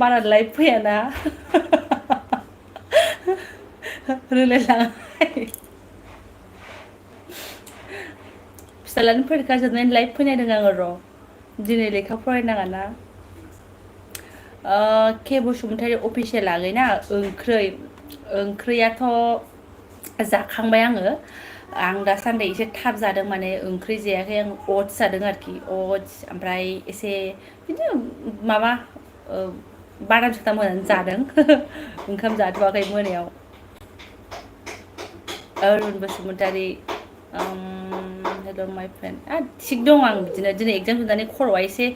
बारा लाइभ फैयाना रोंलायलाङाहाय फिसालानि फरिखा जोबनानै लाइभ फैनायदों आङो र' दिनै लेखा फरायनाङा ना के बसुमतारी अफिसियेल आगैना ओंख्रियाथ' जाखांबाय आं दासान्दि एसे थाब जादों माने ओंख्रि जायाखै आं अटस जादों आरोखि अटस ओमफ्राय एसे बिदिनो माबा बादाम सादाम होनानै जादों ओंखाम जाथ'वाखै मोनायाव अरुण बसुमतारी हेल' माइ फ्रेन्ड थिग दं आं बिदिनो दिनै एगजाम जोबनानै खर'आ एसे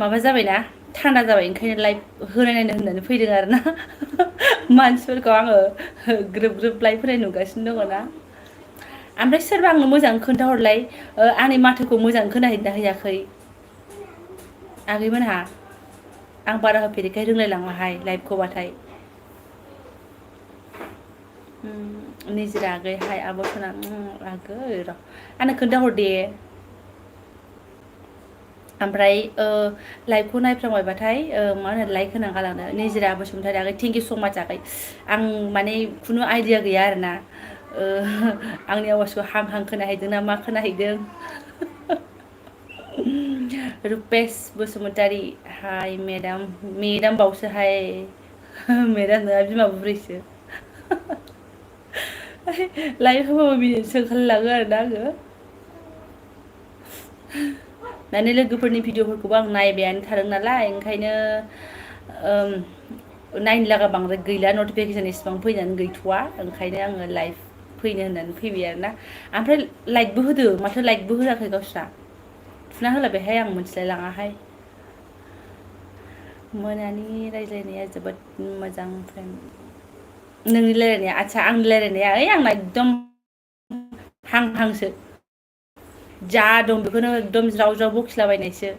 माबा जाबायना थान्दा जाबाय ओंखायनो लाइभ होनायनो होननानै फैदों आरो ना मानसिफोरखौ आङो ग्रोब ग्रोब लाइभ होनाय नुगासिनो दङ ना ओमफ्राय सोरबा आंनो मोजां खोन्थाहरलाय आंनि माथोखौ मोजां खोनाहैदोंना हैयाखै आगैमोनहा आं बारा होफेरैखाय रोंलायलाङाहाय लाइभखौबाथाय निजिरा आगै हाय आब' सना आगै र' आंनो खोन्थाहर दे ओमफ्राय लाइभखौ नायफ्लांबायबाथाय मा होनो लाइक होना गालांनो निजिरा बसुमतारी आगै थेंक इउ स' माच आगै आं माने खुनु आइडिया गैया आरोना आंनि आवाजखौ हां हां खोनाहैदों ना मा खोनाहैदों रुपेश बसुमतारी हाय मेदाम बावसो हाय मेदाम नङा बिमा बुरैसो लाइभ होबाबो मिनिनोसो ओंखारलायलाङो आरोना आङो माने लोगोफोरनि भिडिअफोरखौबो आं नायबायानो थादों नालाय ओंखायनो नायनो लागा बांद्राय गैला नटिफिकेसन इसिबां फैनानै गैथ'वा ओंखायनो आङो लाइभ फैनो होननानै फैबाय आरोना ओमफ्राय लाइकबो होदो माथो लाइकबो होआखै गावस्रा थुना होलायबायहाय आं मिथिलायलाङाहाय मोनानि रायज्लायनाया जोबोद मोजां फ्रेन्ड नोंनि रायलायनाया आदसा आंनि रायलायनाया आंना एकदम हां हांसो जा दं बेखौनो एकदम ज्राव ज्राव बखिलाबायनायसो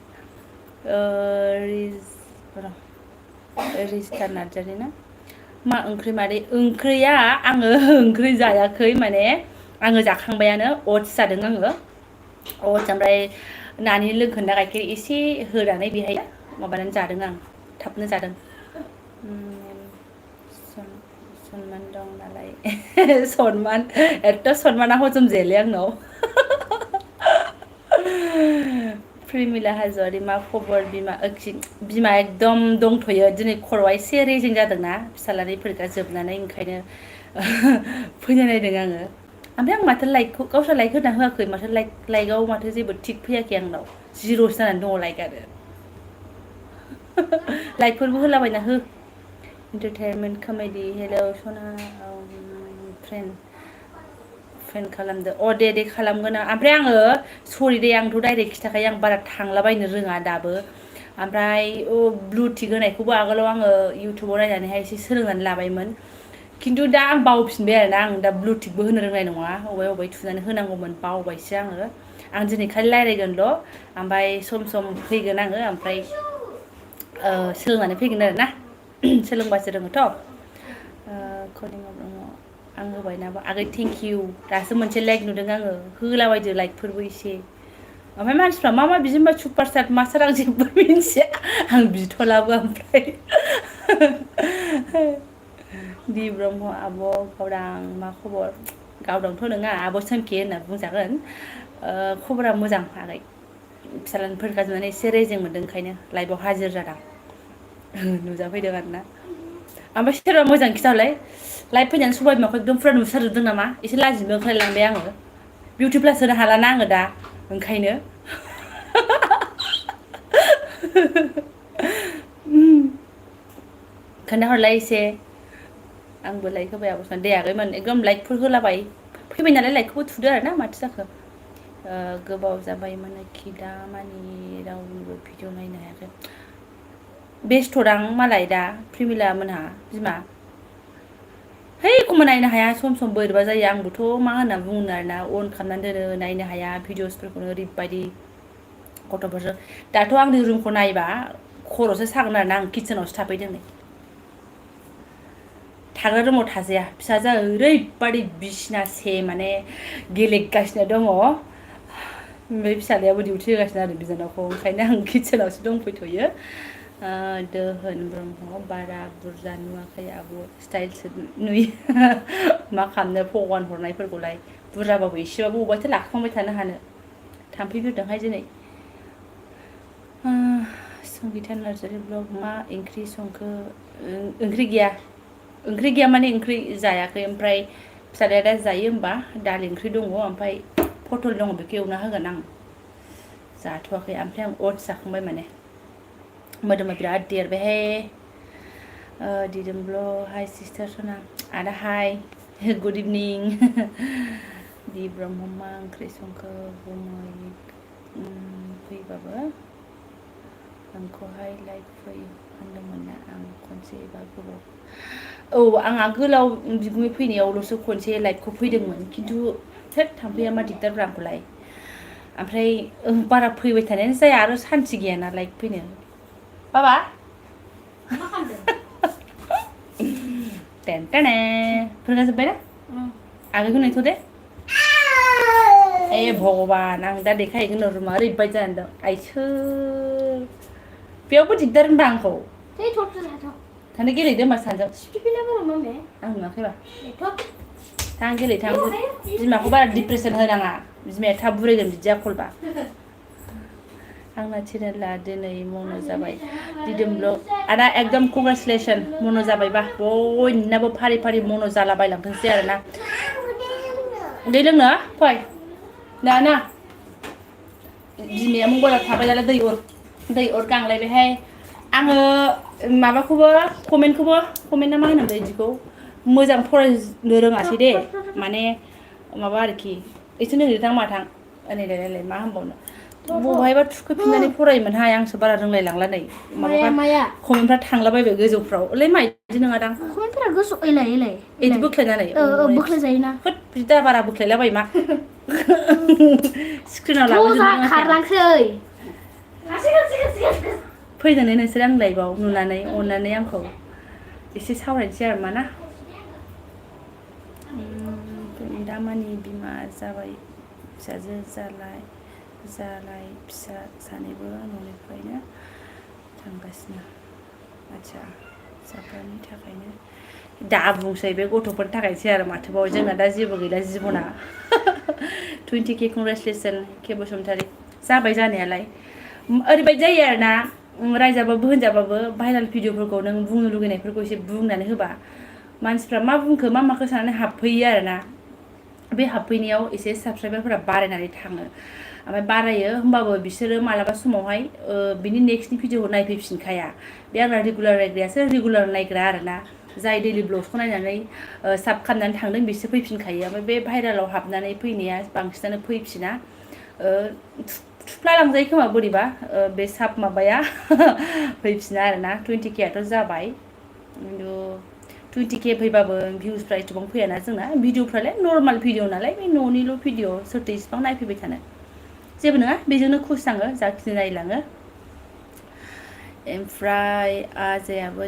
रिस्टार नार्जारि ना मा ओंख्रि मादै ओंख्रिया आङो ओंख्रि जायाखै माने आङो जाखांबायानो अटस जादों आङो अटस ओमफ्राय नानि लोंखोन्दा गाइखेर एसे होनानै बेहाय माबानानै जादों आं थाबनो जादों सनमान दं नालाय सनमान एथ' सनमाना हजम जायालै आंनाव प्रिमिला हाज'वारि मा खबर बिमा एकदम दंथ'यो दिनै खर'आ एसे रेजें जादोंना फिसालानि फरिखा जोबनानै ओंखायनो फैनो नायदों आङो ओमफ्राय आं माथो लाइकखौ गावस्रा लाइक होना होआखै माथो लाइकआव माथो जेबो थिग फैयाखै आंनाव जिर'सो जानानै दङ लाइकआनो लाइकफोरबो होलाबायना हो एन्टारटेनमेन्ट कमेडि हेलौ सना फ्रेन्ड खालामदो दे खालामगोन आं ओमफ्राय आङो सरि दे आंथ' डाइरेक्ट खिथाखायो आं बारा थांलाबायनो रोङा दाबो ओमफ्राय ब्लुटिक होनायखौबो आगोलाव आङो इउटुबाव नायनानैहाय एसे सोलोंनानै लाबायमोन खिन्थु दा आं बावफिनबाय आरोना आं दा ब्लुटिकबो होनो रोंनाय नङा अबे थुनानै होनांगौमोन बावबायसो आं दिनै खालि रायज्लायगोनल' ओमफ्राय सम सम फैगोन आङो ओमफ्राय सोलोंनानै फैगोन आरोना सोलोंबासो रोङोथ' आं होबायना आगै थेंक इउ दासो मोनसे लाइक नुदों आङो होलाबायदो लाइकफोरबो एसे ओमफ्राय मानसिफ्रा मा बिदि होनबा सुपारस्टार मास्टार आं जेबो मिन्थिया आं बिथ'लाबो ओमफ्राय दि ब्रह्म आब' गावदां मा खबर गावदांथ' नङा आब' सोमखे होनना बुंजागोन खबरा मोजां आगै फिसालानि फरिखा जोबनानै एसे रेजें मोनदों ओंखायनो लाइभआव हाजिर जादों नुजाफैदों आरोना ओमफ्राय सोरबा मोजां खिथाहरलाय लाइभ फैनानै सबाइ बिमाखौ एकदम फुरा नुसारजोबदों नामा एसे लाजिनोबो ओंखारलायलांबाय आङो बिउटि प्लास होनो हालाना आङो दा ओंखायनो खोन्थाहरलाय एसे आंबो लाइक होबाय आब'सना दे आगैमोन एकदम लाइकफोर होलाबाय फैबाय नालाय लाइकखौबो थुदो आरोना माथो जाखो गोबाव जाबायमोन खि दा मानि रावनिबो भिडिअ नायनो हायाखै बेस्थ'दां मालाय दा प्रिमिला मोनहा बिमा है एखमबा नायनो हाया सम बोरैबा जायो आंबोथ' मा होनना बुंनो आरोना अन खालामनानै दोनो नायनो हाया भिडिअसफोरखौनो ओरैबायदि गथ'फोरजों दाथ' आंनि रुमखौ नायबा खर'सो सागोन आरोना आं किटसेनावसो थाफैदों नै थाग्रा रुमाव थाजाया फिसाजोआ ओरैबादि बिसिनासे माने गेलेगासिनो दङ ओमफ्राय फिसालायाबो डिउटि होगासिनो आरो बिनानावखौ ओंखायनो आं किटसेनावसो दंफैथ'यो दोहोन ब्रह्म बारा बुरजा नुवाखै आब' स्टाइलसो नुयो मा खालामनो भगवान हरनायफोरखौलाय बुरजाबाबो एसेबाबो अबायथो लाखोमाबाय थानो हानो थाम्फै बिरदोंहाय दिनै संगिता नार्जारि ब्लग मा ओंख्रि संखो ओंख्रि गैया माने ओंख्रि जायाखै ओमफ्राय फिसालाया दा जायो होमबा दालि ओंख्रि दङ ओमफ्राय पटल दङ बेखौ एवना होगोन आं जाथ'वाखै ओमफ्राय आं अट्स जाखांबाय माने मोदोमा बिराद देरबायहाय दिदोम ब्लग हाय सिस्टार सना आदा हाय गुड इभिनिं दि ब्रह्म मा ओंख्रि संखो गुमै फैबाबो आंखौहाय लाइक फै होनदोंमोन ना आं खनसे एबा गोबाव आं आगोलाव बिगुमै फैनायावल'सो खनसे लाइभखौ फैदोंमोन खिन्थु थोद थाम्फैया मा दिगदारब्रा आंखौलाय ओमफ्राय बारा फैबाय थानायानो जाया आरो सान्थि गैयाना लाइक फैनो बाबा मा खालामदों टेनटेने फोरगा जोब्बाय ना आगैखौ नेथ' दे ए भगबान आं दा देखायहैगोन रुमा ओरैबायदि जानानै दं आइसोर बेयावबो दिगदार होनबा आंखौ थानो गेलेदो होमबा सानजों आं नुवाखैबा थां गेले थां बिमाखौ बारा डिप्रेसन होनाङा बिमाया थाब बुरायगोन बिदि आखलबा आंना चेनेला दिनै मन' जाबाय दिदोम ब्लग आदा एकदम कंग्रेचुलेसन मन' जाबायबा बयनाबो फारि फारि मन' जालाबायलांथोंसै आरोना दै लोंनो फै ना ना बिमाया मबाइलाव थाबाय नालाय दै अर गांलायबायहाय आङो माबाखौबो कमेन्टना मा होनो बिदिखौ मोजां फरायनो रोङासै दे माने माबा आरोखि एसे नोंथां माथां ओरैलाय मा होनबावनो बबेहायबा थुखैफिननानै फरायोमोनहाय आंसो बारा रोंलायलांला नै माबाया कमेन्टफ्रा थांलाबायबाय गोजौफ्राव ओलै मा बिदि नङादां कमेन्टफोरा गोसो एलाय बिदि बोख्लायनानै बोख्लायजायोना होद बिदि दा बारा बोख्लायलाबाय मा स्क्रिनाव लाबोजोबनो खारलांसै फैनानै नोंसोर आं लाइभआव नुनानै अननानै आंखौ एसे सावरायनोसै आरो मा ना दामानि बिमा जाबाय फिसाजो जालाय फिसा सानैबो न'निफ्रायनो थांगासिनो आच्छा फिसाफोरनि थाखायनो दा बुंसै बे गथ'फोरनि थाखायसो आरो माथोबाव जोंना दा जेबो गैला जिबना 20K कंग्रेचुलेसन के बसुमतारी जाबाय जानायालाय ओरैबायदि जायो आरोना रायजाबाबो होनजाबाबो भाइराल भिडिअफोरखौ नों बुंनो लुगैनायफोरखौ एसे बुंनानै होबा मानसिफ्रा मा बुंखो मा माखो साननानै हाबफैयो आरोना बे हाबफैनायाव एसे साबसक्राइबारफोरा बारायनानै थाङो ओमफ्राय बारायो होमबाबो बिसोरो मालाबा समावहाय बिनि नेक्स्टनि भिडिअखौ नायफैफिनखाया बे आंना रेगुलार नायग्रायासो रेगुलार नायग्रा आरोना जाय दैलि ब्लग्सखौ नायनानै साब खालामनानै थांदों बिसोर फैफिनखायो ओमफ्राय बे भाइरालाव हाबनानै फैनाया बांसिनानो फैफिना थुफ्ला लांजायो खोमा बोरैबा बे साब माबाया फैफिना आरोना 20K आथ' जाबाय खिन्थु 20K फैबाबो भिउसफ्रा एथबां फैयाना जोंना भिडिअफ्रालाय नर्माल भिडिअ नालाय बे न'निल' भिडिअ सोरथो इसिबां नायफैबाय थानो जेबो नङा बेजोंनो खुस आङो जाखिनि नायलाङो ओमफ्राय आजायाबो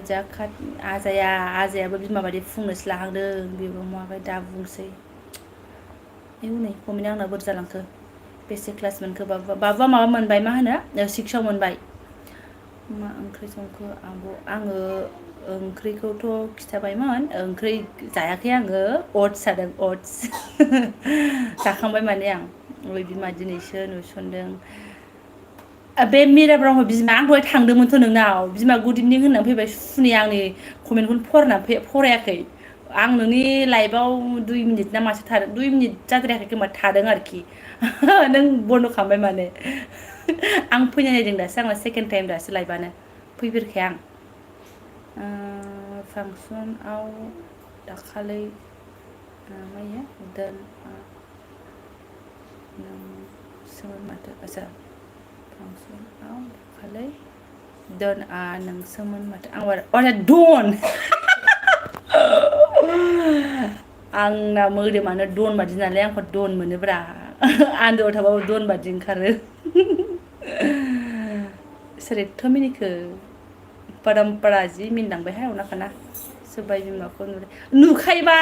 बिमा बायदि फुंनोसो लाहांदों बेबो माबाय दा बुंसै नै कमेन्ट आंना बोरै जालांखो बेसे क्लास मोनखो बाबुआ माबा मोनबाय मा होनो 6आव मोनबाय मा ओंख्रि संखो आङो ओंख्रिखौथ' खिथाबायमोन ओंख्रि जायाखै आङो अट्स जादों अट्स जाखांबाय माने आं ओइ बिमा दिनैसो नुसनदों बे मिरा ब्रह्म बिमा आं दहाय थांदोंमोनथ' नोंनाव बिमा गुड इभिनिं होननानै फैबाय सुनि आंनि कमेन्टखौनो फरायाखै आं नोंनि लाइभआव 2 मिनिट ना मासो थादों 2 मिनिट जाद्रायाखै खोमा थादों आरोखि नों बन्द' खालामबाय माने आं फैनाय नायदों दासो आंना सेकेन्ड टाइम दासो लाइभआनो फैफेरखाया आं फांसनाव दाखालै मायो नोंसोमोन माथो आच्छा फांसनाव दाखालै नोंसोमोन माथो आं डन आंना मोदोमानो डन बादि नालाय आंखौ डन मोनोब्रा आन्दोआव थाबाबो डन बादि ओंखारो सोर एथ' मिनिखो पाराम्पारा जि मिनिलांबायहाय सोरबाय बिमाखौ नुखायोबा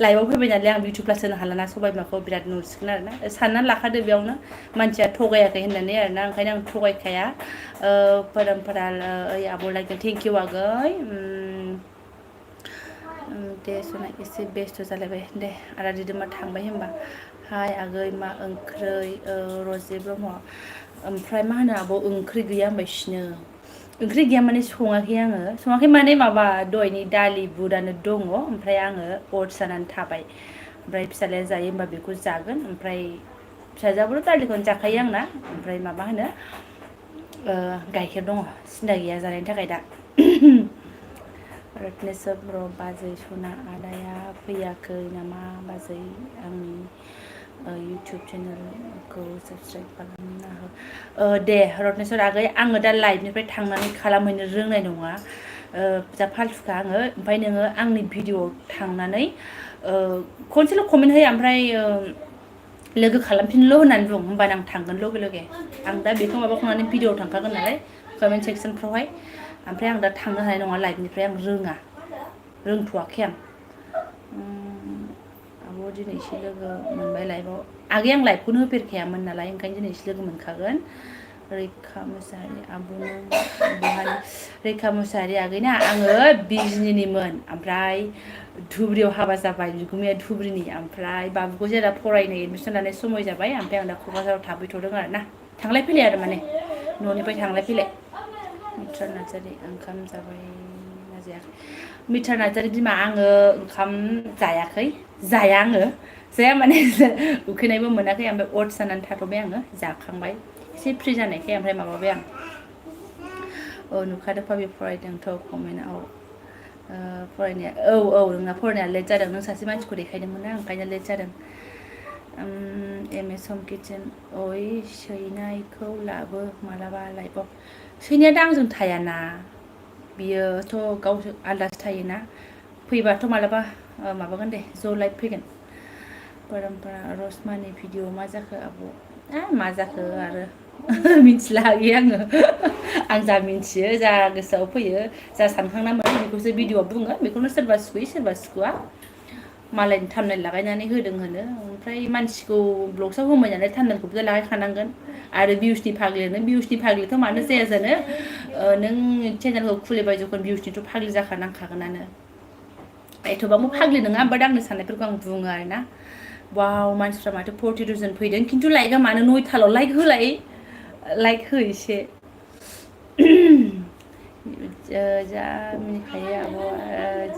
लाइभआव फैबाय नालाय आं बिउटि प्लास होनो हालाना सबाय बिमाखौ बिराद नुसिगोन आरोना साननानै लाखादो बेयावनो मानसिया थगायाखै होननानै आरोना ओंखायनो आं थगायखाया परमपरा ओइ आब' लाइक थेंक इउ आगै दे सना एसे बेस्थ' जालायबाय दे आदा दिदोमा थांबाय होनबा हाय आगै मा ओंख्रै रजे ब्रह्म ओमफ्राय मा होनो आब' ओंख्रि गैया होनबायसिनो ओंख्रि गैया माने सङाखै आङो सङाखै माने माबा दहायनि दालि बुटआनो दङ ओमफ्राय आङो अटस जानानै थाबाय ओमफ्राय फिसालाया जायो होमबा बेखौ जागोन ओमफ्राय फिसाजोआबोथ' दालिखौनो जाखायो आंना ओमफ्राय माबा होनो गाइखेर दङ सिन्था गैया जानायनि थाखाय दा रत्नेस्वर बर' बाजै सना आदाया फैयाखै नामा बाजै आंनि इउटुब चेनेलखौ साबसक्राइब खालामना हो दे रत्नेस्वर आगै आङो दा लाइभनिफ्राय थांनानै खालामहैनो रोंनाय नङा जा फाल्थुखा आङो ओमफ्राय नोङो आंनि भिडिअ'आव थांनानै खनसेल' कमेन्ट होयो ओमफ्राय लोगो खालामफिनल' होननानै बुं होमबानो आं थांगोन लगे लगे आं दा बेखौ माबाखांनानै भिडिअ'आव थांखागोन नालाय कमेन्ट सेक्सनफ्रावहाय ओमफ्राय आं दा थांनो हानाय नङा लाइभनिफ्राय आं रोंथ'वाखै आं आब' दिनैसो लोगो मोनबाय लाइभआव आगै आं लाइभखौनो होफेरखायामोन नालाय ओंखायनो दिनैसो लोगो मोनखागोन रैखा मुसाहारि आब'नो बहानि रैखा मुसाहारि आगैना आङो बिजनिनिमोन ओमफ्राय धुब्रियाव हाबा जाबाय बिगुमैया धुब्रिनि ओमफ्राय बाबुखौ जेला फरायनो एडमिसन लानाय समय जाबाय ओमफ्राय आं दा क'क्राझाराव थाफैथ'दों आरो ना थांलाय फैलाय आरो माने न'निफ्राय थांलाय फैलाय मित्रा नार्जारि ओंखाम जाबाय ना जायाखै मित्रा नार्जारि बिमा आङो ओंखाम जायाखै जाया माने उखैनायबो मोनाखै ओमफ्राय अटस जानानै थाथ'बाय आङो जाखांबाय एसे फ्रि जानायखाय ओमफ्राय माबाबाय आं नुखादों पाबि फरायदोंथ' कमेन्टआव फरायनाया नोंना फरायनाया लेट जादों नों सासे मानसिखौ देखायदोंमोन ना ओंखायनो लेट जादों एम एस हम किटचेन ओइ सैनायखौ लाबो मालाबा लाइभआव सैनाया दा आंजों थायाना बियोथ' गावसो आलदासो थायोना फैबाथ' मालाबा माबागोन दे ज' लाइभ फैगोन परमपरा रसमानि भिडिअ मा जाखो आब' मा जाखो आरो मिथिला आङो आं जा मिथियो जा गोसोआव फैयो जा सानखांना मोनो बेखौसो भिडिअ'आव बुङो बेखौनो सोरबा सुखुयो सोरबा सुखुआ मालायनि थामनेल लागायनानै होदों होनो ओमफ्राय मानसिखौ ब्लग्सआव होबाय नालाय थामनेलखौबो लागायखानांगोन आरो भिउसनि फाग्लिथ' मानो जाया जानो नों चेनेलखौ खुलिबाय जखन भिउसनिथ' फाग्लि जाखानांखागोनानो एथ'बांबो फाग्लि नङा बाट आंनि साननायफोरखौ आं बुङो आरोना वाव मानसिफ्रा माथो 40,000 फैदों खिन्थु लाइकआ मानो 9थाल' लाइक होलाय लाइक हो एसे जा मिनिखायो आब'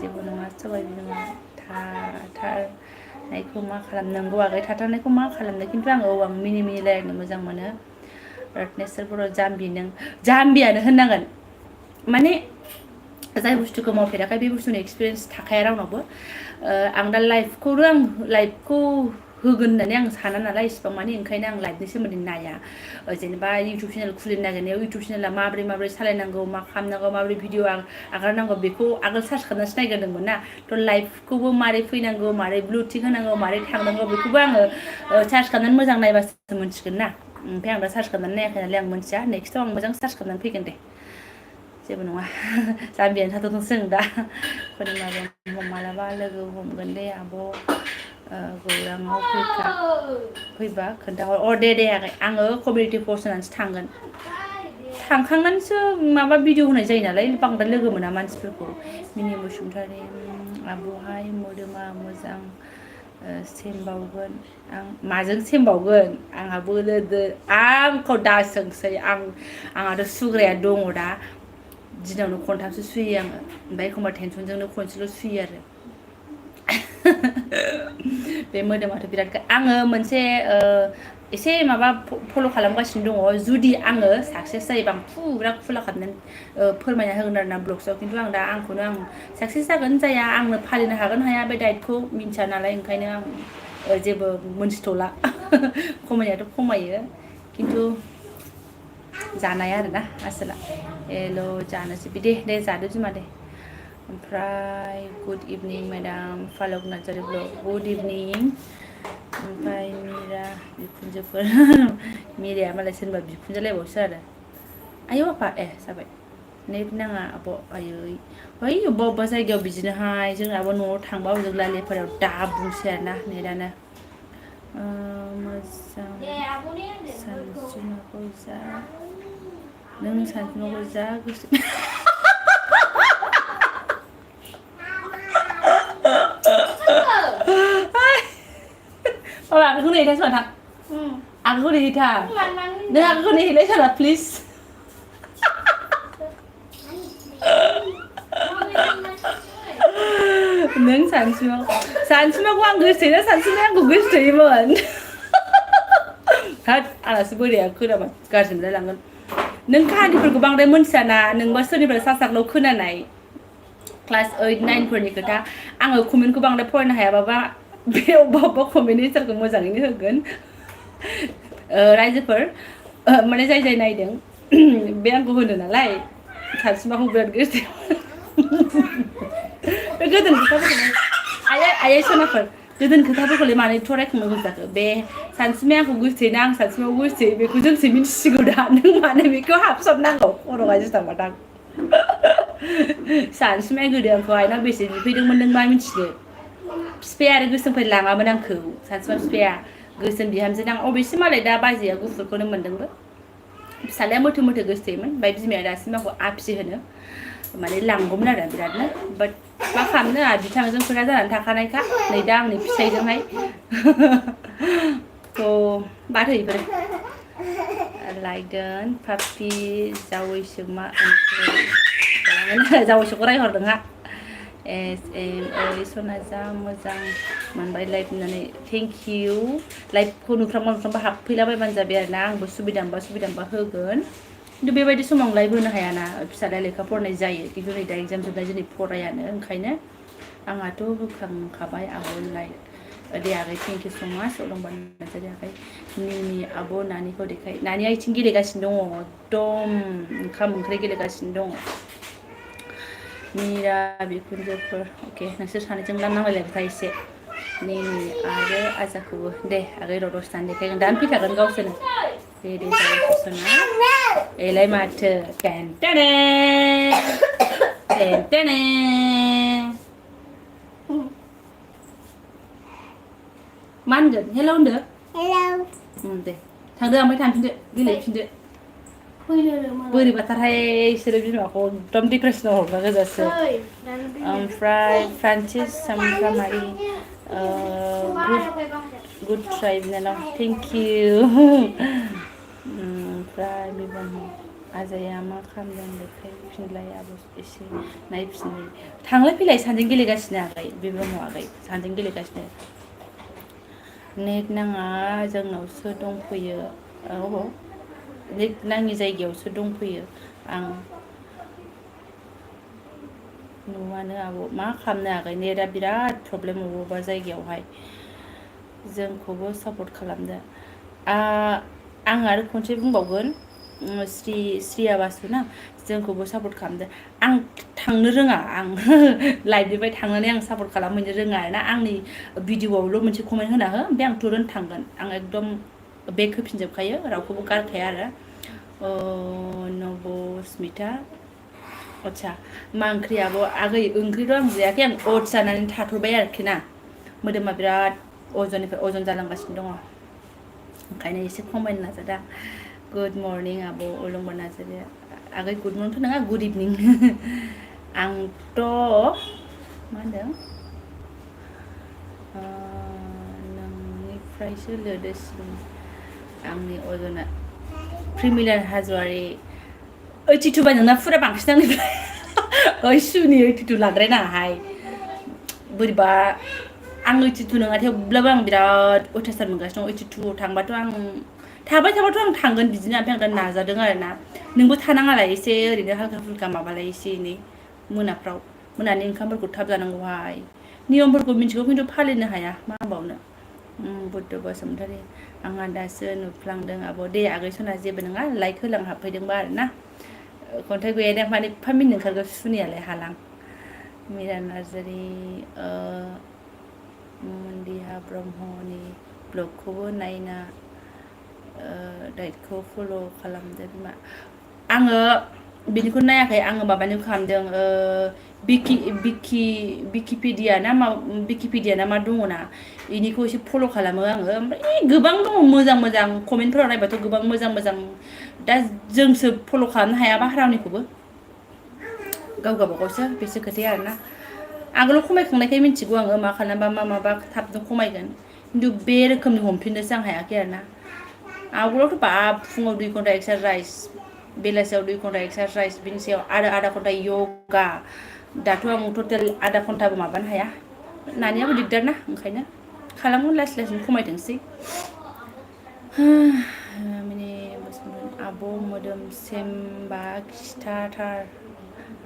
जेबो नङा सबाय बिमा थाथारनायखौ मा खालामनांगौ आगै थाथारनायखौ मा खालामनो खिन्थु आं मिनि रायलायनो मोजां मोनो रत्नेस्वर बर' जाम्बि नों जाम्बियानो होननांगोन माने जाय बुस्थुखौ मावफेराखै बे बुस्थुनि एक्सपिरियेन्स थाखाया रावनावबो आं दा लाइभखौ होगोन होननानै आं साना नालाय इसिबां मानि ओंखायनो आं लाइभनि सोमोन्दै नाया जेनेबा इउटुब चेनेल खुलिनो नागिरनायाव इउटुब चेनेला माबोरै सालायनांगौ मा खालामनांगौ माबोरै भिडिअ आगारनांगौ बेखौ आगोल सार्च खालामनासो नायग्रोदोंमोन ना थ' लाइभखौबो मारै फैनांगौ मारै ब्लु टिक होनांगौ मारै थांनांगौ बेखौबो आङो सार्च खालामनानै मोजां नायबासो मोनथिगोन ना ओमफ्राय आं दा सार्च खालामनानै नायाखै नालाय आं मोनथिया नेक्स्टआव आं मोजां सार्च खालामनानै फैगोन दे जेबो नङा जाम्बियानो थाथ'थोंसो जों दा मालाबा लोगो हमगोन दे आब' गौराङाव फैबा खोन्थाहर दे आगै आङो कमिउनिटि पस्ट होनानैसो थांगोन थांखांनानैसो माबा भिडिअ होनाय जायो नालाय बांद्राय लोगो मोना मानसिफोरखौ मिनि बसुमतारी आब'हाय मोदोमा मोजां सेमबावगोन आं माजों सेमबावगोन आंहाबो आंखौ दा सोंसै आंहाथ' सुग्राया दङ दा दिनावनो खनथामसो सुयो आङो ओमफ्राय एखमबा टेनसनजोंनो खनसेल' सुयो आरो बे मोदोमाथ' बिराद आङो मोनसे एसे माबा फल' खालामगासिनो दङ जुदि आङो साक्सेस जायोबा आं फुरा खुला खालामनानै फोरमायना होगोन आरोना ब्लग्सआव खिन्थु आं दा आंखौनो आं साक्सेस जागोन जाया आंनो फालिनो हागोन हाया बे दायित्वखौ मिन्थिया नालाय ओंखायनो आं जेबो मोनथिथ'ला खमायनायाथ' खमायो खिन्थु जानाया आरोना आसोला हेल' जानोसै दे जादो बिमा दे ओमफ्राय गुड इभिनिं madam Phalak Narzary blog good इभिनिं ओमफ्राय मिरा बिखुनजोफोर मिराया मालाय सोरबा बिखुनजो लायबावसो आरो आयौ आफा जाबाय नेट नाङा आब' आयै है अबेबा अबेबा जायगायाव बिदिनोहाय जोंनाबो न'आव थांबा जों लालिफोराव दा बुंसै आरोना नेटानो मोजां सानस्रिनायखौ जा नों सानस्रिनायखौ जा गोसो आगखौ नेहैथां सोरथां आगखौ नेहैथां नों आगखौ नेहैलाय सोरा प्लिज नों सानसिमाखौ आं गोसोथोयोना सानसिमाया आंखौ गोसोथोयोमोन हाथ आलासि बोराया खोनाबा गाज्रि मोनलायलांगोन नों काहानिफोरखौ बांद्राय मोनथियाना नोंबा सोरनिफ्राय सासागल' खोनानाय क्लास 8, 9फोरनि खोथा आङो कमेन्टखौ बांद्राय फरायनो हायाबाबा बे अबेबा अबेबा कमेन्ट एन्सारखौ मोजाङैनो होगोन रायजोफोर माने जाय जाय नायदों बे आंखौ होनो नालाय सानसिमाखौ बिराद गोसो बे गोदोनि खोथाफोरखौ आयै सनाफोर गोदोनि खोथाफोरखौलाय मानो एथ' रायखांनो गोजाखो बे सानसिमाया आंखौ गोसोथोयोना आं सानसिमाखौ गोसोथोयो बेखौ जोंसो मिथिसिगौ दा नों मानो बेखौ हाबसबनांगौ खर'आ जिथाबादां सानसिमाया गोदो आंखौ आइनाव बेसे बिफैदोंमोन नों मा मिथिनो बिफाया आरो गोसोमफोर लाङामोन आंखौ सानसिमा बिफाया गोसोम बिहामजो नां अबेसो मालाय दा बाजैया गुफुरखौनो मोनदोंबो फिसालाया मोथो मोथो गोसोथोयोमोन ओमफ्राय बिमाया दासिम आंखौ आफि होनो माने लांगौमोन आरो बिरादनो बाट मा खालामनो आहा बिथांजों खोथा जानानै थाखानायखा नै दा आंनि फिसाइजोंहाय बाथो इफोरो लायदों पापि जावैसो मा जावैसोखौ रायहरदोंहा ओइ सना जा मोजां मोनबाय लाइभ होननानै थेंक इउ लाइभखौ नुफ्रांबा हाबफैलाबायबानो जाबाय आरोना आंबो सुबिदा मोनबा होगोन खिन्थु बेबायदि समाव लाइभ होनो हायाना फिसाला लेखा फरायनाय जायो खिन्थु नै दा एगजाम जोबनाय दिनै फरायानो ओंखायनो आंहाथ' होखांखाबाय आब' लाइभ दे आगै थेंक इउ स' माच अलंबार नार्जारि आगै निनि आब' नानिखौ देखाय नानि आइथिं गेलेगासिनो दङ एकदम ओंखाम ओंख्रि गेलेगासिनो दङ मीरा बिखुनजोफोर अके नोंसोर सानैजों नांलायलायबाय एसे निनि आरो आजाखौबो दे आगै र' दसे थानानै देखायगोन दानो फैखागोन गावसोरनो दे जावैसोना एलाय माथो टेनटेने टेनटेने मा होनगोन हेल' होनदो हेल' दे थांदो ओमफ्राय थांफिनदो गेलेफिनदो बोरैबाथारहाय इसोरो बिमाखौ एकदम डिप्रेसनाव हरग्रा गोजासो ओमफ्राय फ्रान्सिस सामफ्रामारि गुड ट्राइ बिनानाव थेंक इउ ओमफ्राय बिबान आजाया मा खालामदों देखायफिनलाय आब' एसे नायफिनलाय थांलाय फैलाय सानैजों गेलेगासिनो आगै बे ब्रह्म आगै सानैजों गेलेगासिनो नेट नाङा जोंनावसो दंफैयो नेट नाङि जायगायावसो दंफैयो आं नुवानो आब' मा खालामनो आगै नेटआ बिराद प्रब्लेम अबेबा जायगायावहाय जोंखौबो सापर्ट खालामदो आं आरो खनसे बुंबावगोन श्रिया बासु ना जोंखौबो सापर्ट खालामदो आं थांनो रोङा आं लाइभनिफ्राय थांनानै आं सापर्ट खालामहैनो रोङा आरोना आंनि भिडिअआवल' मोनसे कमेन्ट होना हो ओमफ्राय आं तुरन्त थांगोन आं एकदम बेक होफिनजोबखायो रावखौबो गारखाया आरो नबस्मिता आदसा मा ओंख्रि आब' आगै ओंख्रिथ' आं जायाखै आं अटस जानानै थाथ'बाय आरोखि ना मोदोमा बिराद अजननिफ्राय अजन जालांगासिनो दङ ओंखायनो एसे खमायनो नाजादों गुड मर्निं आब' अलंबार नार्जारि आगै गुड मर्निंथ' नङा गुड इभिनिं आंथ' मा होनदों नोंनिफ्रायसो लोदोसिन आंनि अजना प्रिमिलार हाज'वारि 82 बाय नोंना फुरा बांसिन आंनिफ्राय ओइ सुनि 82 लाद्रायनाङाहाय बोरैबा आं 82 नङा थेवब्लाबो आं बिराद अयथासार मोनगासिनो दं 82 थांबाथ' आं थाबाय थाबाथ' आं थांगोन बिदिनो ओमफ्राय आं दा नाजादों आरो ना नोंबो थानाङालाय एसे ओरैनो हाल्का फुल्का माबालाय एसे एनै मोनाफ्राव मोनानि ओंखामफोरखौ थाब जानांगौहाय नियमफोरखौ मिथिगौ खिन्थु फालिनो हाया मा होनबावनो बुद्ध बसुमतारी आंहा दासो नुफ्लांदों आब' दे आगै सना जेबो नङा लाइक होलां हाबफैदोंबा आरो ना खन्थाइ गैया माने एफा मिनिनो ओंखारगोन सुनियालाय हालां मीरा नार्जारि मन्दिहा ब्रह्मनि ब्लगखौबो नायना डाइटखौ फल' खालामदो बिमा आङो बिनिखौ नायाखै आङो माबानि खालामदों विकिपेडिया ना मा विकिपेडिया ना मा दङना इनिखौ एसे फल' खालामो आङो ओमफ्राय गोबां दङ मोजां मोजां कमेन्टफोराव नायबाथ' गोबां मोजां मोजां दा जोंसो फल' खालामनो हायाबा रावनिखौबो गाव गावबागावसो बेसो खोथाया आरोना आगोलाव खमायखांनायखाय मिथिगौ आङो मा खालामबा मा माबा थाबनो खमायगोन खिन्थु बे रोखोमनि हमफिननोसो आं हायाखै आरोना आवगोलावथ' बाब फुङाव 2 घन्टा एक्सारसाइस बेलासियाव 2 घन्टा एक्सारसाइस बिनि सायाव आरो आधा घन्टा यगा दाथ' आं टटेल आधा घन्टाबो माबानो हाया नानियाबो दिगदार ना ओंखायनो खालामगोन लासै लासैनो खमायथोंसै माने आब' मोदोम सेमबा खिथाथार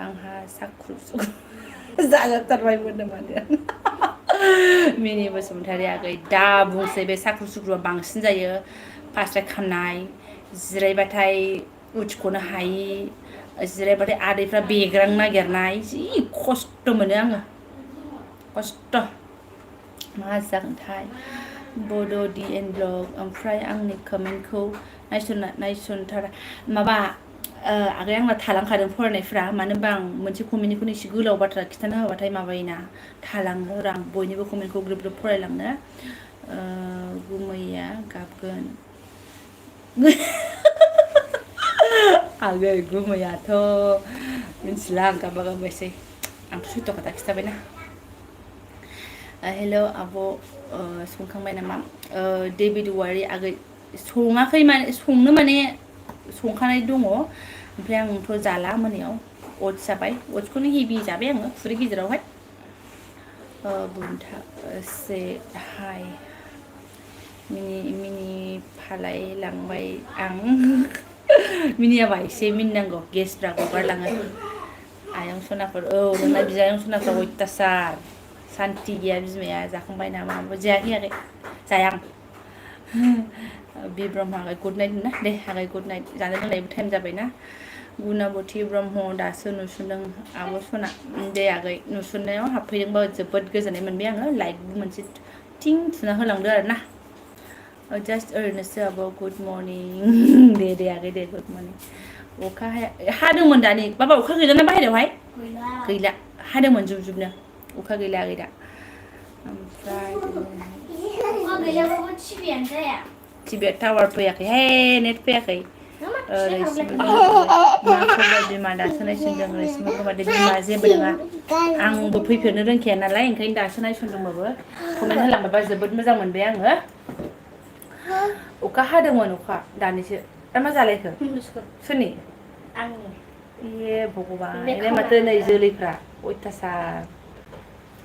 आंहा साख्रु सुख्रु जाजोबथारबाय मोदोमानो मिनि बसुमतारी आगै दा बुंसै बे साख्रु सुख्रुआ बांसिन जायो फास्राय खामनाय जिरायबाथाय उथिख'नो हायि जिरायबाथाय आदैफ्रा बेग्रांनो नागिरनाय जि खस्थ' मोनो आङो खस्थ' मा जागोनथाय बड' डि एन ब्लग ओमफ्राय आंनि कमेन्टखौ नायसनथारा माबा आगै आंना थालांखादों फरायनायफ्रा मानो होनबा आं मोनसे कमेन्टखौनो एसे गोलाव बाथ्रा खिन्थानो होबाथाय माबायोना थालाङो आं बयनिबो कमेन्टखौ ग्रोब ग्रोब फरायलांनो गुमैया गाबगोन आगै गुमैयाथ' मिथिला आं गाबा गाबायसै आंथ' सैथ' खोथा खिन्थाबायना हेल' आब' संखांबाय नामा डेभिड वारि आगै सङाखै माने संनो माने संखानाय दङ ओमफ्राय आंथ' जाला मोनायाव अटस जाबाय अटसखौनो हेभि जाबाय आङो खुरै गेजेरावहाय बुन्था से हाय मिनि फालायलांबाय आं मिनियाबा एसे मिनिनांगौ गेसफ्रा गगारलाङो आयं सनाफोर औ नोंना बियायं सनाफ्रा अयथासार सान्ति गैया बिमाया जाखांबाय नामा जायाखै आगै जाया आं ब्रह्म आगै गुड नाइट ना दे आगै गुड नाइट जानाय लोंनायबो टाइम जाबायना गुनाबती ब्रह्म दासो नुसनदों आब' सना दे आगै नुसननायाव हाबफैदोंबा जोबोद गोजोननाय मोनबाय आङो लाइकबो मोनसे थिं थुना होलांदो आरो ना जास्ट ओरैनोसो आब' गुड मर्निं दे आगै दे गुड मर्निं अखा हादोंमोन दानि बाबा अखा गैलाना बाहेरायावहाय गैला हादोंमोन जुब जुबनो अखा गैला आगै दा ओमफ्राय टिभिया टावार फैयाखैहाय नेट फैयाखै बिमा दासो नायसनदों रैसुमै गोमादों बिमा जेबो नङा आंबो फैफेरनो रोंखाया नालाय ओंखायनो दासो नायसनदोंबाबो कमेन्ट होलांबाबा जोबोद मोजां मोनबाय आङो अखा हादोंमोन अखा दानिसो दा मा जालायखो सोरनि ए भगबान एलाय माथो नै जोलैफ्रा अयथासार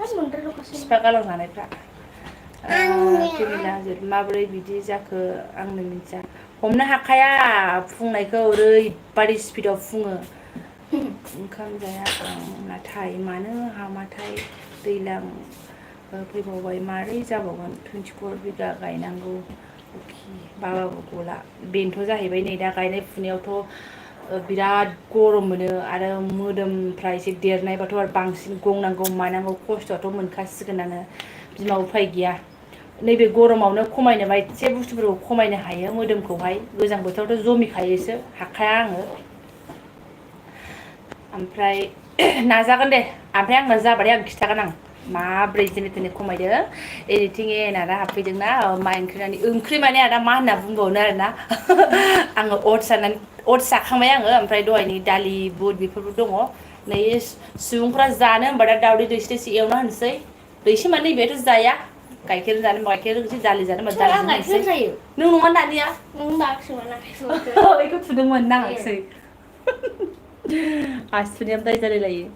बिफा गालाव जानायफ्रा माबोरै बिदि जाखो आंनो मिथिया हमनो हाखाया फुंनायखौ ओरैबादि स्पिडाव फुङो ओंखाम जाया नाथाय मानो हामाथाय दैलां फैबावबाय मारै जाबावगोन 24 बिगा गायनांगौ बाबाबो गला बेनोथ' जाहैबाय नै दा गायनाय फुनायावथ' बिराद गरम मोनो आरो मोदोमफ्रा एसे देरनायबाथ' आरो बांसिन गंनांगौ मानांगौ खस्थ'आथ' मोनखासिगोनानो बिमा उफाय गैया नैबे गरमावनो खमायनोबा एसे बुस्थुफोरखौ खमायनो हायो मोदोमखौहाय गोजां बोथोरावथ' जमिखायोसो हाखाया आङो ओमफ्राय नाजागोन दे ओमफ्राय आंना जाबाथाय आं खिन्थागोन आं माब्रै जेने थेने खमायदों एडिटिं आदा हाबफैदोंना मा ओंख्रि माने आदा मा होनना बुंबावनो आरोना आङो अटस जाखांबाय आङो ओमफ्राय दहायनि दालि बुट बेफोरबो दङ नै सुबुंफ्रा जानो होनबा दा दावदै दैसे दैसे एवना होनोसै दैसे माने नैबेथ' जाया गाइखेर जानो गाइखेर होनोसै दालि जानो होनबा दालि होनोसै नों नङा दानिया बेखौ थुदोंमोन नाङाखिसै आसुनियाबो दाय जालायलायो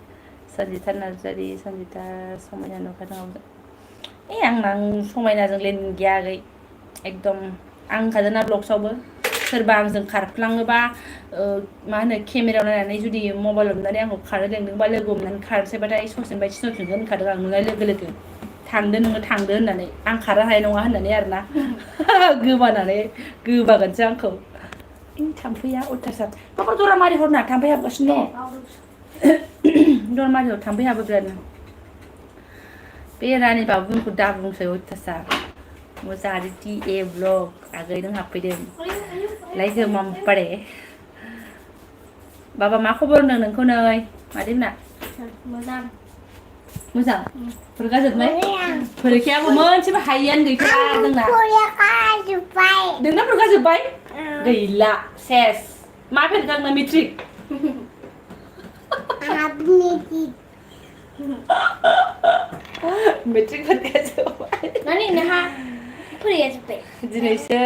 सन्जिता नार्जारि सन्जिता समायना नुखादों आंना समायनाजों लेन गैया आगै एकदम आं ओंखारदोंना ब्लग्सआवबो सोरबा आंजों खारफ्लाङोबा मा होनो केमेरायाव नायनानै जुदि मबाइलाव नुनानै आंखौ खारनो लेंदोंबा लोगो हमनानै खारसैबाथाय ससेनिफ्राय थिनहरफिनगोन होनखादों आं नुनाय लोगो लोगो थांदो नोङो थांदो होननानै आं खारनो हानाय नङा होननानै आरोना गोबानानै गोबागोनसो आंखौ थाम्फैया अयथासार बाबा दरा मारि हरना थाम्फै हाबगासिनो दङ दरा मारियाव थाम्फै हाबो बिरादनो बे रानि बाबुमोनखौ दा बुंसै अयथासार मोजाङानो डि ए ब्लग आगै नों हाबफैदों लाइक मामपारे बाबा मा खबर होनदों नोंखौ नै मादै मोना मोजां मोजां फरिखा जोबनाय फरिखायाबो मोनसेबो हायैयानो गैथारा जोंना नोंना फरिखा जोब्बाय गैला सेस मा फरिखा नोंना मेट्रिक मेट्रिक फरिखा जोब्बाय नानि नोंहा फरिखाया जोब्बाय दिनैसो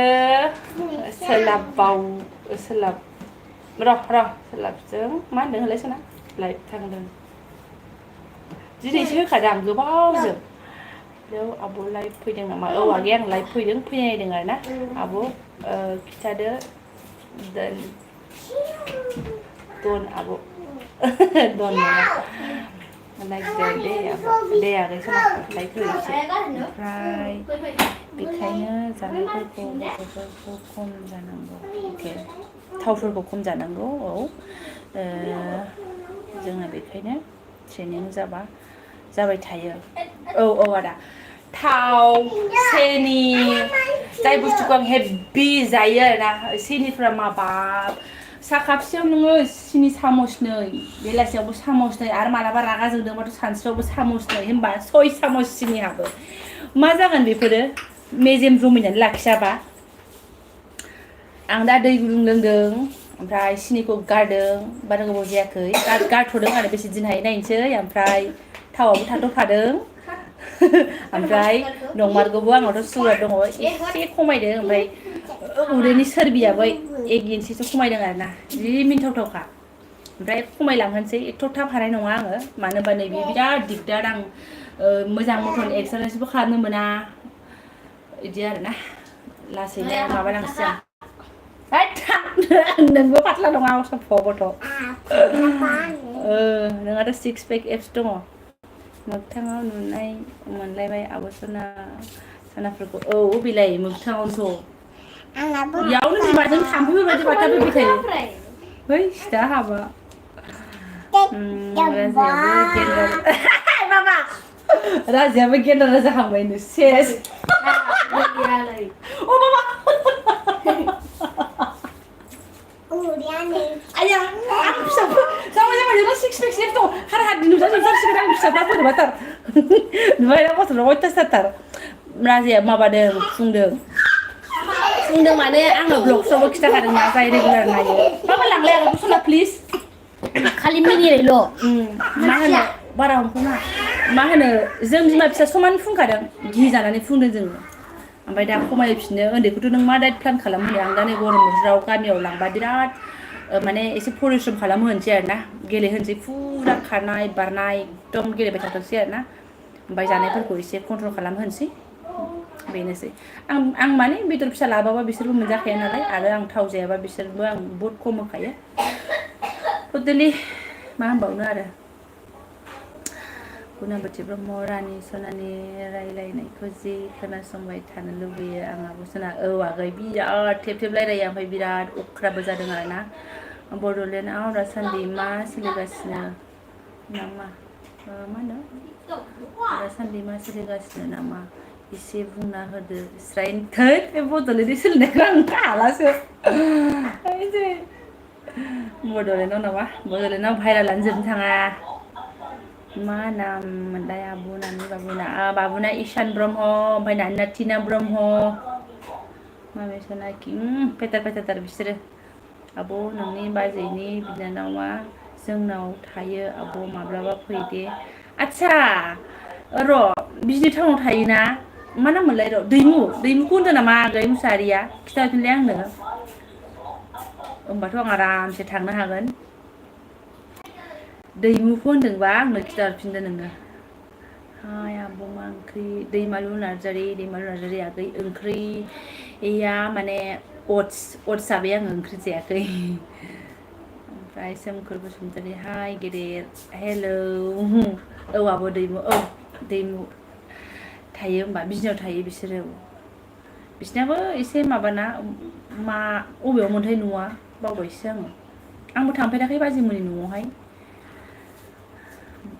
सोलाबजों मा होनदों होनलाय सना लाइट थांदों दिनैसो होखादां गोबावजों बेयाव आब' लाइभ फैदों नामा औ आगै आं लाइभ फैदों फैनायदों आरो ना आब' खिथादो दन आब' दन नङा लाइक दे आब' दे आगै सना लाइक होनोसै ओमफ्राय बेखायनो जानायफोरखौ गथ'फोरखौ खम जानांगौ अके थावफोरखौ खम जानांगौ औ जोंना बेखायनो ट्रेनिं जाबाय थायो औ आदा थाव सेनि जाय बुस्थुखौ आं हेभि जायो आरोना सेनिफ्रा माबा साखापसेयाव नोङो सिनि सामसनै बेलासियावबो सामसनै आरो मालाबा रागा जोंदोंबाथ' सानसुआवबो सामसनै होनबा 6 सामस सिनि हाबो मा जागोन बेफोरो मेजेम जमायनानै लाखियाबा आं दा दै गुदुं लोंदों ओमफ्राय सिनिखौ गारदों बारा गोबाव जायाखै गारथ'दों आरो बेसे दिन हायो नायनोसै ओमफ्राय थावआबो थाथ'खादों ओमफ्राय नंमारगौबो आंनावथ' सुगार दङ एसे खमायदों ओमफ्राय उदैनि सोरबियाबो 1 इन्सिसो खमायदों आरोना जि मिन्थावथावखा ओमफ्राय खमायलांहोनसै एथ' थाब हानाय नङा आङो मानो होनबा नैबे बिराद दिगदार आं मोजां मथन एक्सारसाइसबो खालामनो मोना बिदि आरोना लासैनो माबालांसै आं नोंबो फात्ला नङा असम्भ गथ' नोंहाथ' 6 पेक एप्स दङ मोगथाङाव नुनाय मोनलायबाय आब' सनाफोरखौ औ बिलाइ मोगथाङावनोथ' बेयावनो बिमाजों थाम्फैफोर बायदि बाथा फैबाय थायो है सिदा हाबा राजायाबो गेन्दार जाहांबायनो सेस आया आं फिसाफोर जाबाय नोंना 6 पेक एप्स दं हारहादि नुजाजोबथारसिगोन आं फिसाफ्रा बोरैबाथार नुबाय ना गथ'फ्रा अयथासारथार राजाया माबादों फुंदों माने आङो ब्लगसआवबो खिन्थाखादों ना जाय रेगुलार नायो माबा लांलाय आरो सना प्लिज खालि मिनिनायल' मा होनो बारा हमख'ना मा होनो जों बिमा फिसा समान फुंखादों गिजानानै फुंदों जोङो ओमफ्राय दा खमायफिननो उन्दैखौथ' नों मा डाइट प्लान खालामहोनो आं दा नै गरम बोथोराव गामियाव लांबा बिराद माने एसे परिश्रम खालामहोनोसै आरोना गेलेहोनोसै फुरा खारनाय बारनाय एकदम गेलेबाय थाथोंसै आरोना ओमफ्राय जानायफोरखौ एसे कन्ट्रल खालामहोनोसै बेनोसै आं माने बेदर फिसा लाबाबा बिसोरबो मोनजाखाया नालाय आरो आं थाव जायाबा बिसोरबो आं बहुद खम होखायो टटेलि मा होनबावनो आरो गुनाबथि ब्रह्म रानि सनानि रायलायनायखौ जि खोनासंबाय थानो लुबैयो आंहाबो सना औ आगै बिराद थेब थेब रायलायो ओमफ्राय बिराद अख्राबो जादों आरोना बड'लेण्डआव दासान्दि मा सोलिगासिनो नामा मा होनो दासान्दि मा सोलिगासिनो नामा एसे बुंना होदो स्राइन थै बे बड'लेण्डनि सोलिनायखौ आं हालासो बड'लेण्डआव नामा बड'लेण्डआव भाइरालानो जोबनो थाङा मा नाम मोनलाय आब' नानि बाबुना इसान ब्रह्म ओमफ्राय नानिना टिना ब्रह्म मामे सनाखि फेथार फेथार बिसोरो आब' नोंनि बाजैनि बिनानावा जोंनाव थायो आब' माब्लाबा फै दे आदसा र' बिजनि टाउनाव थायोना मा नाम मोनलाय र' दैमुखौ होनदों नामा आगै मुसाहारिया खिथाफिनलाय आंनो होमबाथ' आं आरामसे थांनो हागोन दैमुखौ होनदोंबा आंनो खिथाहरफिनदो नोङो हाय आब' मा ओंख्रि दैमालु नार्जारि आगै ओंख्रिया माने अटस जाबाय आङो ओंख्रि जायाखै ओमफ्राय सोमखोर बसुमतारी हाय गेदेर हेलौ औ आब' दैमु थायो होमबा बिजनियाव थायो बिसोरो बिसोरनाबो एसे माबाना मा अबेयाव मोनथाय न'आ बावबायसो आंबो थांफेराखै बाजैमोननि न'आवहाय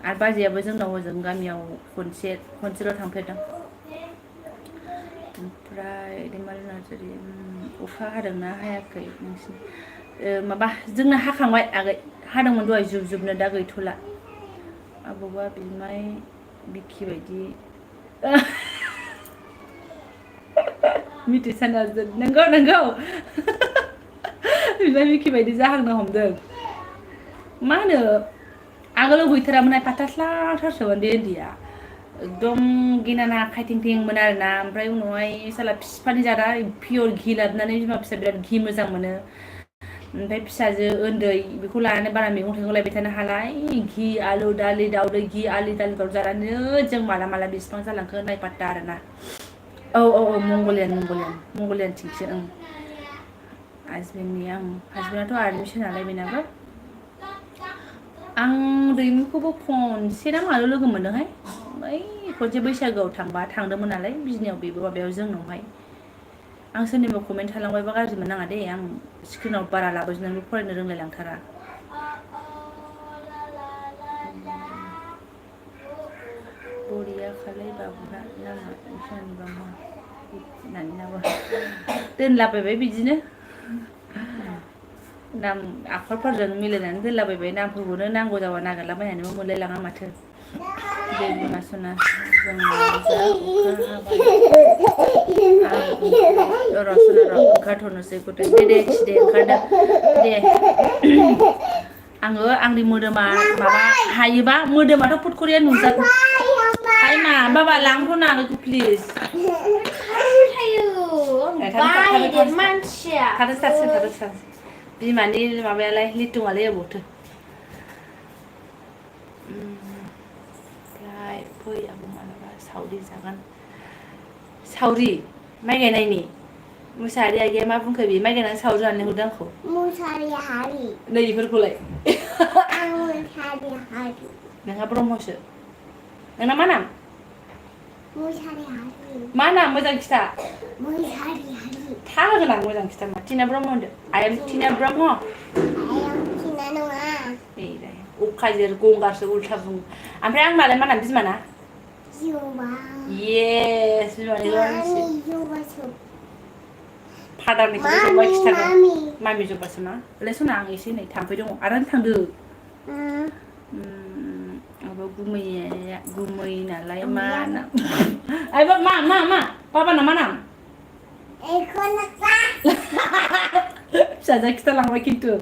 आरो बाजैयाबो जोंनाव हजों गामियाव खनसेल' थांफेरदों ओमफ्राय दैमालु नार्जारि अखा हादोंना हायाखै नोंसिनि माबा जोंना हाखांबाय आगै हादोंमोन दहाय जोबनो दा गैथ'ला आबौआ बिमाय बिखि बायदि मिथिसानो नंगौ बिमाय बिखि बायदि जाहांनो हमदों मा होनो आगोलाव गैथारामोन फाथास्लाथारसोमोन बे उन्दैया एकदम गिनाना आखाइ थेंथेंमोन आरोना ओमफ्राय उनावहाय साला फिफानि जादा पियर घि लाबोनानै बिमा फिसा बिराद घि मोजां मोनो ओमफ्राय फिसाजो उन्दै बेखौ लानानै बारा मैगं थाइगं लायबाय थानो हालाय घि आलु दालि दाउदै घि आलि दालि दाउ जानानै जों माला बेसेबां जालांखो नायफाथ्था आरोना औ मंगलियान थिंसो ओं हासबेन्डआथ' आर्मिसो नालाय बेनाबो आं दैमुखौबो खनसे ना माल' लोगो मोनदोंहाय ओइ खनसे बैसागोआव थांदोंमोन नालाय बिजनियाव बेबो माबायाव जोंनावहाय आं सोरनिबा कमेन्ट थालांबायबा गाज्रि मोननाङा दे आं स्क्रिनाव बारा लाबोजोबनानैबो फरायनो रोंलायलांथारा बरिया खालाय बाबुना नामा सोरनिबा मा होननानै दोनलाबायबाय बिदिनो नाम आखरफोरजों मिलायनानै दोनलाबायबाय नामफोरखौनो नांगौ जाबा नागिरलाबायनानैबो मोनलायलाङा माथो दे बिमा सना ओंखारथ'नोसै गथ' दे ओंखारदो दे आङो आंनि मोदोमा माबा हायोबा मोदोमाथ' फुटखरिया नुजागोन हाय मा बाबा लांथ'ना आगैखौ प्लिज मानसिया बिमानि माबायालाय लिटुआलाय अबावथो ओमफ्राय फै आबौ मालाबा सावरि जागोन सावरि माइ गायनायनि मुसाहारि आइया मा बुंखो बे माइ गायनानै सावरि जानो लिंहरदों आंखौ मुसाहारि नै इफोरखौलाय आं मुसाहारि नोंहा ब्रह्मसो नोंना मा नाम मुसाहारि मा नाम मोजां खिथा मुसाहारि था होगोन आं मोजां खिथा मा टिना ब्रह्म होनदो आइ एम टिना ब्रह्म टिना नङा अखाजिर गंगारसो उल्था बुङो ओमफ्राय आंनालाय मा नाम बिमाना येस बिमानि फादारनिखौबो ज'बा खिथागोन मामि जबासो मा लाय सना आं एसे नै थांफै दङ आराम थांदो माबा गुमै नालाय मा नाम आइबा मा बाबाना मा नाम फिसाजोआ खिथालांबाय खिन्थु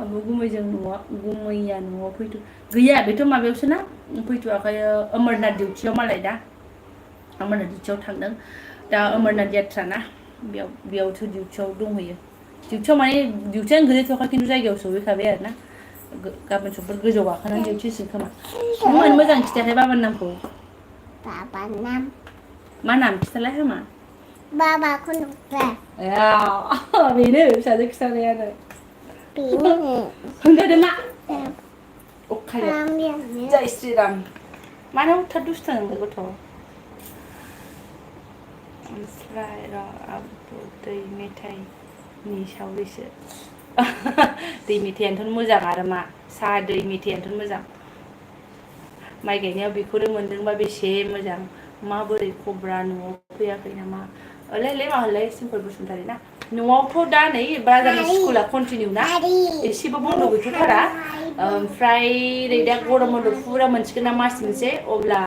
आबो गुमैया न'आव फैथ' गैया बेथ' माबायावसो ना फैथ'वाखैयो अमरनाथ डिउटियाव मालाय दा अमरनाथ डिउटियाव थांदों दा अमरनाथ यात्रा ना बेयावसो डिउटियाव दंहैयो डिउटियाव माने डिउटियानो गोलैथ'वाखै खिन्थु जायगायाव सहैखाबाय आरो ना गाबोन समफोर गोजौ गाखोनानै डिउटि होसिगोन खोमा नों मोजां खिथायाखै बाबानि नामखौ मा नाम खिथालाय हामा बाबाखौ नुबाय बेनो फिसाजो खिथानायानो होनदो मा अखाया जय श्रीराम मानो उथार दुस्थु नोंलाय गथ' ओमफ्राय दै मेथाइनि सावरिसो दै मेथाइयानोथ' मोजां आरो मा साहा दै मेथाइयानोथ' मोजां माइ गायनायाव बेखौनो मोनदोंबा बेसे मोजां माबोरै खबरा न'आव फैयाखै नामा ओलै माहोनलाय सोमखोर बसुमतारी ना न'आवथ' दा नै ब्रादारनि स्कुला कन्टिनिउ ना एसेबो बन्द' गैथ'थारा ओमफ्राय नै दा गरम बन्द' फुरा मोनसिगोन ना मास मोनसे अब्ला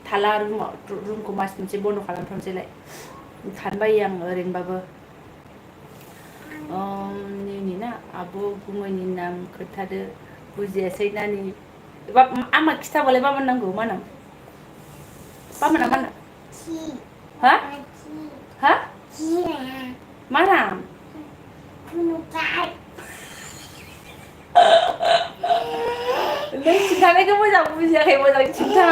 थाला रुमखौ मास मोनसे बन्द' खालामथ'नोसैलाय थानो बायो आं ओरैनोबाबो निनि ना आब' गुमैनि नाम खोन्थादो बुजियासै नानि आमा खिथाबालाय बाबान नांगौ मा नाम बाबाना मा नाम हा हा मा नाम नों खिन्थानायखौ मोजां बुजियाखै मोजां खिन्था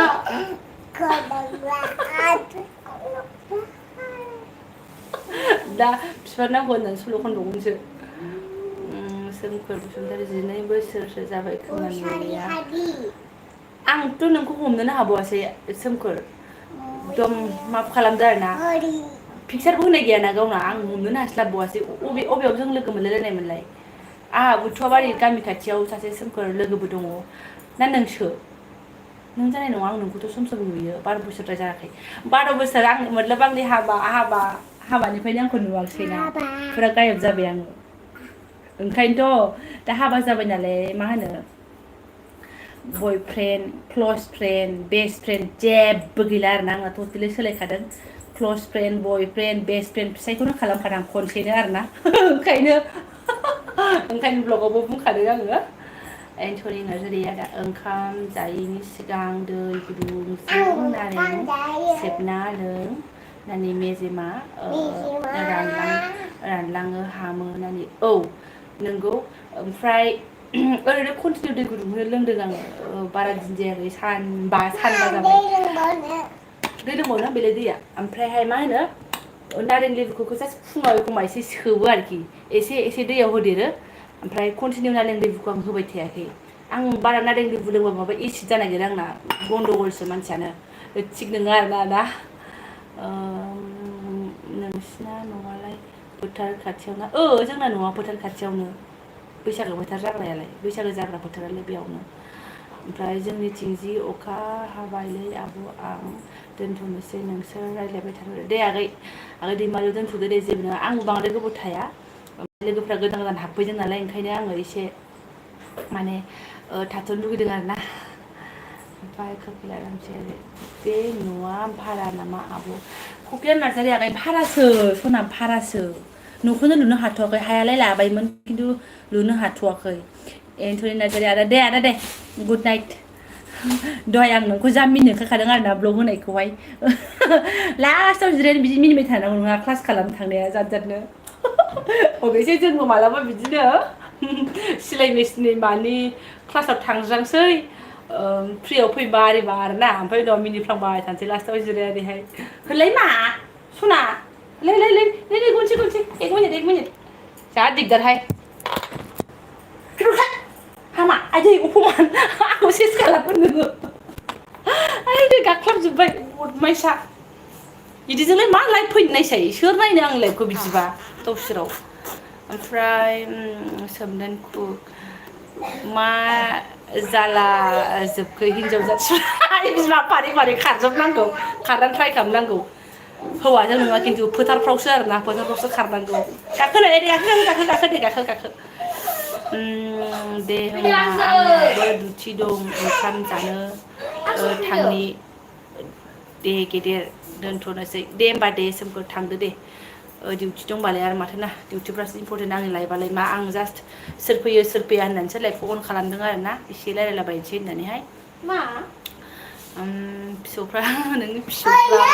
दा बिफार नांगौ होननानै सल' खनबावगोनसो सोमखोर बसुमतारी 12 बोसोरसो जाबाय खोमा नुयिया आंथ' नोंखौ हमनोनो हाबावासै सोमखोर एकदम माफ खालामदो आरोना पिकचारबो होनाय गैयाना गावना आं हमनोनो हास्लाबबावासै अबेयाव जों लोगो मोनलायलायनायमोनलाय आंहा बुथुवाबारि गामि खाथियाव सासे सोमखोर लोगोबो दङ ना नोंसो नों जानाय नङा आं नोंखौथ' सम नुयो 12 बोसोरद्राय जायाखै 12 बोसोर आं मतलब आंनि हाबानिफ्रायनो आंखौ नुवाखैना बाबा फुरा गायब जाबाय आङो ओंखायनोथ' दा हाबा जाबाय नालाय मा होनो boyfriend close friend best friend जेबो गैला आरोना आंना टटेलि सोलायखादों close friend boyfriend best friend फिसायखौनो खालामखादों खनसेनो आरोना ओंखायनो ब्लगावबो बुंखादों आङो एन्थ'नि नार्जारिया दा ओंखाम जायैनि सिगां दै गुदुंजों नारें सेबना लों नानि मेजेमा रानलाङो हामो नानि औ नंगौ ओमफ्राय ओरैनो कन्टिनिउ दै गुदुंखौनो लोंदों आङो बारा दिन जायाखै सानबा जाबाय दै दंबावो बेलाय दैया ओमफ्रायहाय मा होनो नारें लेबुखौ जास्ट फुङाव एखमबा एसे सोबो आरोखि एसे दैयाव होदेरो ओमफ्राय कन्टिनिउ नारें लेबुखौ आं होबाय थायाखै आं बारा नारें लेबु लोंबा माबा एसिड जानो नागिरो आंना गन्डगलसो मानसियानो थिग नङा आरोना दा नोंसिना न'आलाय फोथार खाथियावना जोंना न'आ फोथार खाथियावनो बैसागो बोथोर जाग्रायालाय बैसागो जाग्रा फोथारालाय बेयावनो ओमफ्राय जोंनिथिं जि अखा हाबायलै आब' आं दोनथ'नोसै नोंसोर रायज्लायबाय थादो दे आगै दैमालु दोनथ'दो दे जेबो नङा आंबो बांद्राय गोबाव थाया लोगोफ्रा गोदान गोदान हाबफैदों नालाय ओंखायनो आङो एसे माने थाथ'नो लुगैदों आरोना ओमफ्राय ककिला नार्जारि बे न'आ भारा नामा आब' ककिला नार्जारि आगै भारासो सना भारासो न'खौनो लुनो हाथ'वाखै हायालाय लाबायमोन खिन्थु लुनो हाथ'वाखै एन्थ'नि नार्जारि आदा दे गुड नाइट दहाय आं नोंखौ जा मिनिनो ओंखारखादों आरोना ब्लग होनायखौहाय लास्टाव जिरायनो बिदि मिनिबाय थानांगौ नङा क्लास खालामनो थांनाया जादनो अबेसे जोंबो मालाबा बिदिनो सिलाय मेसिननि मानि क्लासाव थांज्रांसै फ्रियाव फैबा आरिबा आरोना ओमफ्राय उनाव मिनिफ्लांबाय थानोसै लास्टाव जिरायनानैहाय होलाय मा सना लै गनसि एक मिनिट जा दिगदारहाय हामा आइदै अपमान आंखौ सेस खालामो नोङो आइदै गाख्लाबजोब्बाय बदमाइसा बिदिजोंलाय मा लाइभ फैनो नायसाय सोर नायनो आं लाइभखौ बिदिबा गावसोराव ओमफ्राय सोमदोन कुक मा जाला जोबखो हिनजाव जाथिफ्रा बिमा फारि फारि खारजोबनांगौ खारनानै ट्राइ खालामनांगौ हौवाजों नङा खिन्थु फोथारफ्रावसो आरोना फोथारफ्रावसो खारनांगौ गाखोनाय दे गाखो दे होमबा आंबो दुथि दं ओंखाम जानो थांनि दे गेदेर दोनथ'नोसै दे होमबा दे सोमखोर थांदो दे डिउटि दंबालाय आरो माथो ना डिउटिफ्रासो इम्परटेन्ट आंनि लाइफआलाय मा आं जास्ट सोर फैया होननानैसो लाइफखौ अन खालामदों आरो ना एसे रायलायलाबायनोसै होननानैहाय मा फिसौफ्रा नोंनि फिसौफ्रा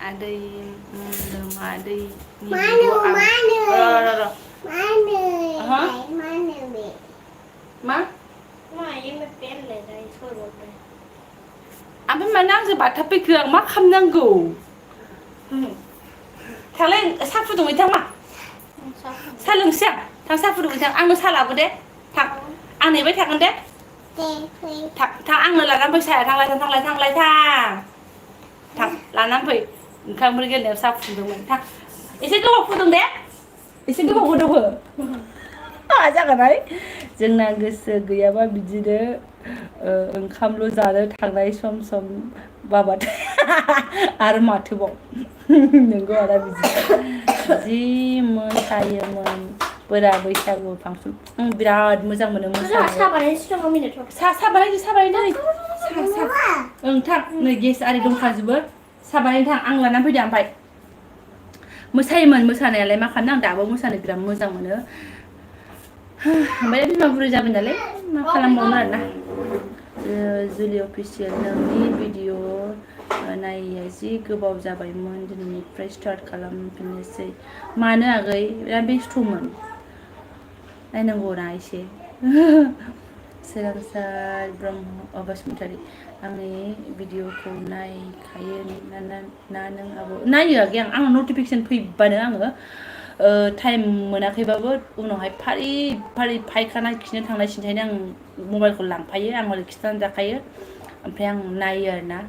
आदै मा ओमफ्राय मानो आंजों बाथाबफैखो आं मा खालामनांगौ थांलाय साहा फुदुंहैथां मा साहा लोंसै आं थां साहा फुदुंहैथां आंनो साहा लाबो दे थां आं नेबाय थागोन दे थां आंनो लानानै फै साहाया थांलाय थां लानानै फै ओंखाम ओंख्रि गेलेनायाव साहा फुदुंदोंमोन थां एसे गोबाव फुदुं दे एसे गोबाव गोदौहो जागोनहाय जोंना गोसो गैयाबा बिदिनो ओंखामल' जानो थांनाय सम बाबा आरो माथोबाव नोंगौ आदा बिदि जि मोसायोमोन बोरा बैसागु फांसन बिराद मोजां मोनो मोसानो साहा बानायदो ओं थां नै गेस आरि दंखाजोबो साहा बानायनो थां आं लानानै फैदो ओमफ्राय मोसायोमोन मोसानायालाय मा खालामनो आं दाबो मोसानो बिराद मोजां मोनो ओमफ्राय बिमा बुरै जाबाय नालाय मा खालामबावनो आरोना जुलि अफिसियेल नोंनि भिडिअ नायैया जि गोबाव जाबायमोन दिनैनिफ्राय स्टार्ट खालामफिननोसै मानो आगै बिराद बेस्थ'मोन नायनांगौ ना एसे सोरांसार ब्रह्म बसुमतारी आंनि भिडिअखौ नायखायो ना नों आब' नायो आगै आंनाव नटिफिकेसन फैबानो आङो टाइम मोनाखैबाबो उनावहाय फारि फायखाना खिनो थांनाय सिन्थायनो आं मबाइलखौ लांफायो आं ओरै खिथानानै जाखायो ओमफ्राय आं नायो आरोना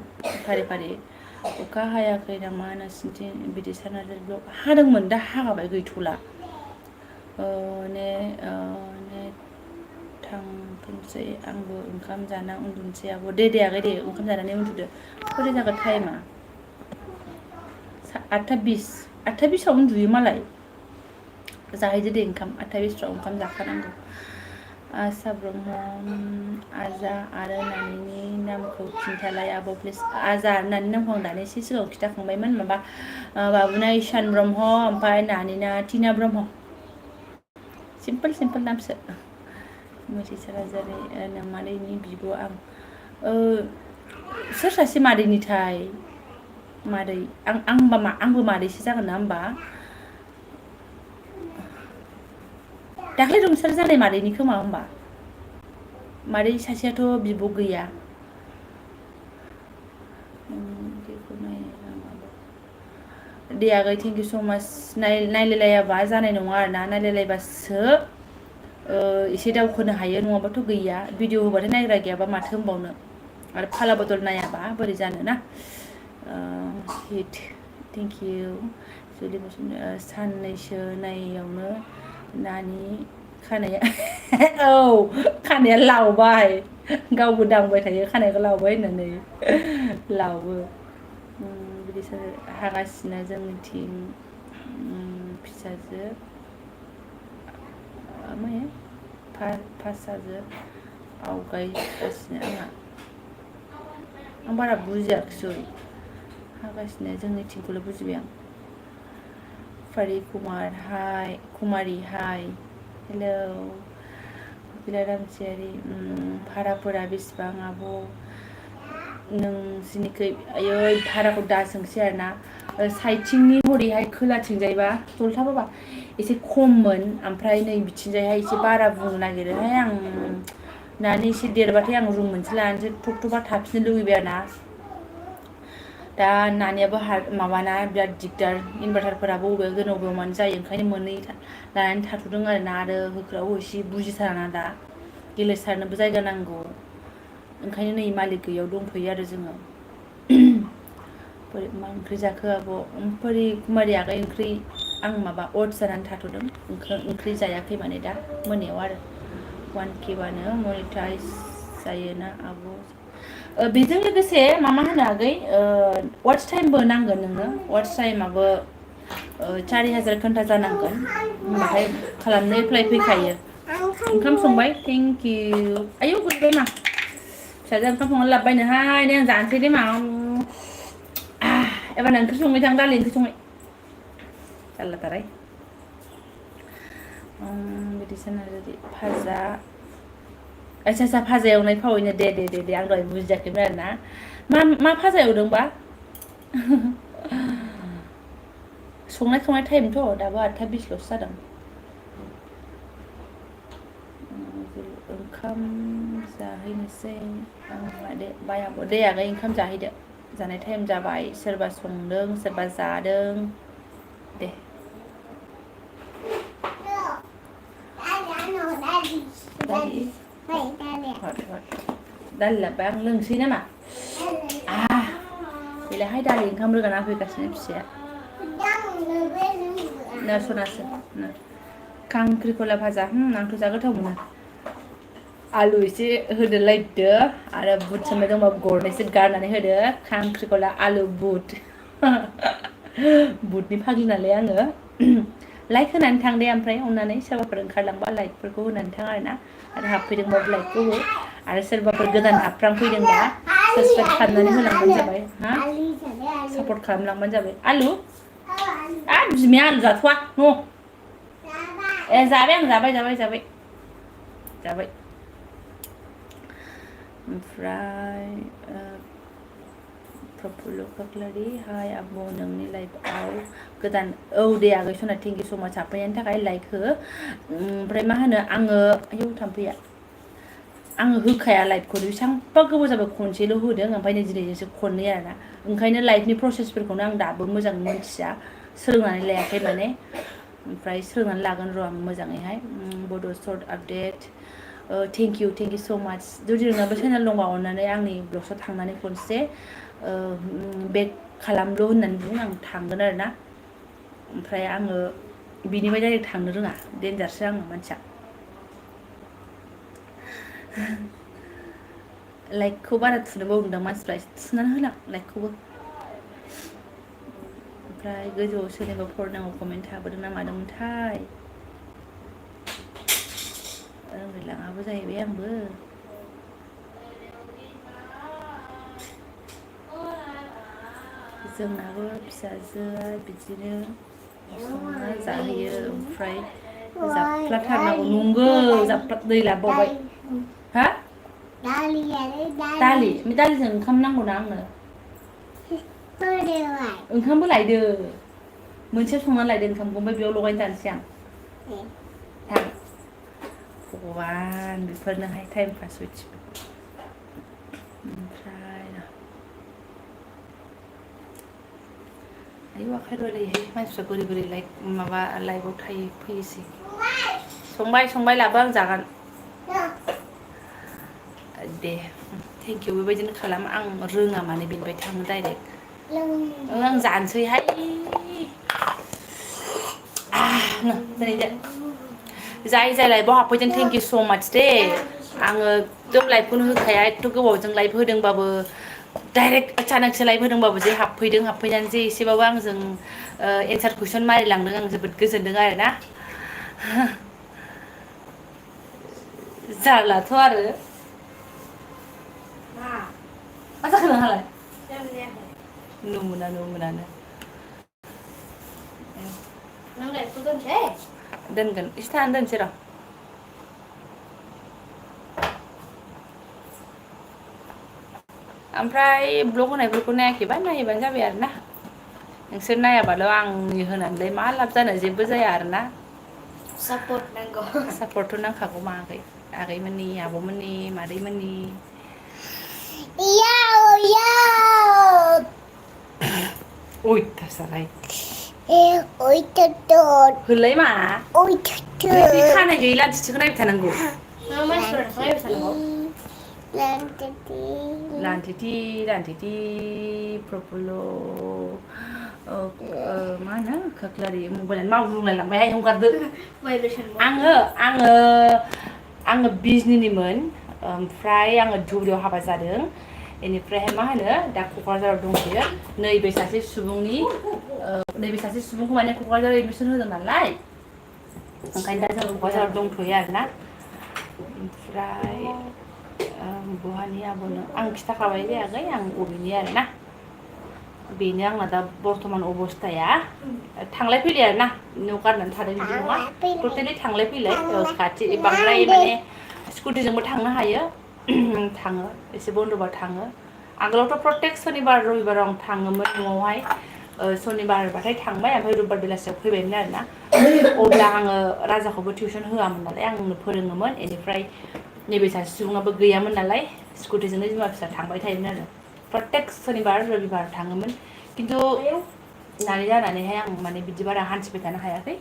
फारि अखा हायाखै नामा नोंसिनिथिं बिदि सानारि ब्लग हादोंमोन दा हागाबाय गैथ'ला थांफिनसै आंबो ओंखाम जाना उन्दुनोसै आब' दे आगै दे ओंखाम जानानै उन्दुदो खयथा जागोन टाइमा 8:20 उन्दुयो मालाय जाहैदो दे ओंखाम 8:20 ओंखाम जाखानांगौ आसा ब्रह्म आजा आरो नानिनि नामखौ खिन्थालाय आब' प्लिज आजा आरो नानि नामखौ आं दानि एसे सिगाङाव खिन्थाखांबायमोन माबा बाबुना ईशान ब्रह्म ओमफ्राय नानिना टिना ब्रह्म सिम्पोल नामसो मोथि साराजारि मादैनि बिब' आं सोर सासे मादैनिथाय मादै आंबो मादैसो जागोन ना होमबा दाख्लै रुंसार जानाय मादैनि खोमा होमबा मादै सासेयाथ' बिब' गैया दे आगै थेंक इउ स' माच नायलायलायाबा जानाय नङा आरोना नायलायलायबासो एसे दावखोनो हायो नङाबाथ' गैया भिडिअ होबाथाय नायग्रा गैयाबा माथो होनबावनो आरो फाला बदल नायाबा बोरै जानो ना हिट थेंक इउ जुलि साननैसो नायावनो नानि खानाया औ खानाया लावबाय गावबो दांबाय थायो खानायखौ लावबाय होननानै लावो बिदि हागासिनो जोंनिथिं फिसाजो फासाजो आवगायगासिनो आं बारा बुजियाखिसै हागासिनो जोंनिथिंखौल' बुजिबाय आं फारि कुमारी हाय हेलौ बिलारामसियारि भाराफोरा बेसेबां आब' नोंसिनिखै आयै भाराखौ दा सोंसै आरोना साइथिंनि हरैहाय खोलाथिंजायबा जलथा बाबा एसे खममोन ओमफ्राय नै बिथिंजायहाय एसे बारा बुंनो नागिरोहाय आं नानि एसे देरबाथाय आं रुम मोनसे लानोसै थब थबा थाफिननो लुगैबाय आरोना दा नानियाबो माबाना बिराद दिगदार इनभार्टारफोराबो बबेयाव दोनो बबेयाव मानो जायो ओंखायनो मोननै लानानै थाथ'दों आरोना आरो होख्रावो एसे बुजिथाराना दा गेलेसारनोबो जायगा नांगौ ओंखायनो नै मालिक गैयियाव दंफैयो आरो जोङो मा ओंख्रि जाखो आब' परि कुमारि आगै ओंख्रि आं माबा अटस जानानै थाथ'दों ओंख्रि जायाखै माने दा मोनायाव आरो 1K बानो मनिटाइज जायोना आब' बेजों लोगोसे मा होनो आगै वाट्स टाइमबो नांगोन नोंनो वाट्स टाइमाबो 4000 घन्टा जानांगोन होमबाथाय खालामनो एप्लाइ फैखायो ओंखाम संबाय थेंक इउ आयौ गोलैबाय मा फिसाजोआ ओंखाम संनानै लाबोबायनोहाय दे आं जानोसै दे मा एबार ओंख्रि संबाय थां दालि ओंख्रि संबाय जारलाथारहाय बिदिसो नारजि भाजा अच्छा भाजा एवनाय फावैनो दे आं दहाय बुजियाखैमोन आरोना मा भाजा एवदोंबा संनाय खावनाय टाइमथ' दाबो 8:20ल'सो जादों ओंखाम जाहैनोसै बाय आब' दे आगै ओंखाम जाहैदो जानाय टाइम जाबाय सोरबा संदों सोरबा जादों दे दालि लाबोबाय आं लोंसै नामा बेलाहाय दालि ओंखाम रोगाना फैगासिनो फिसाया नारसनासो खांख्रिखला भाजा आंथ' जा गोथाव मोनो आलु एसे होदेरलायदो आरो बुट सोमनाय दंबा गरनैसो गारनानै होदो खांख्रिखला आलु बुट बुटनि फाग्लि नालाय आङो लाइक होनानै थां दे ओमफ्राय अननानै सोरबाफोर ओंखारलांबा लाइकफोरखौ होनानै थां आरोना आरो हाबफैदोंबाबो लाइकखौ हो आरो सोरबाफोर गोदान हाबफ्रांफैदोंबा साबसक्राइब खालामनानै होलांबानो जाबाय सापर्ट खालामलांबानो जाबाय आलु बिमाया आलु जाथ'वा न' जाबाय आं जाबाय ओमफ्राय प्रफुल्ल खाख्लारि हाय आब' नोंनि लाइफआव गोदान औ दे आगै सना थेंक इउ स' माच हाबफैनायनि थाखाय लाइक हो ओमफ्राय मा होनो आङो आयौ थाम्फैया आङो होखाया लाइभखौ बेसेबांबा गोबाव जाबाय खनसेल' होदों ओमफ्राय नै दिनैजोंसो खननै आरोना ओंखायनो लाइभनि प्रसेसफोरखौनो आं दाबो मोजां मोनथिया सोलोंनानै लायाखै माने ओमफ्राय सोलोंनानै लागोन र' आं मोजाङैहाय बड' सर्ट आपडेट थेंक इउ स' माच जुदि नोंनाबो चेनेल दंबा अननानै आंनि ब्लग्सआव थांनानै खनसे बेक खालामल' होननानै बुं आं थांगोन आरोना ओमफ्राय आङो बिनिफ्राय डाइरेक्ट थांनो रोङा देन्जारसो आङो मानसिया लाइकखौ बारा थुनो बावदोंदां मानसिफ्रा थुनानै होलां लाइकखौबो ओमफ्राय गोजौआव सोरनिबा फरायनांगौ कमेन्ट थाबोदों ना मादोंमोनथाय रोंलायलाङाबो जाहैबाय आंबो जोंनाबो फिसाजोआ बिदिनो संना जाहैयो ओमफ्राय जाफ्लाथारनांगौ नंगौ दै लाबोबावबाय हा दालि दालिजों ओंखाम नांगौना आंनो ओंखामबो लायदो मोनसे संनानै लायदो ओंखामखौ ओमफ्राय बेयाव लगायना जानोसै आं थां भगबान बेफोरनोहाय टाइम पास होथिबो ओमफ्राय आयौ आखाइ रुवायलायोहाय मानसिफ्रा बोरै बोरै माबा लाइभआव थायो फैयोसै संबाय लाबो आं जागोन दे थेंक इउ बेबायदिनो खालाम आं रोङा माने बेनिफ्राय थाङो डाइरेक्ट आं जानोसैहाय जाय लाइभआव हाबफैदों थेंक इउ स' माच दे आङो एकदम लाइभखौनो होखाया एथ' गोबावजों लाइभ होदोंबाबो डाइरेक्ट अचानकसो लाइभ होदोंबाबो जे हाबफैनानै जे एसेबाबो आंजों एन्सार कुइसन मारिलांदों आं जोबोद गोजोनदों आरोना जारलाथ' आरो मा जाखो नोंहालाय नुमुनानो दोनगोन एसे थानानै दोनसै र' ओमफ्राय ब्लग होनायफोरखौ नायाखैबा नायोबानो जाबाय आरोना नोंसोर नायाबाल' आंनि होनानैलाय मा लाब जानो जेबो जाया आरोना सापर्ट नांगौ सापर्टथ' नांखागौ मागै आगैमोननि आब'मोननि मादैमोननि अयथासारहाय होलाय मा बे खानाय गैयै लान्थिखौ नायबाय थानांगौ लान्थेथि प्रफुल्ल मा होनो खोख्लारि मबाइलानो मावग्लुंलायलांबायहाय हगारदो आङो बिजनिनिमोन ओमफ्राय आङो धुबुरियाव हाबा जादों बेनिफ्रायहाय मा होनो दा क'क्राझाराव दंथ'यो नैबे सासे सुबुंखौ माने क'क्राझाराव एडमिसन होदों नालाय ओंखायनो दा जों क'क्राझाराव दंथ'यो आरोना ओमफ्राय बहानि आब'नो आं खिन्थाखाबाय दे आगै आं बबेनि आरोना बेनो आंना दा बर्थमान अबस्थाया थांलाय फैलाय आरोना न' गारनानै थादों बिदि नङा टटेलि थांलाय फैलाय खाथि बांद्राय माने स्कुटिजोंबो थांनो हायो थाङो एसे बन्द'बा थाङो आगोलावथ' प्रत्येक सनिबार रबिबाराव आं थाङोमोन न'आवहाय सनिबारबाथाय थांबाय ओमफ्राय रबिबार बेलासियाव फैबायमोन आरोना अब्ला आङो राजाखौबो टिउसन होआमोन नालाय आंनो फोरोङोमोन बेनिफ्राय नैबे सासे सुबुङाबो गैयामोन नालाय स्कुटिजोंनो बिमा फिसा थांबाय थायोमोन आरो प्रत्येक सनिबार रबिबार थाङोमोन खिन्थु नानि जानानैहाय आं माने बिदि बारा हान्थिबाय थानो हायाखै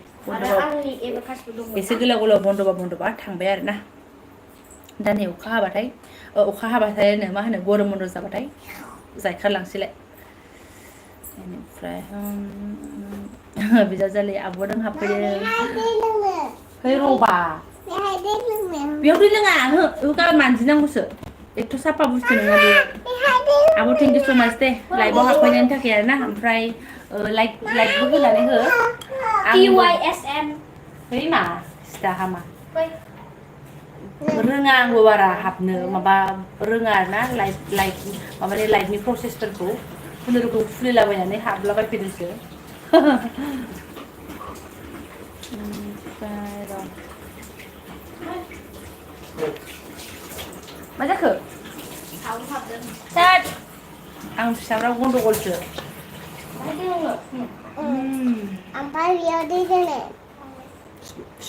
एसे गोलाव बन्द'बा थांबाय आरोना दा नै अखा हाबाथाय मा होनो गरम बन्द' जाबाथाय जायखारलांसैलाय बेनिफ्राय बिजावजालि आब'दों हाबफैदों है रबा बेयाव दै लोङा गाबोन मानजिनांगौसो एथ' साफा बुस्थु नङा बेयो आब' थेंक इउ स' माच दे लाइभआव हाबफैनायनि थाखाय आरोना ओमफ्राय लाइकबो होनानै हो TYSM है मा सिदा हामा रोङा आंबो बारा हाबनो माबा रोङा आरोना माबानि लाइफनि प्रसेसफोरखौ खुनुरुखुम खुलिलाबायनानै हाबलाबायफैदोंसो ओमफ्राय र' मा जाखो आं फिसाफ्रा गन्डगलसो ओमफ्राय बेयाव दै दोनो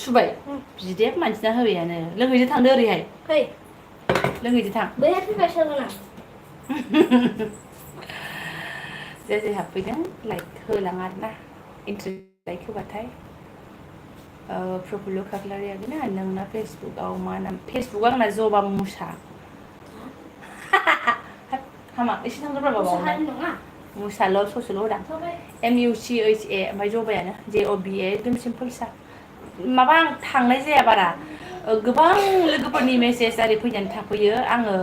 सुबाय बिदाया मानसिना होबायानो लोंहैदो थांदो ओरैहाय लोंहैदो थां बैहाय फैबाय सोलोंना जे हाबफैदों लाइक होलां आरोना इन्ट्रि लाइक होबाथाय प्रफुल्ल खाख्लारिया बेना नोंना फेसबुकआव मा नाम फेसबुकआव आंना जबा मुसा हामा एसे थांगोन बाबा मुसाल' ससेल' होदां MUCHA ओमफ्राय जबायानो JOBA एकदम सिम्पोल सा माबा आं थांनाय जाया बारा गोबां लोगोफोरनि मेसेज आरि फैनानै थाफैयो आङो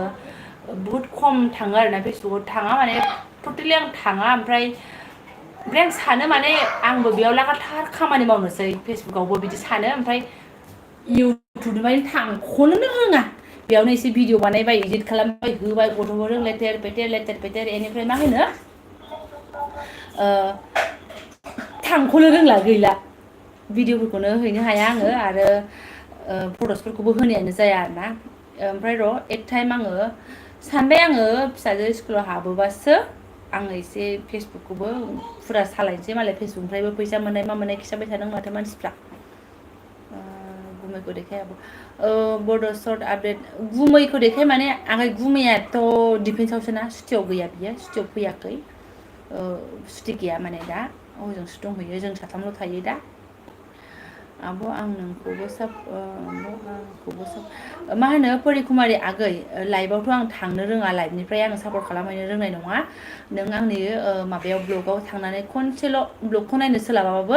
बुहुत खम थाङो आरोना फेसबुकाव थाङा माने टटेलि आं थाङा ओमफ्राय आं सानो माने आंबो बेयाव लागाथार खामानि मावनोसै फेसबुकावबो बिदि सानो ओमफ्राय इउटुबनिफ्राय थांख'नोनो रोङा बेयावनो एसे भिडिअ बानायबाय इडिट खालामबाय होबाय गथ'फोरजों लेथेर फेथेर बेनिफ्राय मा होनो थांख'नो रोंला गैला भिडिअफोरखौनो हैनो हाया आङो आरो फट'सफोरखौबो होनायानो जाया आरोना ओमफ्राय र' एक टाइम आङो सानबाय आङो फिसाजो स्कुलाव हाबोबासो आङो एसे फेसबुकखौबो फुरा सालायनोसै मालाय फेसबुकनिफ्रायबो फैसा मोननाय मा मोननाय खिथाबाय थादों माथो मानसिफ्रा गुमैखौ देखायाबो बड' सर्ट आपडेट गुमैखौ देखाय माने आङो गुमैयाथ' डिफेन्सआवसो ना सुटियाव गैया बियो सुटियाव फैयाखै सुटि गैया माने दा हजोंसो दंहैयो जों साथामल' थायो दा आब' आं नोंखौबो मा होनो परिकुमारि आगै लाइभआवथ' आं थांनो रोङा लाइभनिफ्राय आं सापर्ट खालामहैनो रोंनाय नङा नों आंनि माबायाव ब्लगाव थांनानै खनसेल' ब्लगखौ नायनो सोलाबाबाबो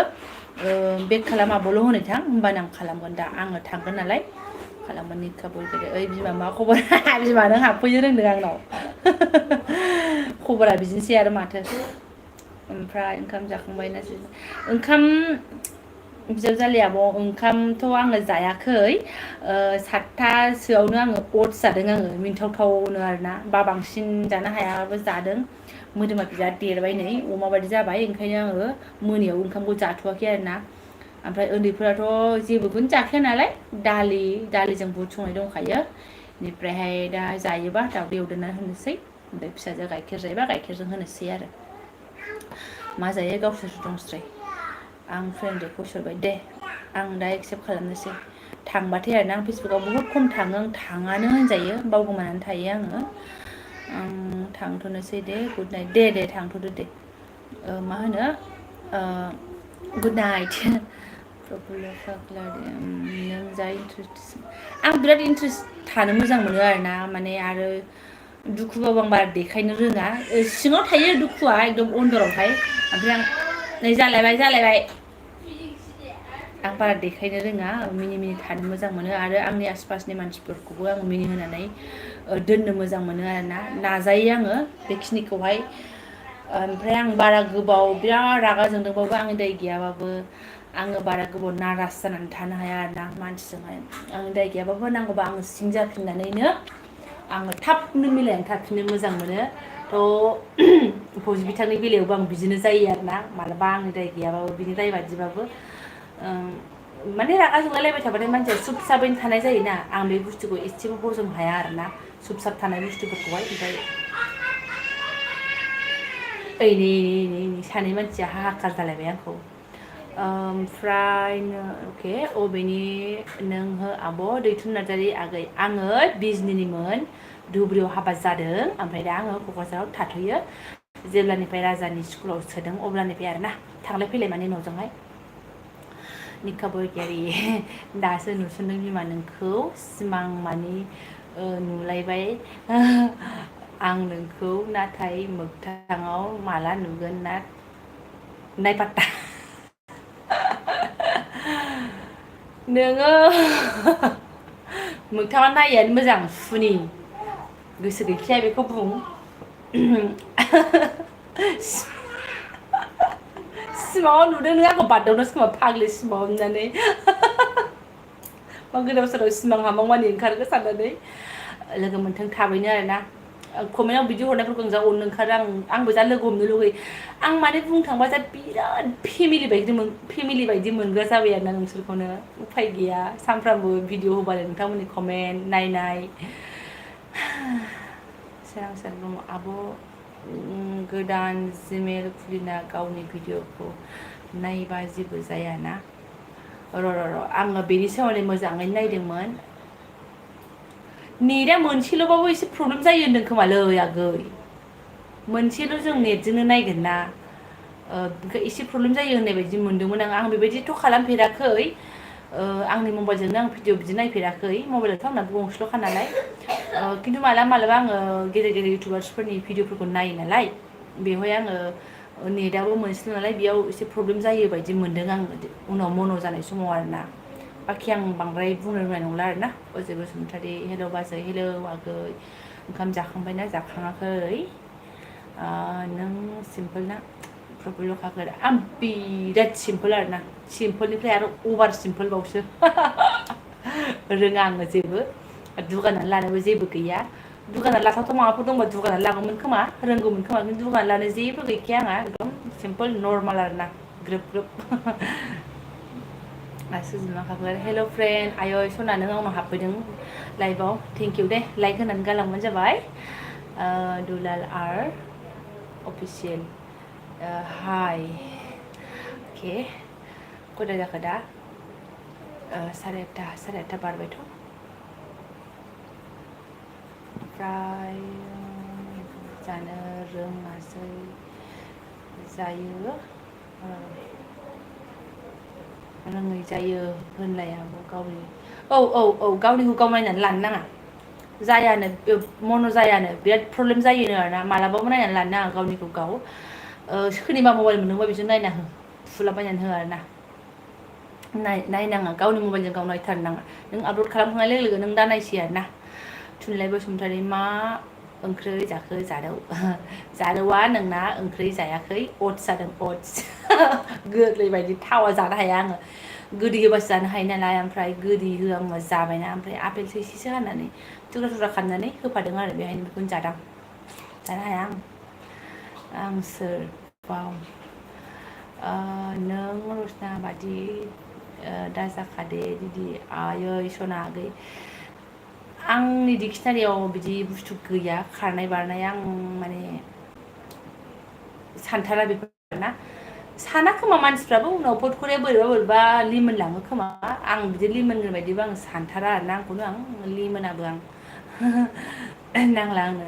बेक खालामाबल' होनै थां होमबानो आं खालामगोन दा आङो थांगोन नालाय खालामगोन निका बरग'यारि ओइ बिमा मा खबर बिमा नों हाबफैनो रोंदों आंनाव खबरा बिदिनोसै आरो माथो ओमफ्राय ओंखाम जाखांबायना ओंखाम बिजावजालि आब' ओंखामथ' आङो जायाखै 7थासोआवनो आङो अटस जादों आङो मिन्थावथावनो आरोना बांसिन जानो हायाबो जादों मोदोमा बिराद देरबाय नै अमा बायदि जाबाय ओंखायनो आङो मोनायाव ओंखामखौ जाथ'वाखै आरोना ओमफ्राय उन्दैफोराथ' जेबोखौनो जाखाया नालाय दालिजों बुट संनाय दंखायो बेनिफ्रायहाय दा जायोबा दाउदै एवदेरनानै होनोसै ओमफ्राय फिसाजोआ गाइखेर जायोबा गाइखेरजों होनोसै आरो मा जायो गावसोरसो दंसै आं फ्रेन्ड रिकुवेस्ट हरबाय दे आं दा एक्सेप्ट खालामनोसै थांबाथाय आरोना आं फेसबुकाव बुहुत खम थाङो आं थाङानो होनजायो बावगोमानानै थायो आङो आं थांथ'नोसै दे गुड नाइट दे थांथ'दो दे मा होनो गुड नाइट नों जा इन्टारेस्ट आं बिराद इन्टारेस्ट थानो मोजां मोनो आरोना माने आरो दुखुबाबो आं बारा देखायनो रोङा सिङाव थायो दुखुआ एकदम अन्दरावहाय ओमफ्राय आं नै जालायबाय आं बारा देखायनो रोङा मिनि थानो मोजां मोनो आरो आंनि आसपासनि मानसिफोरखौबो आं मिनिहोनानै दोननो मोजां मोनो आरोना नाजायो आङो बेखिनिखौहाय ओमफ्राय आं बारा गोबाव बिराद रागा जोंदोंबाबो आंनि दाय गैयाबाबो आङो बारा गोबाव नाराज जानानै थानो हाया आरोना मानसिजोंहाय आंनि दाय गैयाबाबो नांगौबा आङो सिं जाफिननानैनो आङो थाबनो मिलायनानै थाफिननो मोजां मोनो थ' फौजि बिथांनि बेलायावबो आं बिदिनो जायो आरोना मालाबा आंनि दाय गैयाबाबो बिनि दाय बादिबाबो माने रागा जोंलायलायबाय थाबाथाय मानसिया सुब साबैनो थानाय जायोना आं बे बुस्थुखौ एसेबो हजम हाया आरोना सुब साब थानाय बुस्थुफोरखौहाय ओमफ्राय नै सानै मानसिया हाहाकार जालायबाय आंखौ ओमफ्राय अके अबेनि नोंहो आब' दैथुन नार्जारि आगै आङो बिजनिनिमोन धुब्रियाव हाबा जादों ओमफ्राय दा आङो क'क्राझाराव थाथ'यो जेब्लानिफ्राय राजानि स्कुलाव सोदों अब्लानिफ्राय आरोना थांलाय फैलाय माने न'जोंहाय निका बरग'यारि दासो नुसनदों बिमा नोंखौ सिमां मानि नुलायबाय आं नोंखौ नाथाय मोगथाङाव माला नुगोन ना नायफात्ता नोङो मोगथाङाव नायैयानो मोजां सुनि गोसो गैखाया बेखौ बुं सिमाङाव नुदों नों आंखौ बारदावनोसो खोमा फाग्लि सिमाङाव नुनानै मा गोदाव सोराव सिमां हामांमानि ओंखारगो साननानै लोगो मोन्थों थाबैनो आरोना कमेन्टआव बिदि हरनायफोरखौ आं जा अननो ओंखारो आंबो जा लोगो हमनो लुगैयो आं माने बुंनो थांबा जा बिराद फेमिलि बायदि मोनग्रा जाबाय आरोना नोंसोरखौनो उफाय गैया सानफ्रामबो भिडिअ होबानो नोंथांमोननि कमेन्ट नायनाय सोरां ब्रह्म आब' गोदान जिमेल खुलिना गावनि भिडिअखौ नायबा जेबो जायाना र' आङो बेनि सोमोन्दै मोजाङै नायदोंमोन नेटआ मोनसेल'बाबो एसे प्रब्लेम जायो होनदों खोमालै आगै मोनसेल' जों नेटजोंनो नायगोन ना एसे प्रब्लेम जायो होननाय बायदि मोनदोंमोन आं बेबायदिथ' खालामफेराखै आंनि मबाइलजोंनो आं भिडिअ बिदि नायफेराखै मबाइलाथ' आंना गंसेल'खा नालाय खिन्थु मालाबा आङो गेदेर इउटुबार्सफोरनि भिडिअफोरखौ नायो नालाय बेवहाय आङो नेटआबो मोनसेल' नालाय बेयाव एसे प्रब्लेम जायो बायदि मोनदों आं उनाव मन' जानाय समाव आरोना बाखि आं बांद्राय बुंनो रोंनाय नंला आरोना अजय बसुमतारी हेल' बाजै हेल' आगै ओंखाम जाखांबायना जाखाङाखै नों सिम्पोल ना प्रफुल्ल खाखोर आं बिराद सिम्पोल आरोना सिम्पोलनिफ्राय आरो अभार सिम्पोल बावसो रोङा आङो जेबो दुगानानै लानोबो जेबो गैया दुगानानै लाथावथाव माबाफोर दंबा दुगानानै लागौमोन खोमा रोंगौमोन खोमा खिन्थु दुगानानै लानो जेबो गैखाया आंहा एकदम सिम्पोल नर्माल आरोना ग्रोब ग्रोब सुजुमा खाखोर हेल' फ्रेन्ड आयै सना नों आंनाव हाबफैदों लाइभआव थेंक इउ दे लाइक होनानै गालांबानो जाबाय दुलाल आर अफिसियेल हाय अके खयथा जाखो दा साराय आठथा बारबायथ' ओमफ्राय जानो रोङासै जायो रोङै जायो होनलायाबो गावनि औ गावनिखौ गाव नायनानै लानो नाङा जायानो मन' जायानो बिराद प्रब्लेम जायोनो आरोना मालाबाबो नायनानै लानो नाङा गावनिखौ गाव सोरनिबा मबाइल मोनदोंबा बेजों नायना हो थुलाबायनानै हो आरोना नायनाङा गावनि मबाइलजों गाव नायथारनो नाङा नों आपल'ड खालामखांनाय लोगो लोगो नों दा नायसै आरोना थुनलाइ बसुमतारी मा ओंख्रि जाखो जारौ जारौआ नोंना ओंख्रि जायाखै अटस जादों अटस गोरलै बायदि थावा जानो हाया आङो गोदै होबासो जानो हायो नालाय ओमफ्राय गोदै होआ आङो जाबायना ओमफ्राय आपेल थाइसेसो हानानै थुख्रा थुख्रा खालामनानै होफादों आरो बेहायनो बेखौनो जादां जानो हाया आं सोर बाव नों रसना बादि दाजाखादे दिदि आयै सना आगै आंनि डिक्सनारियाव बिदि बुस्थु गैया खारनाय बारनाय आं माने सानथारा बेफोर ना साना खोमा मानसिफ्राबो उनाव पटखरिया बोरैबा लिमोनलाङो खोमा आं बिदि लिमोनगोन बायदिबो आं सानथारा आरोना आंखौनो आं लिमोनाबो आं नांला आंनो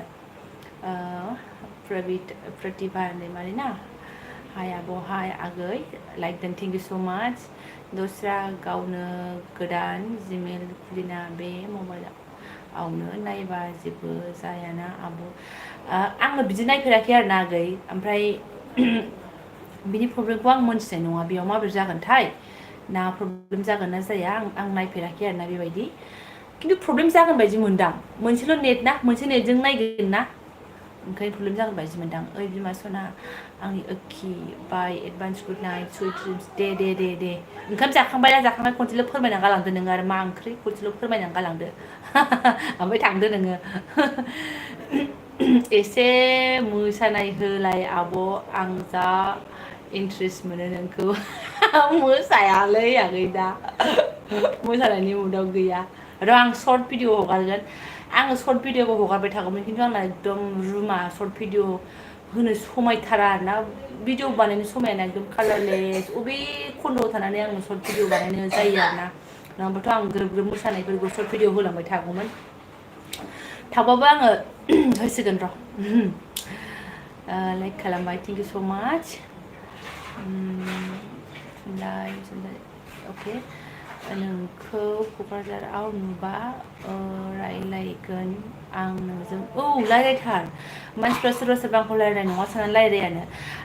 प्रतिभा दैमारि ना हाय आब' हाय आगै लाइक देन थेंक इउ स' माच दस्रा गावनो गोदान जिमेल खुलिना बे मबाइलावनो नायबा जेबो जायाना आब' आङो बिदि नायफेराखै आरोना आगै ओमफ्राय बिनि प्रब्लेमखौ आं मोनथिनाय नङा बेयाव माबोरै जागोनथाय ना प्रब्लेम जागोन ना जाया आं नायफेराखै आरोना बेबायदि खिन्थु प्रब्लेम जागोन बायदि मोनदां मोनसेल' नेट ना मोनसे नेटजों नायगोन ना ओंखायनो प्रब्लेम जागोन बायदि मोनदां ओइ बिमा सना आंनि ओखि बाय advance good night sweet dreams दे ओंखाम जाखांबाय जाखांबाय खनसेल' फोरमायना गालांदो नोङो आरो मा ओंख्रि खनसेल' फोरमायनानै गालांदो ओमफ्राय थांदो नोङो एसे मोसानाय होलाय आब' आं जा इन्ट्रेस्ट मोनो नोंखौ मोसायालै आगै दा मोसानायनि मुदाव गैया र' आं सर्ट भिडिअ हगारगोन आङो सर्ट भिडिअखौ हगारबाय थागौमोन खिन्थु आंना एकदम रुमा सर्ट भिडिअ होनो समायथारा आरोना भिडिअ बानायनो समायाना एकदम कालारलेस अबे खन्द'आव थानानै आं सर्ट भिडिअ बानायनो जायो आरोना नङाबाथ' आं ग्रोब ग्रोब मोसानायफोरखौ सर्ट भिडिअ होलांबाय थागौमोन थाबाबो आङो होसिगोन र' लाइक खालामबाय थेंक इउ स' माच अके नोंखौ क'क्राझाराव नुबा रायलायगोन आं नोंजों रायलायथार मानसिफ्रा सोरबा सोरबा आंखौ रायलायनाय नङा साननानै रायलायानो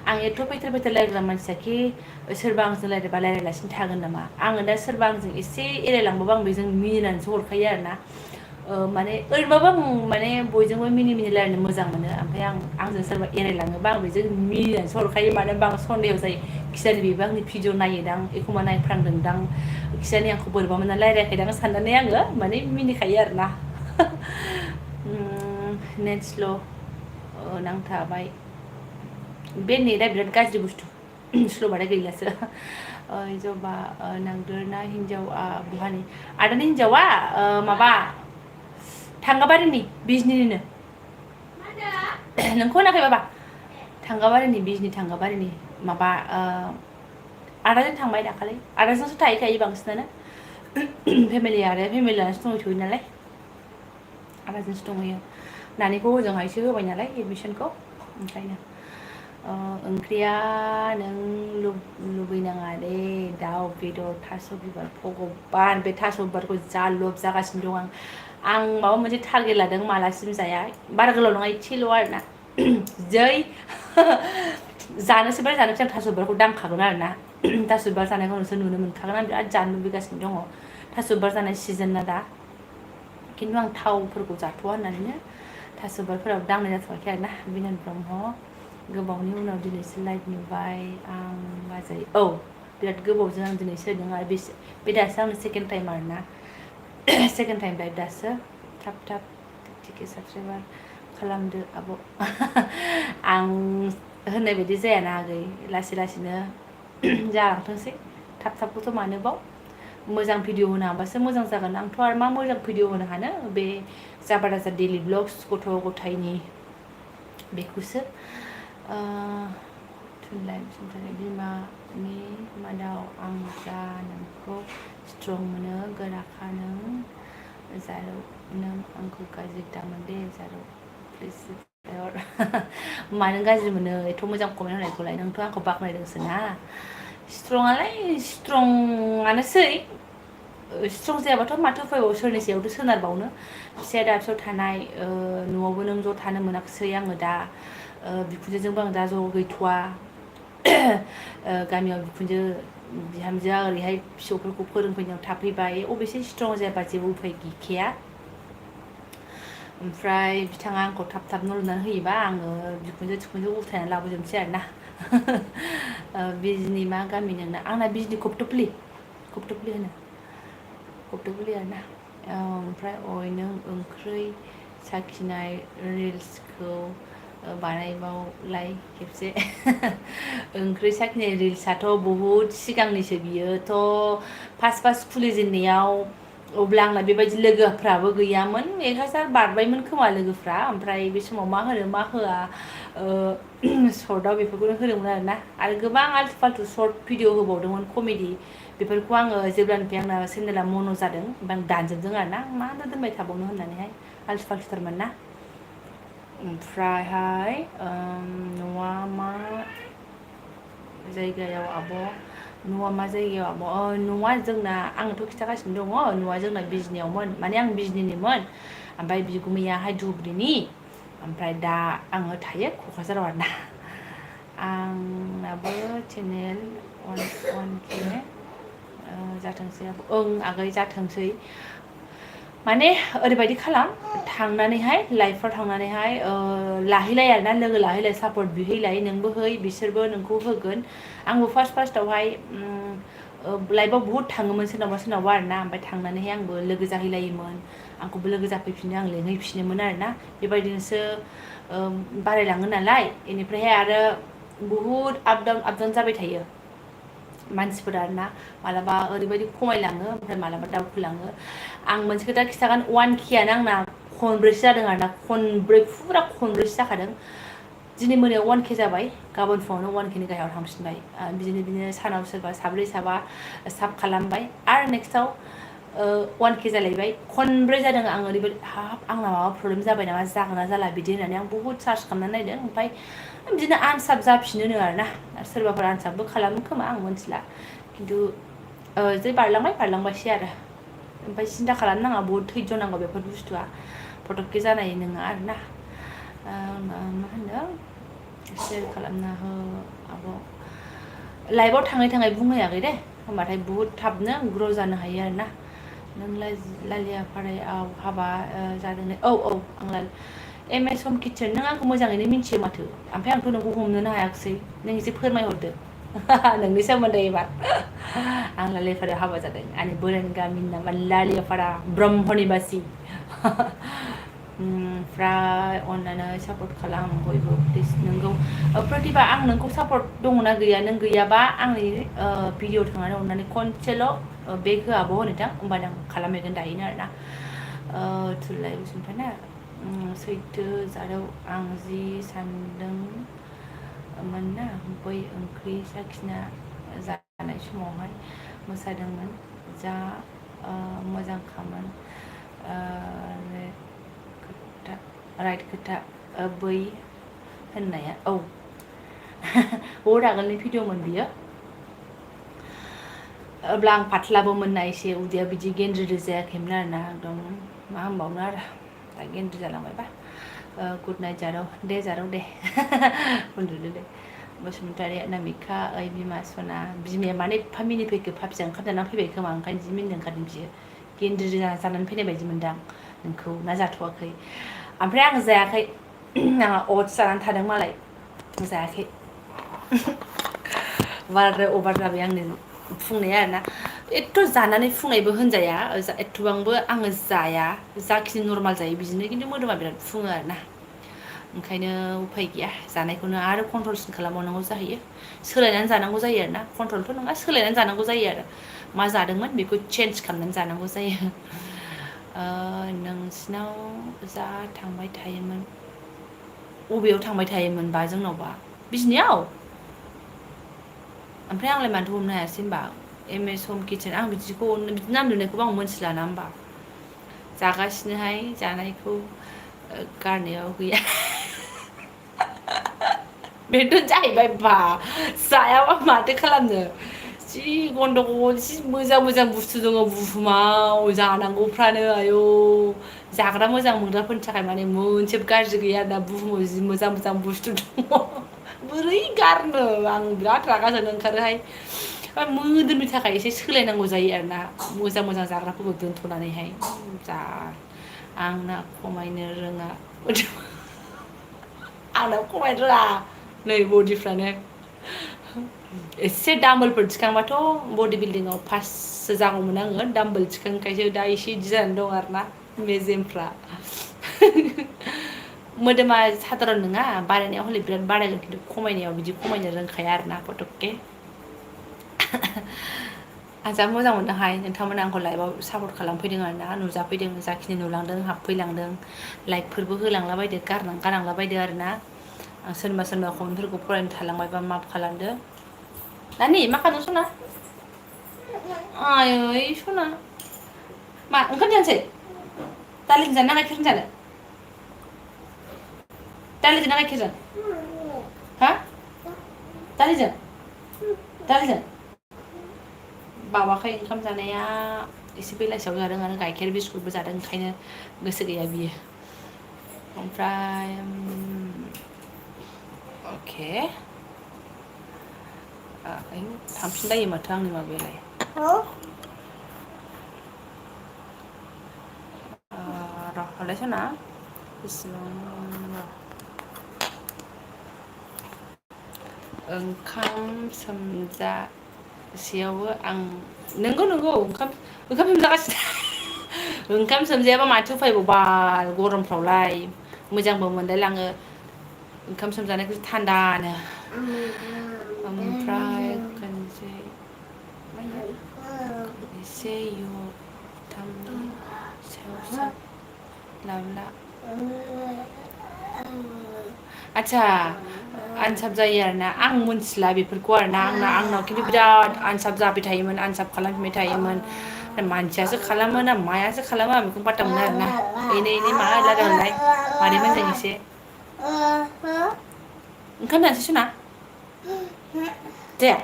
आं एथ' फैथार रायलायग्रा मानसियाखि सोरबा आंजों रायलायबा रायलायलासिनो थागोन नामा आङो दा सोरबा आंजों एसे एरायलांबाबो आं बेजों मिनिनानैसो हरखायो आरोना माने ओरैनोबाबो आं माने बयजोंबो मिनि रायलायनो मोजां मोनो ओमफ्राय आंजों सोरबा एरायलाङोबा आं बेजों मिनिनानैसो हरखायो मानो होनबा आं सन्देह जायो खिजानि बेबो आंनि भिडिअ नायोदां एखमबा नायफ्रांदोंदां खिजानि आंखौ बोरैबा मोननानै रायलायाखैदां साननानै आङो माने मिनिखायो आरोना नेट स्ल' नांथाबाय बे नेटआ बिराद गाज्रि बुस्थु स्ल'बाथाय गैलासो जबा नांदोरना हिन्जावआ बहानि आदानि हिन्जावा माबा थांगाबारिनि बिजनिनिनो नोंखौ होनाखै बाबा थांगाबारिनि बिजनि थांगाबारिनि माबा आदाजों थांबाय दाखालि आदाजोंसो थाहैखायो बांसिनानो फेमिलि आरो फेमिलियासो दंहैथ'यो नालाय आदाजोंसो दंहैयो नानिखौ हजोंहायसो होबाय नालाय एडमिसनखौ ओंखायनो ओंख्रिया नों लुबैनाङा दे दाउ बेदर थास' बिबार भगबान बे थास' बिबारखौ जा लब जागासिनो दं आं माबा मोनसे टारगेट लादों मालासिम जाया बारा गोलाव नङा एसेल' आरोना जै जानोसै आं थास' बिबारखौ दांखागोन आरोना थास' बिबार जानायखौ नोंसोर नुनो मोनखागोन आं बिराद जानो लुबैगासिनो दङ थास' बिबार जानाय सिजोन ना दा खिन्थु आं थावफोरखौ जाथ'वा होननानैनो थास' बिबारफोराव दांनाय जाथ'वाखै आरोना बिनान ब्रह्म गोबावनि उनाव दिनैसो लाइभ नुबाय आं बाजै औ बिराद गोबावजों आं दिनैसो होदों आरो बे दासो आंनि सेकेन्ड टाइम आरोना सेकेन्ड टाइम लाइभ दासो थाब थाब टिकेट साबसक्राइबार खालामदो आब' आं होननाय बायदि जायाना आगै लासै लासैनो जालांथोंसै थाब थाबखौथ' मानोबाव मोजां भिडिअ होनो हाबासो मोजां जागोन आंथ' आरो मा मोजां भिडिअ होनो हानो बे जाबा दाजा डेलि ब्लग्स गथ' गथायनि बेखौसो थुनलाइ बसुमतारी बिमानि मादाव आं जा नोंखौ स्ट्रं मोनो गोराखा नों जारौ नों आंखौ गाज्रि दामोन दे जारौ प्लिज मानो गाज्रि मोनो एथ' मोजां कमेन्ट होनायखौलाय नोंथ' आंखौ बाख्नायदोंसो ना स्ट्रंआलाय स्ट्रंआनोसै स्ट्रं जायाबाथ' माथो उफायबाव सोरनि सायावथ' सोनारबावनो फिसाया दाबसेयाव थानाय न'आवबो नों ज' थानो मोनाखिसै आङो दा बिखुनजोजोंबो आं दा ज' गैथ'वा गामियाव बिखुनजो बिहामजोआ ओरैहाय फिसौफोरखौ फोरोंफैनायाव थाफैबाय अबेसे स्ट्रं जायाबा जेबो उफाय गैखाया ओमफ्राय बिथाङा आंखौ थाब थाब न' लुनानै होयोबा आङो बिखुनजो उथायनानै लाबोजोबनोसै आरोना बिजनि मा गामि नोंना आंना बिजनि खप्तुपलि होनो खप्तुपलि आरोना ओमफ्राय नों ओंख्रि साखिनाय रिल्सखौ बानायबावलाय खेबसे ओंख्रि साखिनाय रिल्सआथ' बहुद सिगांनिसो बियोथ' फार्स्ट खुलिजेननायाव अब्ला आंना बेबायदि लोगोफ्राबो गैयामोन 1000 बारबायमोन खोमा लोगोफ्रा ओमफ्राय बे समाव मा होनो मा होआ सर्टआव बेफोरखौनो होदोंमोन आरो गोबां आल्टु फाल्टु सर्ट भिडिअ होबावदोंमोन कमेडि बेफोरखौ आङो जेब्लानिफ्राय आंना चेनेला मन' जादों ओमफ्राय आं दानजोबदों आरोना मानो दोनबाय थाबावनो होननानैहाय आल्टु फाल्टुथारमोन ना ओमफ्रायहाय न'आ मा जायगायाव आब' न'आ मा जायगायाव आब' न'आ जोंना आंथ' खिन्थागासिनो दङ न'आ जोंना बिजनियावमोन माने आं बिजनिनिमोन ओमफ्राय बिगुमैयाहाय धुबुरीनि ओमफ्राय दा आङो थायो क'क्राझाराव आरोना आंनाबो चेनेल 1K जाथोंसै आगै जाथोंसै माने ओरैबायदि खालाम थांनानैहाय लाइफआव थांनानैहाय लाहैलाय आरोना लोगो लाहैलाय सापर्ट बिहैलाय नोंबो है बिसोरबो नोंखौ होगोन आंबो फार्स्टआवहाय लाइफआव बहुद थाङोमोन सोरनावबा आरोना ओमफ्राय थांनानैहाय आंबो लोगो जाहैलायोमोन आंखौबो लोगो जाफैफिनो आं लेंहैफिनोमोन आरोना बेबायदिनोसो बारायलाङो नालाय बेनिफ्रायहाय आरो बहुद आप डाउन जाबाय थायो मानसिफोरा आरोना मालाबा ओरैबायदि खमायलाङो ओमफ्राय मालाबा दावखोलाङो आं मोनसे खोथा खिन्थागोन 1Kआनो आंना खनब्रैसो जादों आरोना फुरा खनब्रैसो जाखादों दिनै मोनायाव 1K जाबाय गाबोन फुङावनो 1Kनि गाहायाव थांफिनबाय बिदिनो सानाव सोरबा साब्रै साबा साब खालामबाय आरो नेक्स्टआव 1K जालायबाय खनब्रै जादों आं ओरैबायदि आंना माबा प्रब्लेम जाबाय नामा जागोन ना जाला बिदि होननानै आं बहुद सार्च खालामनानै नायदों ओमफ्राय बिदिनो आनसाब जाफिनो आरोना सोरबाफोर आनसाबबो खालामो खोमा आं मिथिला खिन्थु जै बारलांबायसै आरो ओमफ्राय सिन्था खालामनाङा बहुद धैर्य नांगौ बेफोर बुस्थुआ फटकके जानाय नङा आरोना मा होनो शेयार खालामना हो आब' लाइभआव थाङै बुंहैयाखै दे होमबाथाय बहुद थाबनो ग्र' जानो हायो आरोना नों लालियाफारायाव हाबा जादों औ आं MS हम किटचेन नों आंखौ मोजाङैनो मिन्थियो माथो ओमफ्राय आंथ' नोंखौ हमनोनो हायाखिसै नों एसे फोरमायहरदो नोंनि सोमोन्दै एबार आं लालियाफारायाव हाबा जादों आंनि बोराइनि गामिनि नामा लालियाफारा ब्रह्मनिबासि ओमफ्राय अननानै सापर्ट खालाम बयबो प्लिज नोंगौ प्रतिभा आं नोंखौ सापर्ट दङना गैया नों गैयाबा आंनि भिडिअ थांनानै अननानै खनसेल' बेग होआबो होनोथां होमबानो आं खालामहैगोन दायोनो आरोना थुनलाइ बसुमतारी सैथो जारौ आं जि सानदोंमोन ना बै ओंख्रि साखिना जानाय समावहाय मोसादोंमोन जा मोजांखामोन राइट खोथा बै होननाया बहुद आगोलनि भिडिअमोन बियो अब्ला आं फाथ्लाबोमोन ना एसे उदैया बिदि गेन्द्रि जायाखैमोन आरोना एकदम मा होनबावनो आरो दा गेन्द्रि जालांबायबा गुड नाइट जारौ दे उन्दुदो दे बसुमतारी नामिका ओइ बिमा सना बिमाया मानो एफा मिनिफैखो फाफिया ओंखाम जानानै फैबाय खोमा ओंखायनो जि मिनिनो ओंखारदों बियो गेन्द्रि जानानै फैनाय बायदि मोनदां नोंखौ ना जाथ'वाखै ओमफ्राय आं जायाखै आंहा अटस जानानै थादों मालाय जायाखै बाराद्राय अभार जाबाय आंनि फुंनाया आरोना एथ' जानानै फुंनायबो होनजाया एथ'बांबो आङो जाया जाखिनि नर्माल जायो बिदिनो खिन्थु मोदोमा बिराद फुङो आरोना ओंखायनो उफाय गैया जानायखौनो आरो कन्ट्रलसिन खालामबावनांगौ जाहैयो सोलायनानै जानांगौ जायो आरोना कन्ट्रलथ' नङा सोलायनानै जानांगौ जायो आरो मा जादोंमोन बेखौ चेन्ज खालामनानै जानांगौ जायो नोंसिनाव जा थांबाय थायोमोन बबेयाव थांबाय थायोमोनबा जोंनावबा बिजनियाव ओमफ्राय आंलाय मानोथो हमनो हायासै होनबा एम एस हम किटसेन आं बिदिखौ बिदि नाम लिरनायखौबो आं मोनथिलाना होमबा जागासिनोहाय जानायखौ गारनायाव गैया बेथ' जाहैबाय बा जायाबा माथो खालामनो जि गन्डगल जि मोजां मोजां बुस्थु दङ बुहुमाव जानांगौफ्रानो आयौ जाग्रा मोजां मोनग्राफोरनि थाखाय माने मोनसेबो गाज्रि गैया आरोना बुहुमाव जि मोजां मोजां बुस्थु दङ बोरै गारनो आं बिराद रागा जोंनो ओंखारोहाय मोदोमनि थाखाय एसे सोलायनांगौ जायो आरोना मोजां मोजां जाग्राफोरखौ दोनथ'नानैहाय जा आंना खमायनो रोङा आंना खमायनो रोङा नै बडिफ्रानो एसे दामबोलफोर थिखांबाथ' बडि बिल्डिंआव फार्स्टसो जागौमोन आङो दामबोल थिखांखायसो दा एसे इदि जानानै दं आरोना मेजेमफ्रा मोदोमा साधारन नङा बारायनायाव हले बिराद बारायगोन खिन्थु खमायनायाव बिदि खमायनो रोंखाया आरोना फटकके आं जा मोजां मोनदोंहाय नोंथांमोना आंखौ लाइभआव सापर्ट खालामफैदों आरोना नुजाफैदों जाखिनि नुलांदों हाबफैलांदों लाइकफोरबो होलांलाबायदो गालांलाबायदो आरोना आं सोरबा सोरबा कमेन्टफोरखौ फरायनो थालांबायबा माफ खालामदो नानि मा खालामदों सना आयै सना मा ओंखाम जानोसै दालिजों जानो ना गाइखेरजों जानो दालिजों ना गाइखेरजों हा दालिजों बावाखै ओंखाम जानाया एसे बेलासियाव जादों आरो गाइखेर बिस्कुटबो जादों ओंखायनो गोसो गैया बियो ओमफ्राय अके थांफिनलायो माथो आंनि माबायालाय र' हरलाय सना बेसेबां ओंखाम सोमजासेयावबो आं नंगौ ओंखाम सोमजागासिनो ओंखाम सोमजायाबा माथो उफायबाव बाल गरमफ्रावलाय मोजांबो मोनलायलाङो ओंखाम सोमजानायखौ थान्दानो ओमफ्राय खनसे एसे थामनि सायावसो लाब्ला आदसा आनसाब जायो आरोना आं मिथिला बेफोरखौ आरोना आंनाव खिन्थु बिराद आनसाब जाबाय थायोमोन आनसाब खालामफिनबाय थायोमोन मानसियासो खालामो ना मायासो खालामो आं बेखौ पात्ता मोना आरोना एनै मा रायलायहरलाय मादै मोनजों एसे ओंखाम जानोसै सना जाया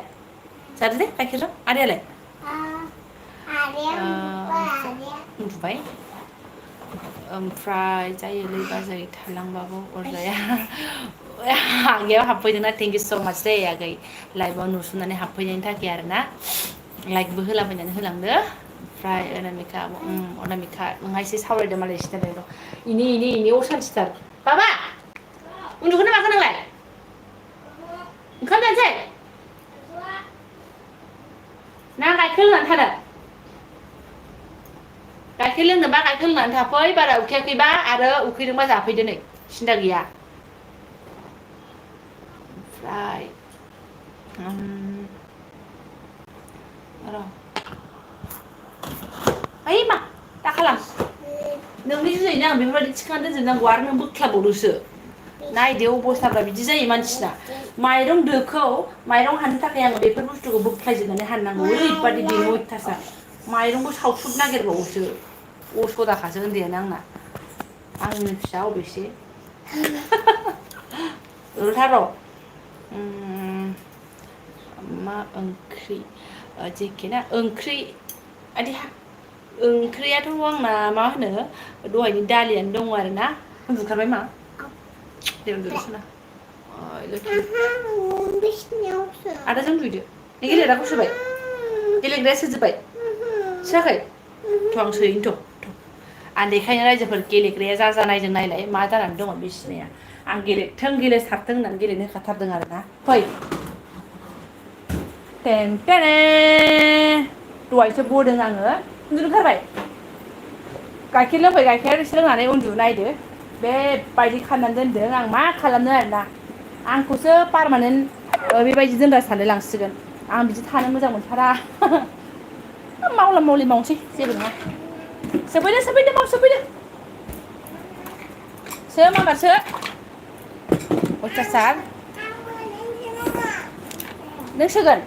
जादो दे गाइखेरजों आदायालाय उन्दुबाय ओमफ्राय जायोलै बाजै थालांबाबो अरजाया आगैयाव हाबफैदोंना थेंक इउ स' माच दे आगै लाइभआव नुसुनानै हाबफैनायनि थाखाय आरोना लाइकबो होलाबायनानै होलांदो ओमफ्राय अनामिका नोंहा एसे सावरायदो मालाय सिनायदों र' इनि असान्थिथार बाबा उन्दुगोन ना मागोन नोंलाय ओंखाम जानोसै ना गाइखेर लोंनानै थानो गाइखेर लोंनोबा गाइखेर लोंनानै थाफै बारा उखैयाखैबा आरो उखैदोंबा जाफैदो नै सिन्था गैया ओमफ्राय र' ओइ मा दा खालाम नोंनि जुनैनो आं बेफोरबायदि थिखांना दोनजोबनांगौ आरो नों बोख्लाबावदोसो नायदो अबस्थाफ्रा बिदि जायो मानसिना माइरं दोखौ माइरं हाननो थाखाय आङो बेफोर बुस्थुखौ बोख्लायजोबनानै हाननांगौ ओरैबादि बेनो अयथासार माइरंबो सावसुब नागिरबावोसो असदाखासो उन्दैयानो आंनि फिसा अबेसे उलथा र' मा ओंख्रि जेखे ना ओंख्रि ओंख्रियाथ' आंना मा होनो दहायनि दालियानो दङ आरोना उन्दुखाबाय मा दे उन्दुदो सना आदाजों उन्दुदो नों गेलेग्राखौ सोबाय गेलेग्राया सोजोब्बाय सोआखै थ' आं सोहैनोथ' आं देखायनो रायजोफोर गेलेग्राया जानायजों नायलाय मा जानानै दङ बिसिनाया आं गेलेथों गेलेसारथों होननानै गेलेनो होखाथारदों आरोना फै टेनटेने दहायसो बदों आङो उन्दुनो ओंखारबाय गाइखेर लोंबाय गाइखेर एसे लोंनानै उन्दुनो नायदो बेबायदि खालामनानै दोनदों आं मा खालामनो आरोना आंखौसो पारमानेन्ट बेबायदि दोनग्रा सानलाय लांसिगोन आं बिदि थानो मोजां मोनथारा मावला मावलि मावनोसै जेबो नङा सोफैदो माव सोफैदो सो माबार सो अयथासार नों सोगोन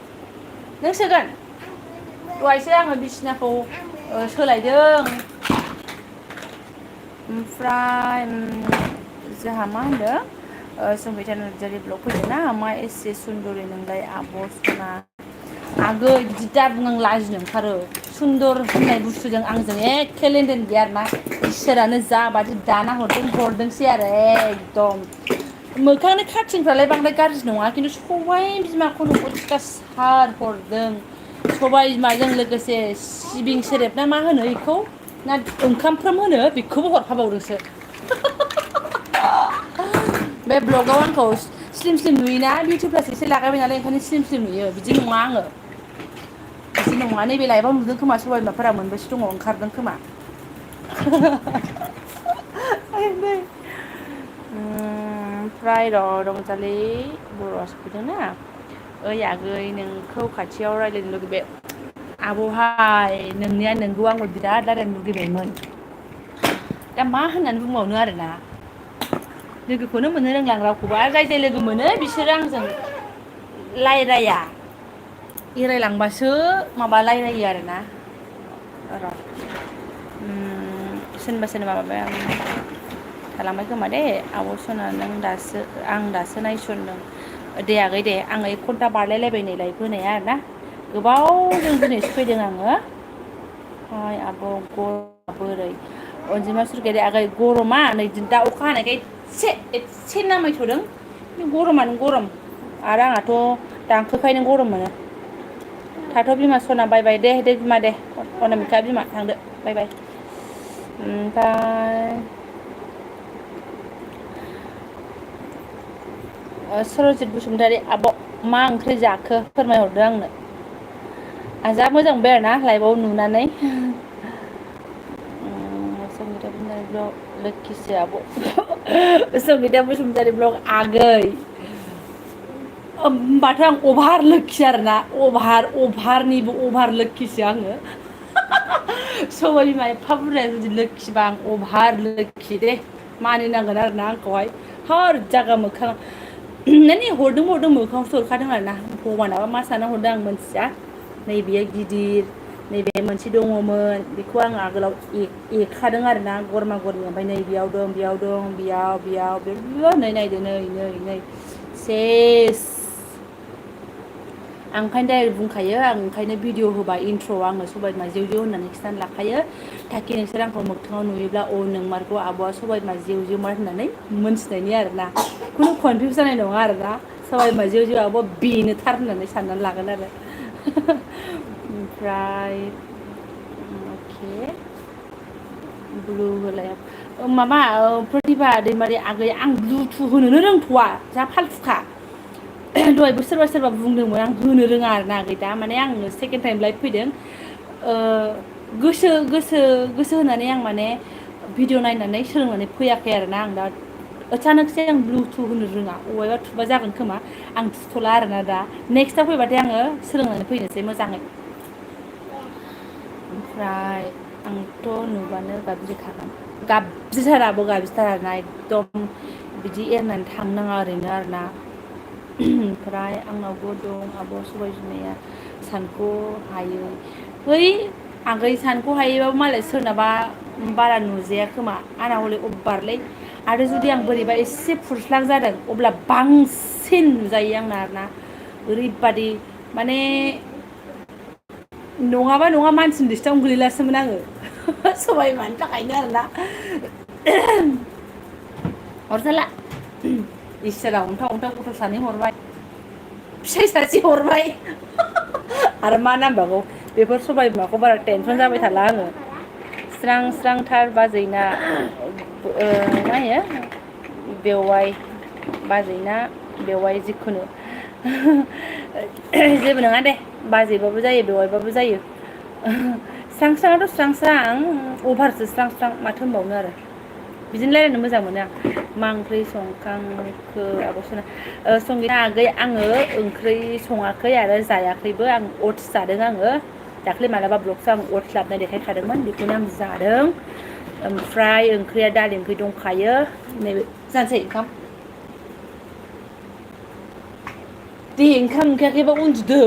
दहायसो आङो बिसिनाखौ सोलायदों ओमफ्राय जोंहा मा होनदों संगिता नार्जारि ब्लग फैदोंना मा एसे सुन्दरि नोंलाय आब' सना आगै बिदि दा बुं आं लाजिनो ओंखारो सुन्दर होननाय बुस्थुजों आंजों एखे लेनदेन गैया आरोना इसोरानो जा बादि दाना हरदोंसै आरो एकदम मोखांनि खाथिंफ्रालाय बांद्राय गाज्रि नङा खिन्थु सबाय बिमाखौनो अयथासार हरदों सबाय बिमाजों लोगोसे सिबिं सेरेब ना मा होनो बेखौ ना ओंखामफ्रोम होनो बेखौबो हरफाबावदोंसो बे ब्लगाव आंखौ स्लिम नुयोना बिउटि प्लास एसे लागायबाय नालाय ओंखायनो स्लिम नुयो बिदि नङा आङो बिदि नङा नैबे लाइफआव नुदों खोमा सबाय बिमाफोरा मोनबेसे दङ ओंखारदों खोमा ओमफ्राय रंजालि बर'आ सफैदोंना ओइ आगै नोंखौ खाथियाव रायज्लायनो लुगैबाय आब'हाय नोंनिया नोंगौ आंबो बिराद रायज्लायनो लुगैबायमोन दा मा होननानै बुंबावनो आरोना लोगोखौनो मोननो रोंलां रावखौबो आरो जाय जाय लोगो मोनो बिसोरो आंजों रायलाया एरायलांबासो माबा रायलायो आरोना र' सोरनिबा माबाया थालांबाय खोमा दे आब' सना नों आं दासो नायसनदों दे आगै दे आङो 1 घन्टा बारलायलायबाय नै लाइभ होनाया आरोना गोबावजों दिनैसो फैदों आङो हाय आब' बोरै अनजिमा सुरगयारि आगै गरमा नै दा अखा हानायखाय एसे नामायथ'दों गरमानो गरम आरो आंहाथ' दांखोखायनो गरम मोनो थाथ' बिमा सना बाय दे बिमा दे अनामिका बिमा थांदो बाय ओमफ्राय सरजित बसुमतारी आब' मा ओंख्रि जाखो फोरमायहरदो आंनो आं जा मोजां मोनबाय आरोना लाइभआव नुनानै संगिता बसुमतारी ब्लग लोखिसो आब' संगिता बसुमतारी ब्लग आगै होमबाथ' आं अभार लोखि आरोना अभारनिबो अभार लोखिसो आङो सबाय बिमा एफा बुरजाया जुदि लोखिबा आं अभार लोखि दे मानिनांगोन आरोना आंखौहाय हर जागा मोखां माने हरदों मोखाङावसो हरखादों आरोना भगबानाबा मा सानना हरदों आं मिथिया नैबेयो गिदिर नैबे मोनसे दङमोन बेखौ आं आगोलाव एखादों आरोना गरमा गरमि ओमफ्राय नै बेयाव दं बेयाव नै नायदो नै सेस आं ओंखायनो डाइरेक्ट बुंखायो आं ओंखायनो भिडिअ होबा इन्ट्र'आव आङो सबाय बिमा जेव होननानै खिथानो लाखायो थाखि नोंसोर आंखौ मोगथाङाव नुयोब्ला नोंमारगौ आब'आ सबाय बिमा जेव मार होननानै मोनथिनायनि आरोना खुनु कनफिउस जानाय नङा आरोना सबाय बिमा जेव आब' बेनोथार होननानै साननानै लागोन आरो ओमफ्राय अके ब्लु होलाय माबा प्रतिभा दैमारि आगै आं ब्लुथुथ होनोनो रोंथ'वा जा फाल्थुखा दहायबो सोरबा बुंदोंमोन आं होनो रोङा आरोना आगै दा माने आं सेकेन्ड टाइम लाइभ फैदों गोसो होनानै आं माने भिडिअ नायनानै सोलोंनानै फैयाखै आरोना आं दा अचानकसै आं ब्लुथुथ होनो रोङा अबेबा थुबा जागोन खोमा आं थुथ'ला आरोना दा नेक्स्टआव फैबाथाय आङो सोलोंनानै फैनोसै मोजाङै ओमफ्राय आंथ' नुबानो गाबज्रिथारा एकदम बिदि एरनानै थांनो नाङा ओरैनो आरोना ओमफ्राय आंनावबो दं आब' सबाय बिमाया सानख' हायै है आगै सानख' हायोबाबो मालाय सोरनाबा बारा नुजाया खोमा आंना हले अभारलै आरो जुदि आं बोरैबा एसे फुरस्लां जादों अब्ला बांसिन नुजायो आंना आरोना ओरैबादि माने नङाबा नङा मानसिनि लिस्टावनो गोलैलासोमोन आङो सबाय बिमानि थाखायनो आरोना अरजाला इसोरा अन्थाव गथ' सानै हरबाय फिसाय सासे हरबाय आरो मा नांबावगौ बेफोर सबाय बिमाखौ बारा टेनसन जाबाय थाला आङो स्रां स्रांथार बाजैना मा होनो बेवाइ बाजैना बेवाइ जिखुनु जेबो नङा दे बाजैबाबो जायो बेवाइबाबो जायो स्रां स्रांथ' स्रां स्रां अभारसो स्रां स्रां माथो होनबावनो आरो बिदिनो रायलायनो मोजां मोनो आं मा ओंख्रि संखांखो आब' सना संगिना आगै आङो ओंख्रि सङाखै आरो जायाखैबो आं अटस जादों आङो दाख्लै मालाबा ब्लगसो आं अटस लाबोना देखायखादोंमोन बेखौनो आं जादों ओमफ्राय ओंख्रिया दालि ओंख्रि दंखायो नैबे जानोसै ओंखाम दे ओंखाम ओंखायाखैबा उन्दुदो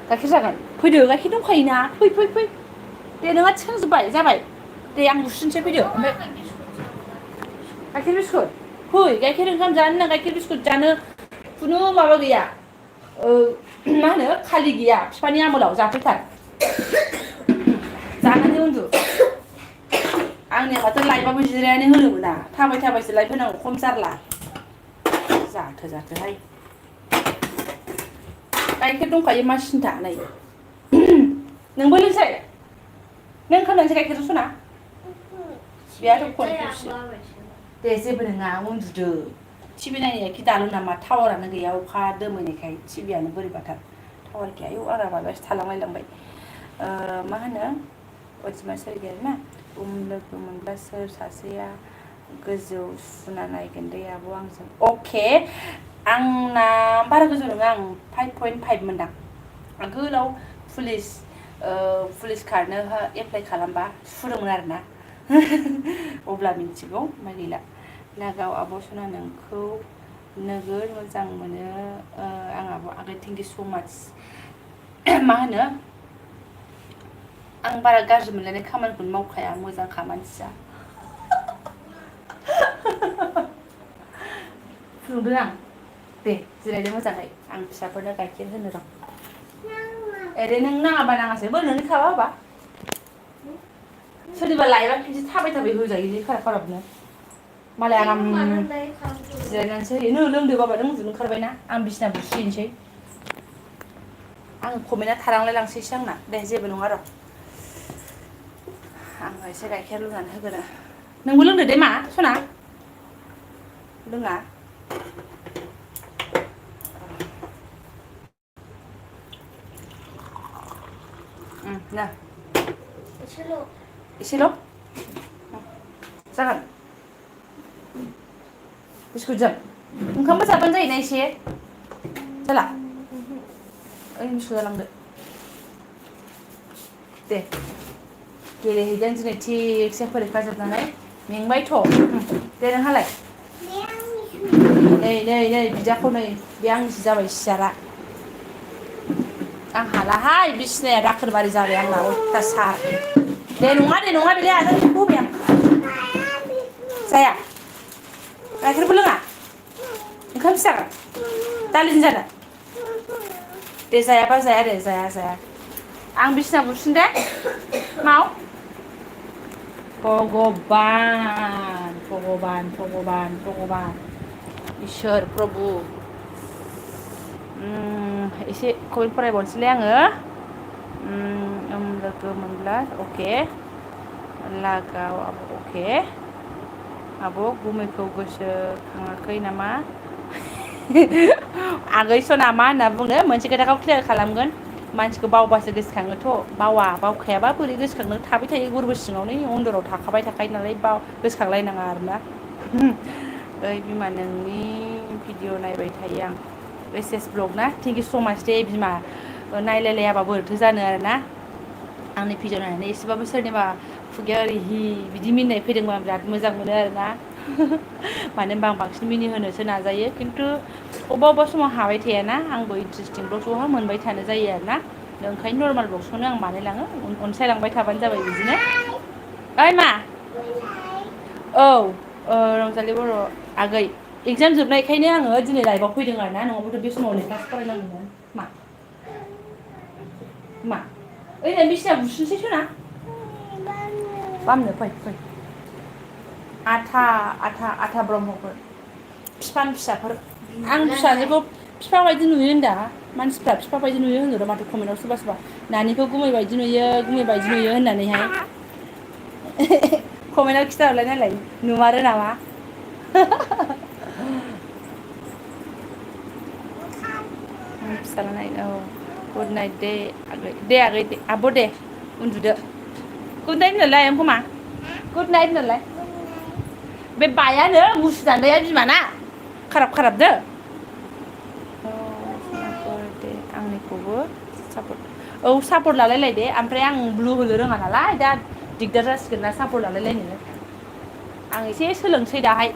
गाइखेर जागोन फैदो गाइखेर दंखायोना फै फै फै दे नोंहा थिखांजोब्बाय जाबाय दे आं बुस्रिनोसै फैदो ओमफ्राय गाइखेर बिस्कुट फै गाइखेर ओंखाम जानो ना गाइखेर बिस्कुट जानो खुनु माबा गैया मा होनो खालि गैया बिफानि आमोलाव जाफैथार जानानै उन्दु आंनि माथो लाइबाबो जिरायनानै होनो मोना थाबाय थाबायसो लाइफ होनांगौ खम जारला जाथोहाय गाइखेर दंखायो मा सिन्था नै नोंबो लोंसै नों ओंखाम जानोसै गाइखेरजों सना बेयाथ' कनफिउस दे जेबो नङा उन्दुदो टिभि नायनायाखि दानो नामा टावारानो गैया अखा दोमैनायखाय टिभियानो बोरैबाथार टावार गैया आयौ आंना माबायासो थालांलायलांबाय मा होनो अजिमा सोरगियारि ना लोगो मोनब्ला सोर सासेया गोजौ सुना नायगोन दे आब' आंजों अके आंना बारा गोजौ नङा आं 5.5 मोनदां आगोलाव पुलिस खारनो एप्लाइ खालामबा सुदोंमोन आरोना अब्ला मिन्थिगौ ओमफ्राय गैला लागाव आब' सना नोंखौ नोगोर मोजां मोनो आं आब' आगै थेंक इउ स' माच मा होनो आं बारा गाज्रि मोनलायनाय खामानिखौनो मावखाया मोजांखा मानसिया फुदुंदों आं दे जिरायदो मोजाङै आं फिसाफोरनो गाइखेर होनो दं एरे नों नाङाबा नाङासै बोरै नोंनि खाबा होबा सोरनिबा लायबा बिदि थाबाय थाबाय होजायो जि खाराबनो मालाय आराम जिरायनानैसो होयो नो लोंदो बाबा नों उन्दुनो ओंखारबायना आं बिसिना बुस्रिनोसै आं खमेना थालांलाय लांसैसो आंना दे जेबो नङा र' आं एसे गाइखेर लुनानै होगोन नोंबो लोंदो दे मा सना लोङा ना एसेल' जागोन बिस्कुटजों ओंखामबो जाबानो जायोना एसे जाला ओइ बिस्कुट जालांदो दे गेलेहैदों दिनै थिगसे फरिखा जोबनानै मेंबायथ' दे नोंहालाय नै बिदाखौ नै बे आंनिसो जाबाय सियारा आं हालाहाय बिसिनाया दाखोरबारि जाबाय आंना अयथासार दे नङा बेलाय आरो होबाय आं जाया गाइखेरबो लोङा ओंखामसो जागोन दालिजों जागोन दे जायाबा जाया दे जाया आं बिसिना बुसिन दे माव भगबान इसोर प्रभु एसे कमेन्ट फरायबावनोसैलै आङो लोगो मोनब्ला अके लागाव अके आब' गुमैखौ गोसोखाङाखै नामा आगै सना मा होनना बुंनो मोनसे खोथाखौ क्लियार खालामगोन मानसिखौ बावबासो गोसोखाङोथ' बावखायाबा बोरै गोसोखांनो थाबाय थायो गोरबो सिङावनो अन्दराव थाखाबाय थाखायो नालाय गोसोखांलायनाङा आरोना ओइ बिमा नोंनि भिडिअ नायबाय थायो आं एस ब्लग ना थेंक इउ स' माच दे बिमा नायलायलायाबा बोरैथो जानो आरोना आंनि भिडिअ नायनानै एसेबाबो सोरनिबा खुगाया ओरै बिदि मिनिनाय फैदोंबा आं बिराद मोजां मोनो आरोना मानो होनबा आं बांसिन मिनिहोनोसो नाजायो खिन्थु अबेबा समाव हाबाय थायाना आंबो इन्टारेस्टिं ब्लग्सआवहा मोनबाय थानो जायो आरोना ओंखायनो नर्माल ब्लग्सखौनो आं बानायलाङो अनसायलांबाय थाबानो जाबाय बिदिनो ओइ मा औ रंजालि बर' आगै एगजाम जोबनायखायनो आङो दिनै लाइभआव फैदों आरोना नङाबाथ' बे समाव क्लास फरायनांगौमोन मा ओइनै बिसिना बुस्रिनोसै सना बामनो फै आथा ब्रह्मफोर बिफानि फिसाफोर आं फिसाजोखौ बिफा बायदि नुयो होनदा मानसिफ्रा बिफा बायदि नुयो होनदों माथो कमेन्टआव सोरबा सोरबा नानिखौ गुमै बायदि नुयो होननानैहाय कमेन्टआव खिथाहरलाय नालाय नुमारो नामा फिसाला नाय औ गुड नाइट दे आगै दे आब' दे उन्दुदो गुड नाइट होनलाय एम्फौमा गुड नाइट होनलाय बे बायानो मुसु दान्दाया बिमाना खाराबदो दे आंनिखौबो सापर्ट लालायलाय दे ओमफ्राय आं ब्लु होनो रोङा नालाय दा दिगदार जासिगोन ना सापर्ट लालायलायनो आं एसे सोलोंसै दाहाय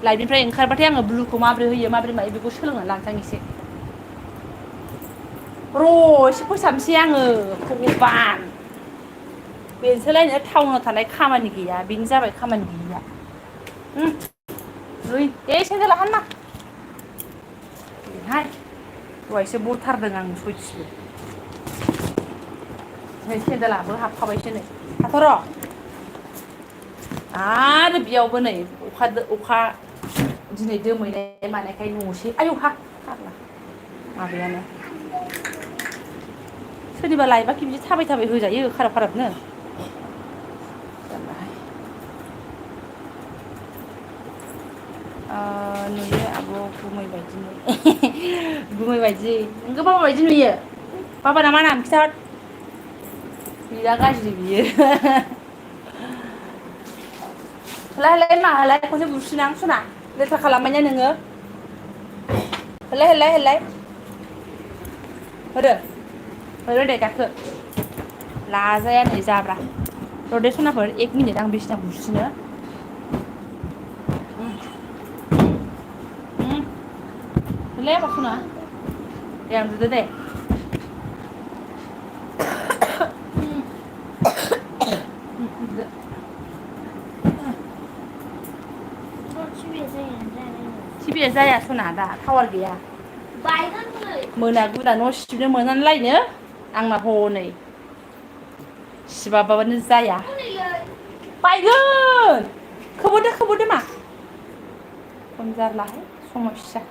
लाइफनिफ्राय ओंखारबाथाय आङो ब्लुखौ माबोरै होयो माबोरै मायो बेखौ सोलोंनानै लानोसै आं एसे एसे फोसाबनोसै आङो भगबान बेनोसोलायनो टाउनाव थानाय खामानि गैया बेनो जाबाय खामानि गैयिया दे सेन्देला हानना बेहाय दहायसो बथारदों आं सयथिबो नै सेन्देलाबो हाबखाबायसो नै थाथ' र' आरो बेयावबो नै अखा दिनै दोमैनाय मानायखाय न'सै आयौ फाग्ला माबायानो सोरनिबा लायबाखि बिदि थाबाय होजायो खाराबनो नुयो आब' गुमै बायदि नोंखौ बाबा बायदि नुयो बाबाना मा नाम खिथाहर बिराद गाज्रि बियो होलाय खनसे बुसिना आं सना लेथ्रा खालामबाय ना नोङो होलाय होदो दे गाखो लाजाया नै जाब्रा रदे सनाफोर 1 मिनिट आं बिसिना बुसिनो होलाय आबा सना दे उन्दुदो दे टिभिया जाया सना दा टावार गैया मोना गुना न' सिबनो मोनानलायनो आंना हनै सिबाबानो जाया बायगोन खोबोदो मा खम जारलाहाय समस्या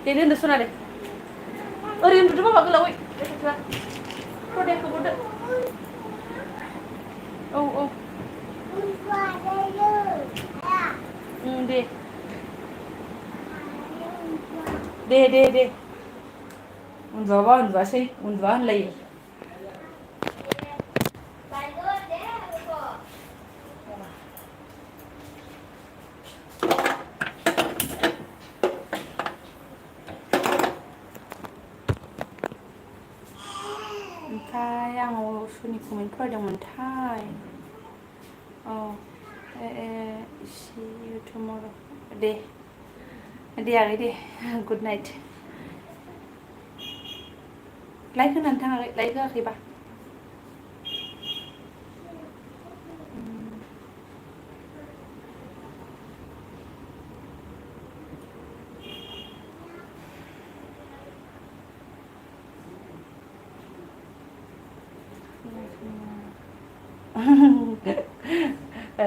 दे दोनदो सना दे ओरै उन्दुदो बाबा गोलावै दे खोबोदो औ दे उन्दुआबा उन्दुआसै उन्दुआ होनलायो ओमफ्राय आं सोरनि कमेन्ट फरायदोंमोनथाय see you tomorrow दे आगै दे गुड नाइट लाइक होनानै थाङाखै लाइक होआखैबा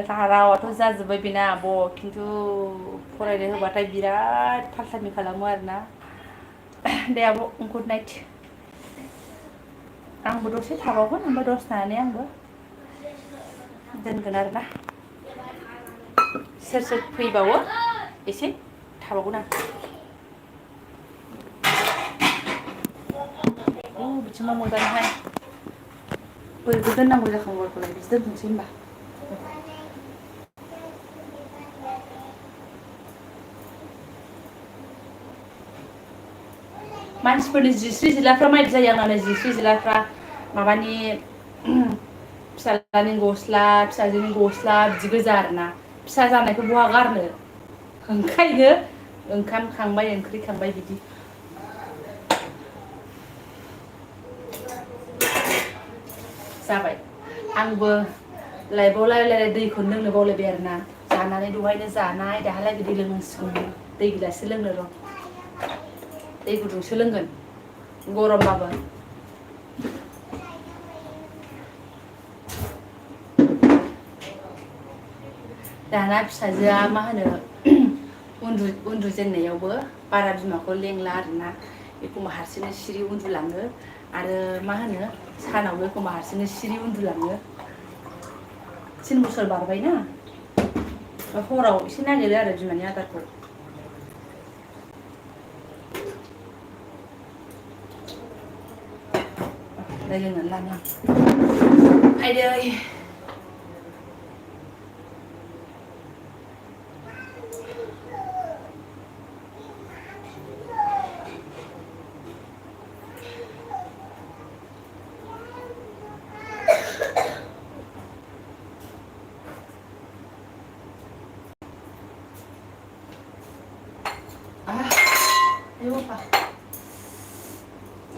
रावाथ' जाजोब्बाय बेना आब' खिन्थु फरायनो होबाथाय बिराद फाल्थामि खालामो आरोना दे आब' गुड नाइट आंबो दसे थाबावगोन ओमफ्राय दसे थानानै आंबो दोनगोन आरोना सोर फैबावो एसे थाबावगोन आं बिथिं मा मोनगानोहाय बोरैबो दोननांगौ जाखांबायखौलाय बिदि दोनथ'नोसै होनबा मानसिफोरनि जिस्रि जिलाफ्रा माइदि जायो आंना जिस्रि जिलाफ्रा माबानि फिसाज्लानि गस्ला फिसाजोनि गस्ला बिदि गोजा आरोना फिसा जानायखौ बहा गारनो ओंखायनो ओंखाम खांबाय ओंख्रि खांबाय बिदि जाबाय आंबो लाइफआव रायलाय दैखौनो लोंनो बावलायबाय आरोना जानानै दहायनो जानाय दाहालागै दै लोंनांसिगौ दै गिलाससो लोंनो र' दै गुदुंसो लोंगोन गरमबाबो दाना फिसाजोआ मा होनो उन्दुजेननायावबो बारा बिमाखौ लेंला आरोना एखमबा हारसिंनो सिरि उन्दुलाङो आरो मा होनो सानावबो एखमबा हारसिंनो सिरि उन्दुलाङो 3 बोसोर बारबायना हराव एसे नागिरो आरो बिमानि आदारखौ दै लोंनानै लानो आइदै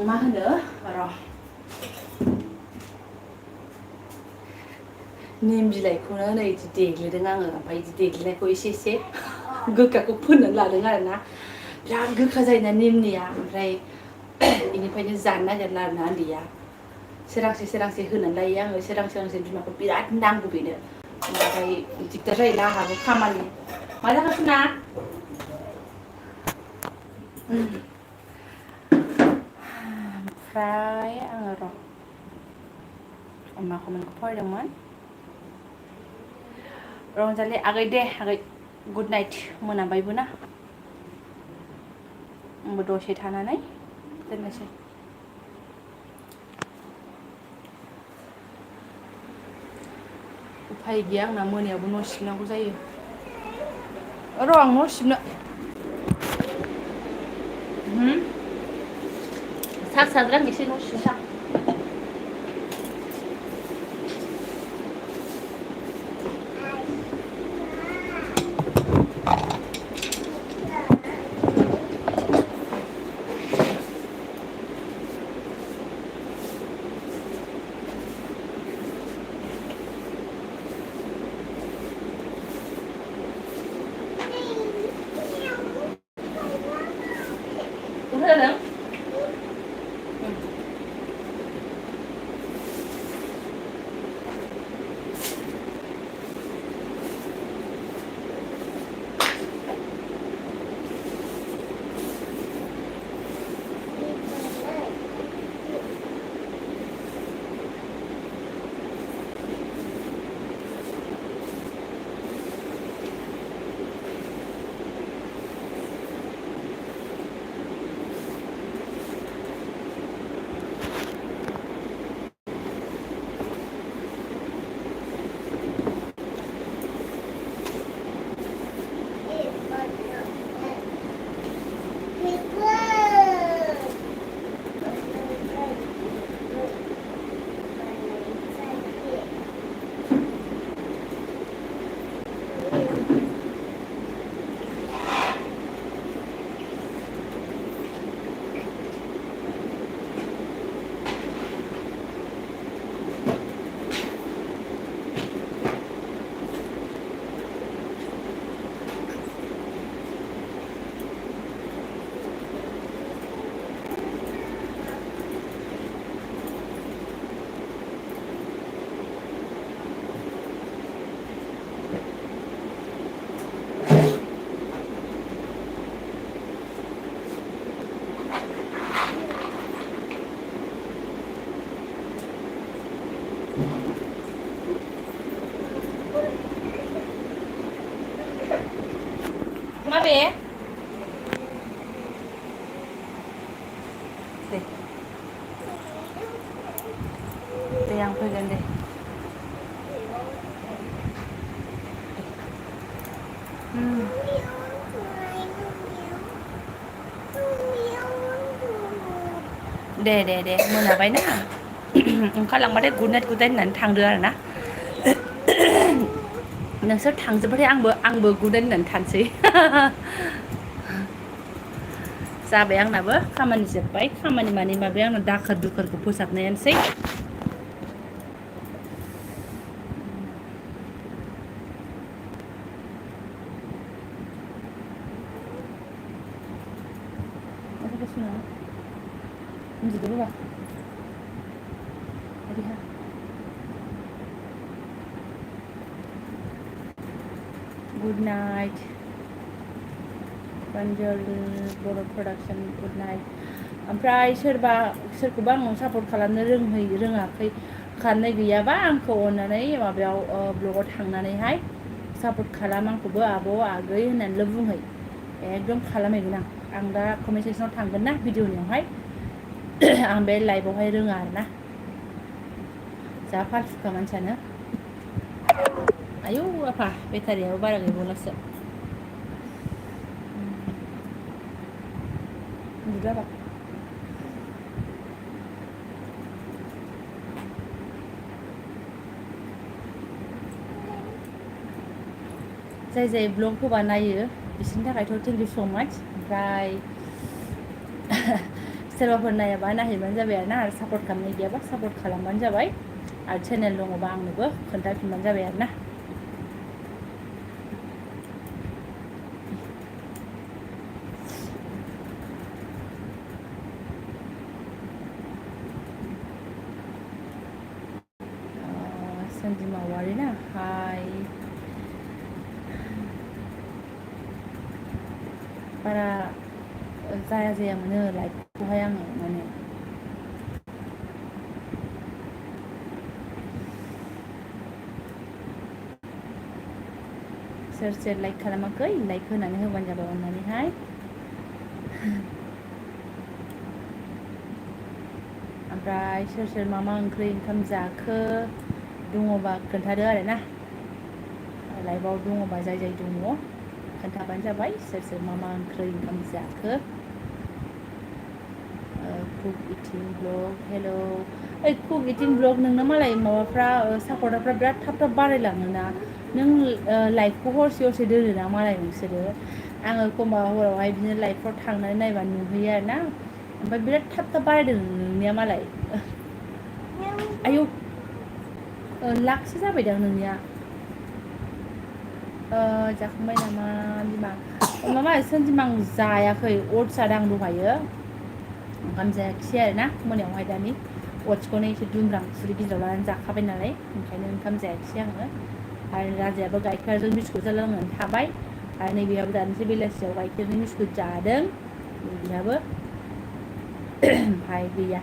मा होनो र' निम बिलाइखौनो नै इदि देग्लिदों आङो ओमफ्राय इदि देग्लिनायखौ एसे गोखाखौ फोननानै लादों आरोना बिराद गोखा जायोना निमनिया ओमफ्राय बेनिफ्रायनो जानो नागिरला आरोना उन्दैया सोरांसे होनानै लायो आङो सोरांसे बिमाखौ बिराद नांगौ बेनो ओमफ्राय दिगदार जायोना आंहाबो खामानि मा जाखो सुना ओमफ्राय आङो र' मा कमेन्टखौ फरायदोंमोन रंजालि आगै दे आगै गुड नाइट मोनाबायबो ना आंबो दसे थानानै दोननोसै उफाय गैया आंना मोनायावबो न' सिबनांगौ जायो र' आं न' सिबनो सा साज्रां एसे न' सिबसां जादों माबे दे आं फैगोन दे दे मोनाबायना ओंखारलांबाथाय गुड नाइट होननानै थांदो आरो ना नोंसोर थांजोबबाथाय आंबो गुड नाइट होननानै थानोसै जाबाय आंनाबो खामानि जोब्बाय खामानि मानि माबाया आंना दाखोर दुखोरखौ फोसाबनायानोसै गुड नाइट बान्जल बर' प्रडाक्सन गुड नाइट ओमफ्राय सोरखौबा आं सापर्ट खालामनो रोङाखै खालामनाय गैयाबा आंखौ अननानै माबायाव ब्लगाव थांनानैहाय सापर्ट खालाम आंखौबो आब' आगै होननानैल' बुंहै एकदम खालामहैगोन आं दा कमेन्ट सेक्सनाव थांगोन ना भिडिअनियावहाय आं बे लाइभआवहाय रोङा आरोना जा फालथुखा मानसियानो आयौ आफा बेटारियाबो बारा गैबावलासो उन्दुजाबा जाय ब्लग होबा नायो बिसोरनि थाखायथ' थेंक इउ स' माच ओमफ्राय सोरबाफोर नायाबा नायहैबानो जाबाय आरोना आरो सापर्ट खालामनाय गैयाबा सापर्ट खालामबानो जाबाय आरो चेनेल दङबा आंनोबो खोन्थाफिनबानो जाबाय आरोना सन्जिमा वारि ना हाय बारा जाया मोनो लाइफखौहाय आङो माने सोर लाइक खालामाखै लाइक होनानै होबानो जाबाय अननानैहाय ओमफ्राय सोर मा ओंख्रि ओंखाम जाखो दङबा खोन्थादो आरोना लाइभआव दङबा जाय दङ खोन्थाबानो जाबाय सोर मा ओंख्रि ओंखाम जाखो कुक इटिं ब्लग हेल' ओइ कुक इटिं ब्लग नोंना मालाय माबाफ्रा सापर्टारफ्रा बिराद थाब बारायलाङोना नों लाइभखौ हरसे दोनोना मालाय नोंसोरो आङो एखमबा हरावहाय बिदिनो लाइभफ्राव थांनानै नायबा नुहैयो आरोना ओमफ्राय बिराद थाब बारायदों नोंनिया मालाय आयौ लाखसो जाबायदां नोंनिया जाखांबाय नामा बिमा माबा सोनजिमा आं जायाखै अटस जादों आं दहायो ओंखाम जायाखिसै आरोना मोनायावहाय दानि अटसखौनो एसे दुमब्रां खुरै गिदिराव लानानै जाखाबाय नालाय ओंखायनो ओंखाम जायाखिसै आङो आरो राजायाबो गाइखेरजों बिस्कुटजों लोंनानै थाबाय आरो नैबेहाबो दानोसै बेलासियाव गाइखेरजों बिस्कुट जादों नैबेहाबो ओमफ्राय गैया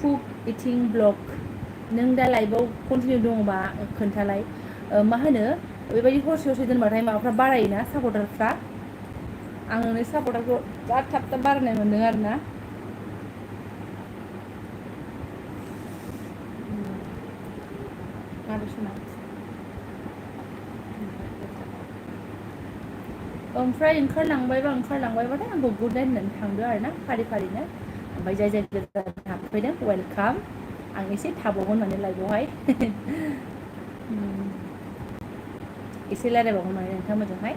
कुक इटिं ब्लग नों दा लाइभआव कन्टिनिउ दङबा खोन्थालाय मा होनो बेबायदि हरसे दोनबाथाय माबाफ्रा बारायोना सापर्टारफ्रा आं नोंनि सापर्टारखौ जा थाब बारायनाय मोन्दों आरोना ओमफ्राय ओंखारलांबायबाथाय आंखौ गुड नाइट होननानै थांदो आरोना फारिनो ओमफ्राय जाय गोदान हाबफैदों वेलकाम आं एसे थाबावगोन माने लाइभआवहाय एसे रायज्लायबावगोन माने नोंथांमोनजोंहाय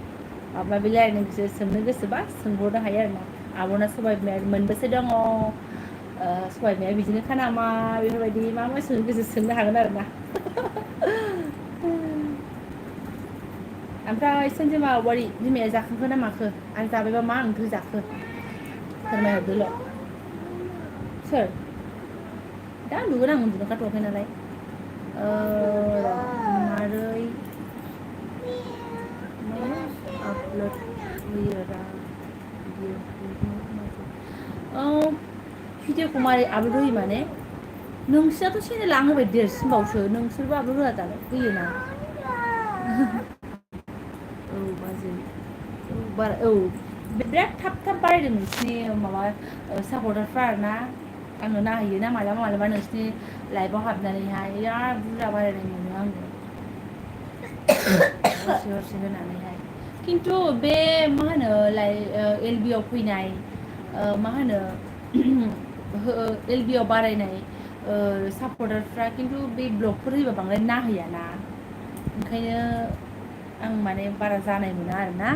माबा बे रायज्लायनो सोंनो गोसोबा सोंहरनो हायो आरोना आब'ना सबाइ बिमाया मोनबेसे दङ सबाइ बिमाया बिदिनोखा नामा बेफोरबायदि मा सोंनो गोसो सोंनो हागोन आरोना ओमफ्राय सन्जिमा वारि बिमाया जाखांखो ना माखो आरो जाबायबा मा ओंख्रि जाखो फोरमायहरदोल' सोर दा उन्दुगोन आं उन्दुनो ओंखारथ'वाखै नालाय मारै आपल'ड होयो रा भिडिअखौ मारै आपल'ड होयो माने नोंसोरनाथ' चेनेला आं होबाय देरसिनबावसो नोंसोरबो आपल'ड होआ दालाय होयोना औ बाजै औ बिराद थाब बारायदों नोंसिनि माबा सापर्टारफ्रा आरोना आङो नायहैयो ना मालाबा नोंसिनि लाइभआव हाबनानैहाय बिराद बुरजा बारायनाय मोनो आङो हरसे होनानैहाय खिन्थु बे मा होनो एलबि आव फैनाय मा होनो एलबि आव बारायनाय सापर्टारफ्रा खिन्थु बे ब्लगफोर होयोबा बांद्राय नायहैयाना ओंखायनो आं माने बारा जानाय मोना आरोना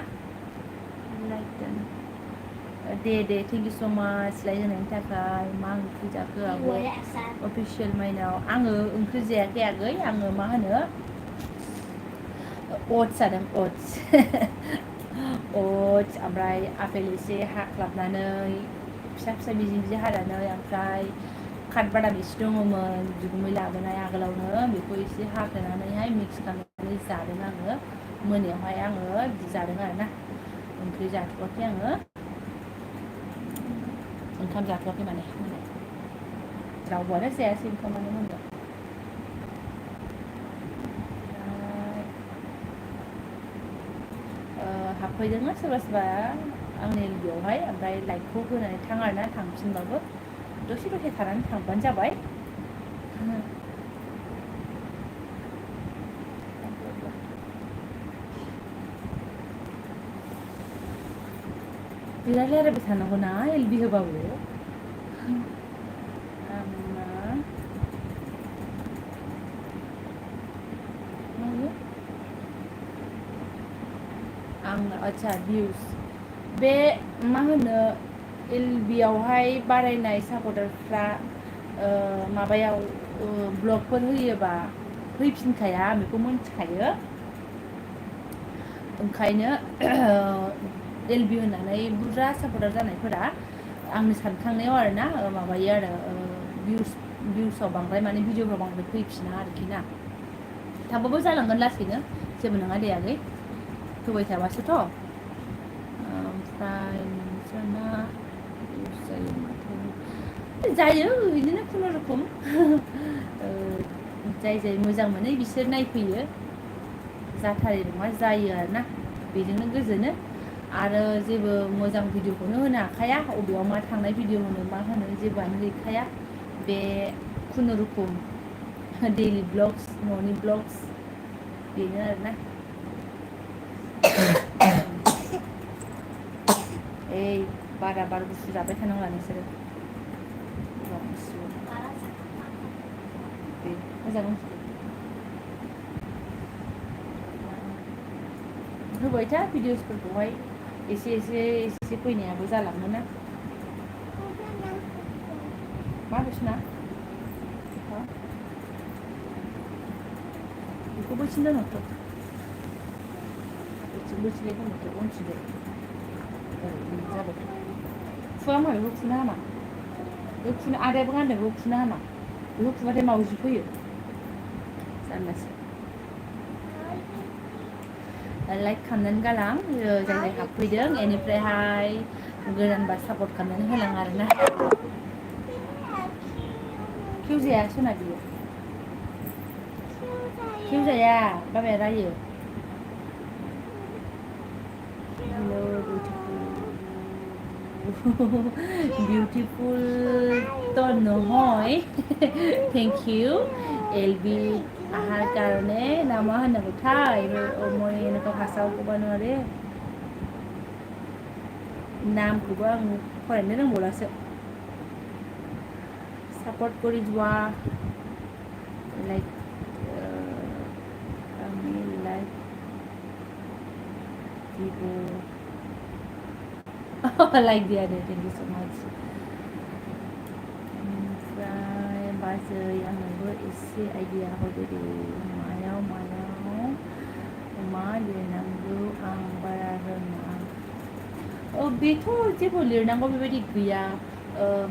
दे थेंक इउ स' माच लाइक होनायनि थाखाय मा ओंख्रि जाखो आब' अफिसियेल माइनाव आङो ओंख्रि जायाखै आगै आङो मा होनो अटस जादों अटस ओमफ्राय आपेल एसे हाख्लाबनानै फिसा बिजि हानानै ओमफ्राय काठबादाम एसे दङमोन बिगुमै लाबोनाय आगोलावनो बेखौ एसे हाफ्लेनानैहाय मिक्स खालामनानै जादों आङो मोनायावहाय आङो जादों आरोना ओंख्रि जाथ'वाखै आङो ओंखाम जाथ'वाखै माने रावबोआनो जायासै ओंखामानो मोनदों हाबफैदोंना सोरबा सोरबा आंनि बेयावहाय ओमफ्राय लाइटखौ होनानै थां आरोना थांफिनबाबो दसे थानानै थांबानो जाबाय बिराद रायलायबाय थानांगौना एलबि होबाबो आच्छा भिउस बे मा होनो एलबियावहाय बारायनाय सापर्टारफ्रा माबायाव ब्लगफोर होयोबा फैफिनखाया बेखौ मिन्थिखायो ओंखायनो एलबि होननानै बुरजा सापर्टार जानायफोरा आंनि सानखांनायाव आरोना माबायो आरो भिउसाव बांद्राय माने भिडिअफ्राव बांद्राय फैफिना आरोखि ना थाबाबो जालांगोन लासैनो जेबो नङा दे आगै होबाय थाबासोथ' ओमफ्राय नोंसोरना जायो बिदिनो खुनुरुखुम जाय मोजां मोनो बिसोर नायफैयो जाथारै नङा जायो आरोना बेजोंनो गोजोनो आरो जेबो मोजां भिडिअखौनो होनो हाखाया अबेयाव मा थांनाय भिडिअ होनो मा होनो जेबोआनो गैखाया बे खुनुरुखुम दैलि ब्लग्स न'नि ब्लग्स बेनो आरोना ओइ बारा बार गुसु जाबाय थानांला नोंसोरो मोजां होबाय था भिडिअसफोरखौहाय एसे फैनायाबो जालाङोना मा बिसना बेखौ बैसिनो दोनहरथ' बैसिनो दोनहरथ' उनथिंजाय जाबाय खुवा मा बेखौ खुनो हामा बेखौ खुनो आदायाबो गानदों बेखौ खुनो हामा बेखौ खुबाथाय मावजि फैयो जारलासो लाइक खालामनानै गालां जाय हाबफैदों बेनिफ्रायहाय गोदानबा सापर्ट खालामनानै होलां आरोना किउ जाया सना बियो किउ जाया बाबाया रायो हेलो बिउटिफुल तो নহয় थेंक इउ एलबि आहार कारणे ना मा होननांगौथाय মই এনেকুৱা भाषायाव ক'ব নোৱাৰে नामखौबो आं फरायनो रोंबावलासो सापर्ट কৰি যোৱা लाइक आंनि like like the other thank you so much ओमफ्राय बाजै आंनोबो एसे आइडिया होदो दे मायाव मा लिरनांगौ आं बारा रोङा बेथ' जेबो लिरनांगौ बेबायदि गैया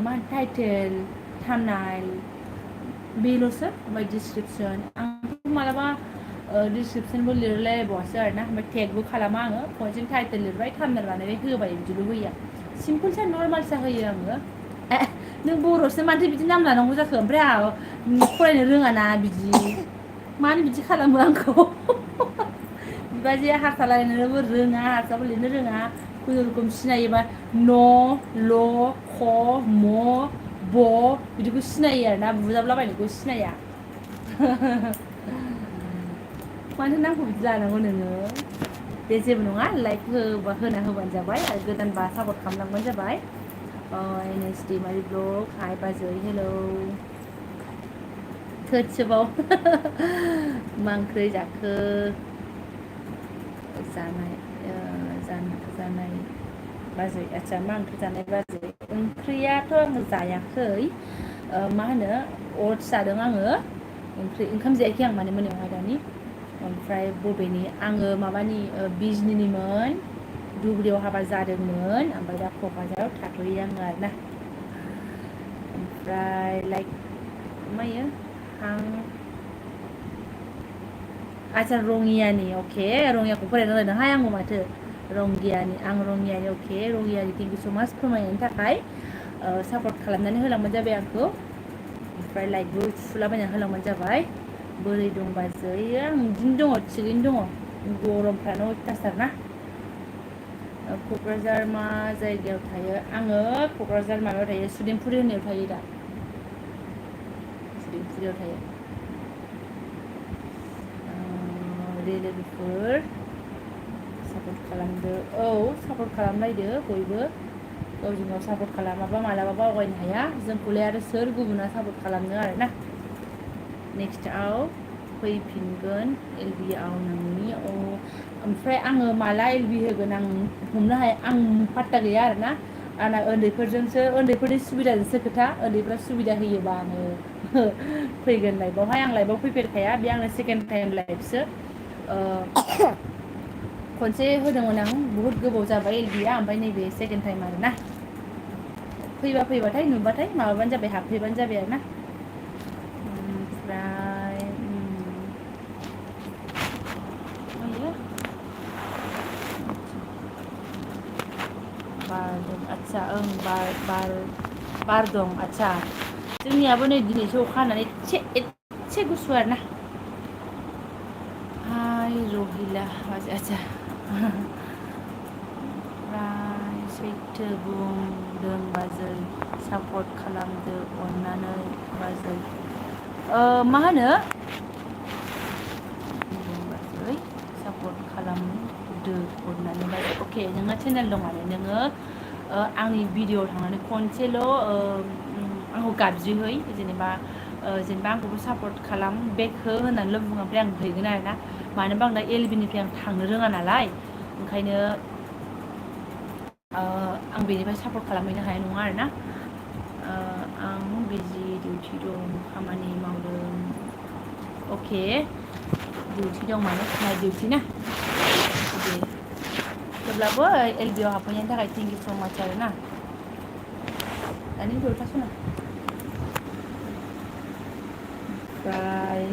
मा टाइटेल थामनाइल बेल'सो ओमफ्राय डिसक्रिपसन आंथ' मालाबा डिसक्रिपसनबो लिरलायबावासो आरोना ओमफ्राय टेगबो खालामा आङो खनसेनो टाइटेल लिरबाय थामनेल बानायबाय होबाय बिदिल' होयो सिम्पोलसा नर्मालसा होयो आङो नों बर'सो मानोथो बिदि नाम लानांगौ जाखो ओमफ्राय आंहा फरायनो रोङाना बिदि मानो बिदि खालामो आंखौ बिबाजैया हारसा रायलायनोबो रोङा हारसाबो लिरनो रोङा खुनुरुखुम सिनायोबा न' ल' ख म ब बिदिखौ सिनायो आरोना बुजाबलाबायनायखौ सिनाया मानो नामखौ बिदि लानांगौ नोङो दे जेबो नङा लाइक होना होबानो जाबाय आरो गोदानबा सापर्ट खालामलांबानो जाबाय एनएस दैमारि ब्लग हाय बाजै हेलौ थोदसोबाव मा ओंख्रि जाखो जानाय बाजै आच्छा मा ओंख्रि जानाय बाजै ओंख्रियाथ' आङो जायाखै मा होनो अटस जादों आङो ओंखाम जायाखै आं माने मोनायावहाय दानि ओमफ्राय बबेनि आङो माबानि बिजनिनिमोन धुबुरियाव हाबा जादोंमोन ओमफ्राय दा क'क्राझाराव थाथ'यो आङो आरोना ओमफ्राय लाइक मायो आं आচ্ছা रङियानि अके रङियाखौ फरायनो होदोंहाय आंबो माथो रंगियानि आं रङियानि अके रङियानि थेंक इउ स' माच फोरमायनायनि थाखाय सापर्ट खालामनानै होलांबानो जाबाय आंखौ ओमफ्राय लाइकबो थुलाबायनानै होलांबानो जाबाय बोरै दं बाजै आं बिदिनो दङ थिगैनो दङ गरमफ्रानो अयथासार ना क'क्राझार मा जायगायाव थायो आङो क'क्राझार माबायाव थायो सुदेमफुरि होननायाव थायो दा सुदेमफुरियाव थायो लोगोफोर सापर्ट खालामदो औ सापर्ट खालामलायदो बयबो गावजों गाव सापर्ट खालामाबा मालाबाबो आवगायनो हाया जोंखौलाय आरो सोर गुबुना सापर्ट खालामनो आरोना नेक्स्टआव फैफिनगोन एलबिआव नोंनि ओमफ्राय आङो माला एलबि होगोन आं हमनो हाया आं पात्ता गैया आरोना आंना उन्दैफोरनि सुबिदाजोंसो खोथा उन्दैफ्रा सुबिदा होयोबा आङो फैगोन लाइफआवहाय आं लाइफआव फैफेरखाया बे आंनो सेकेन्ड टाइम लाइफसो खनसे होदोंमोन आं बुहुत गोबाव जाबाय एलबिया ओमफ्राय नैबे सेकेन्ड टाइम आरोना फैबाथाय नुबाथाय माबाबानो जाबाय हाबफैबानो जाबाय आरोना ओमफ्राय बार दं आच्चा ओं बार दं आच्चा जोंनियाबो नै दिनैसो अखा हानानै एसे गुसु आरोना हाय रहिला आच्चा ओमफ्राय सैथो बुंदों बाजै सापर्ट खालामदो अननानै बाजै मा होनो बाजै सापर्ट खालामदो अननानै बाजै अके नोंना चेनेल दं आरो नोङो आंनि भिडिअ'आव थांनानै खनसेल' आंखौ गाबज्रिहै जेनेबा आंखौबो सापर्ट खालाम बेक हो होननानैल' बुङो ओमफ्राय आं हैगोन आरोना मानो होनबा आं दा एलबिनिफ्राय आं थांनो रोङा नालाय ओंखायनो आं बेनिफ्राय सापर्ट खालामहैनो हानाय नङा आरोना आं बिजि डिउटि दं खामानि मावदों अके डिउटि दं माने नाइट डिउटि ना दे थेवब्लाबो एलबिआव हाबफैनायनि थाखाय थेंक इउ स' माच आरोना दानि जलफासना ओमफ्राय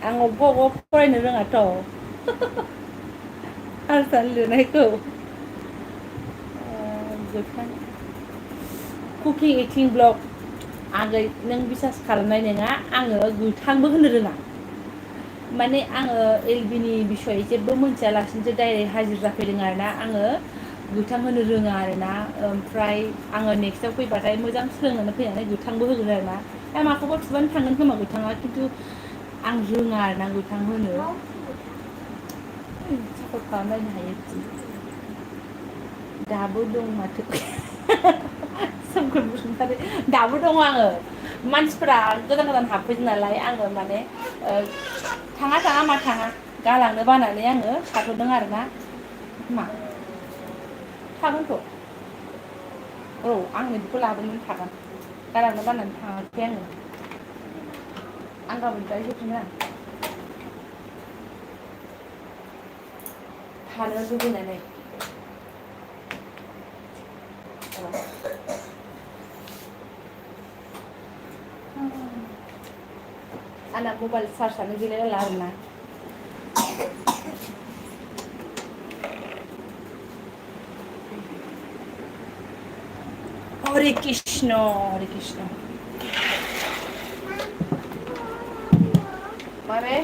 आं अबेबा फरायनो रोङाथ' हारसा लिरनायखौ कुकिं इटिं ब्लग आगै नों बिसास खालामनाय नङा आङो गोथांबो होनो रोङा माने आङो एलबिनि बिसय जेबो मोनथियालासिनोसो डाइरेक्ट हाजिर जाफैदों आरोना आङो गोथां होनो रोङा आरोना ओमफ्राय आङो नेक्स्टआव फैबाथाय मोजां सोलोंनानै फैनानै गोथांबो होगोन आरोना माखौबा थुबानो थांगोन खोमा गोथाङा खिन्थु आं रोङा आरोना गोथां होनो सापर्ट खालामलायनो हायो दाबो दं माथो सोमखोर बसुमतारी दाबो दङ आङो मानसिफोरा गोदान हाबफैदों नालाय आङो माने थाङा मा थाङा गालांनो बानानै आङो थाथ'दों आरोना मा थागोनथ' औ आंनो बेखौ लाबोनानै थागोन गालांनो बानानै थाङाखै आङो आं गाबोन होफिना थानो लुबैनानै आंना मबाइल चार्जआनो गैलायला आरोना हरे कृष्ण माबे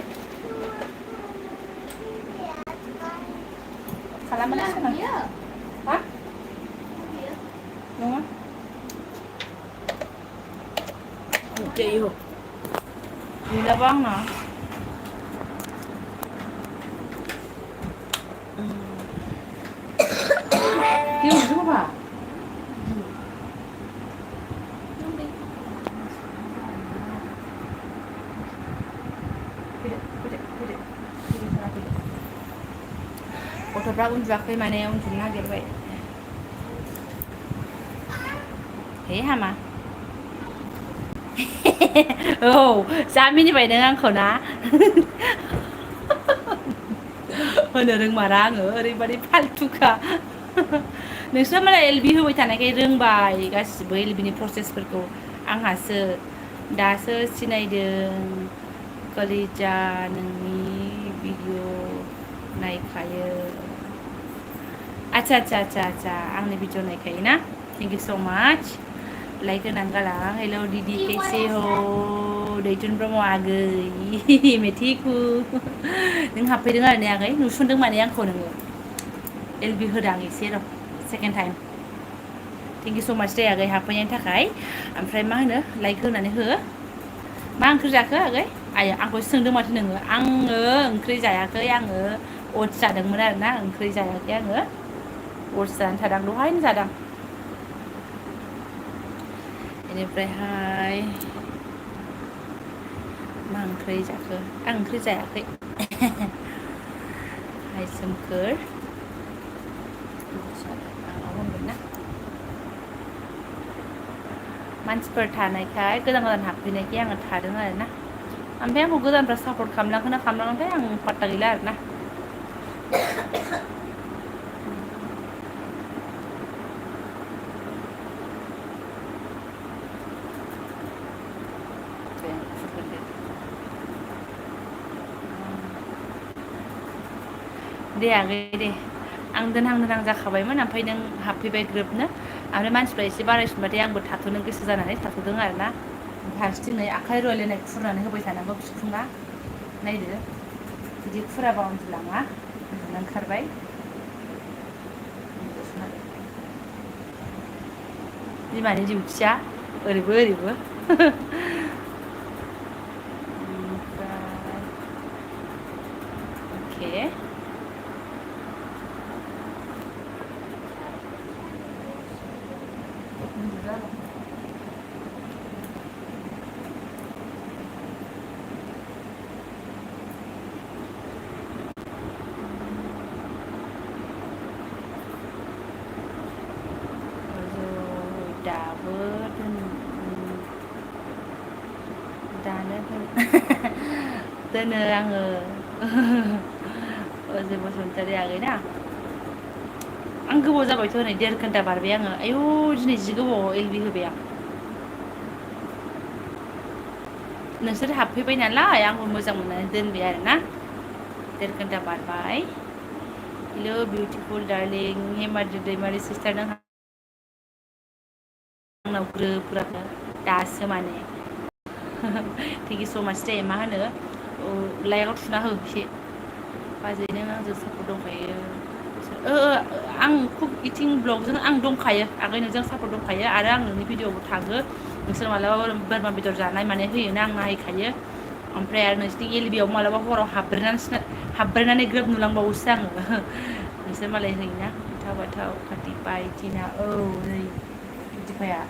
खालामना सोना हा नङा दै हो गैलाबा आंना मा गथ'फ्रा उन्दुआखै माने उन्दुनो नागिरबाय हे हामा औ जा मिनिबाय नों आंखौ ना होनो रोंमारा आङो ओरैबादि फालथुखा नोंस्रा मालाय एलबि होबाय थानायखाय रोंबाय गासिबो एलबिनि प्रसेसफोरखौ आंहासो दासो सिनायदों कलिजा नोंनि भिडिअ नायखायो आচ্ছা आंनि भिडिअ नायखायो ना थेंक इउ स' माच लाइक होनानै गालां हेल' दीदी कैसे हो दैथुन ब्रह्म आगै मेथिखु नों हाबफैदों आरो ने आगै नुसनदों माने आंखौ नोङो एलबि होदां एसे र' सेकेन्ड टाइम थेंक इउ स' माच दे आगै हाबफैनायनि थाखाय ओमफ्राय मा होनो लाइक होनानै हो मा ओंख्रि जाखो आगै आया आंखौ सोंदों माथो नोङो आङो ओंख्रि जायाखै आङो अटस जादोंमोन आरोना ओंख्रि जायाखै आङो अटस जानानै थादों दहायनो जादों बेनिफ्रायहाय मा ओंख्रि जाखो आं ओंख्रि जायाखै हाय सोमखोर आंनाव होनगोन ना मानसिफोर थानायखाय गोदान गोदान हाबफैनायखाय आङो थादों आरो ना ओमफ्राय आंखौ गोदानफ्रा सापर्ट खालामलांखोना खालामलाङाथाय आं पात्ता गैला आरो ना दे आगै दे आं दोनहां जाखाबायमोन ओमफ्राय नों हाबफैबाय ग्रोबनो ओमफ्राय मानसिफ्रा एसे बारायसिनबाथाय आंबो थाथ'नो गोसो जानानै थाथ'दों आरो ना फारसेथिं नै आखाइ रुवायलायनाय खुरनानै होबाय थानांगौ बिखुङा नायदो बिदि खुराबा उन्दुलाङा उन्दुनो ओंखारबाय बिमानि डिउटिया ओरैबो ओरैबो अके दाबो दानो दोनो आङो अजय बसुमतारी आगै ना आं गोबाव जाबायथ' नै 1.5 घन्टा बारबाय आङो आयौ दिनै जि गोबाव एलबि होबाय आं नोंसोर हाबफैबाय नालाय आंबो मोजां मोननानै दोनबाय आरो ना 1.5 घन्टा बारबाय हेल' बिउटिफुल डार्लिं हेमाद्रि दैमारि सिस्टार नों आंनाव ग्रोब दासो माने थेंक इउ स' माच दे मा होनो लाइकआव थुना हो एसे बाजै नों आंजों सापर्ट दंखायो आं कुक इटिं ब्लगजों आं दंखायो आगै नोंजों सापर्ट दंखायो आरो आं नोंनि भिडिअ'बो थाङो नोंसोर मालाबा बोरमा बेदर जानाय माने होयोना आं नायखायो ओमफ्राय आरो नोंसोरनि एलबियाव मालाबा हराव हाबब्रेनानै ग्रोब नुलांबावोसो आङो नोंसोर मालाय होयोना बाथाव खाथिपाय थिना औ नै दिफाया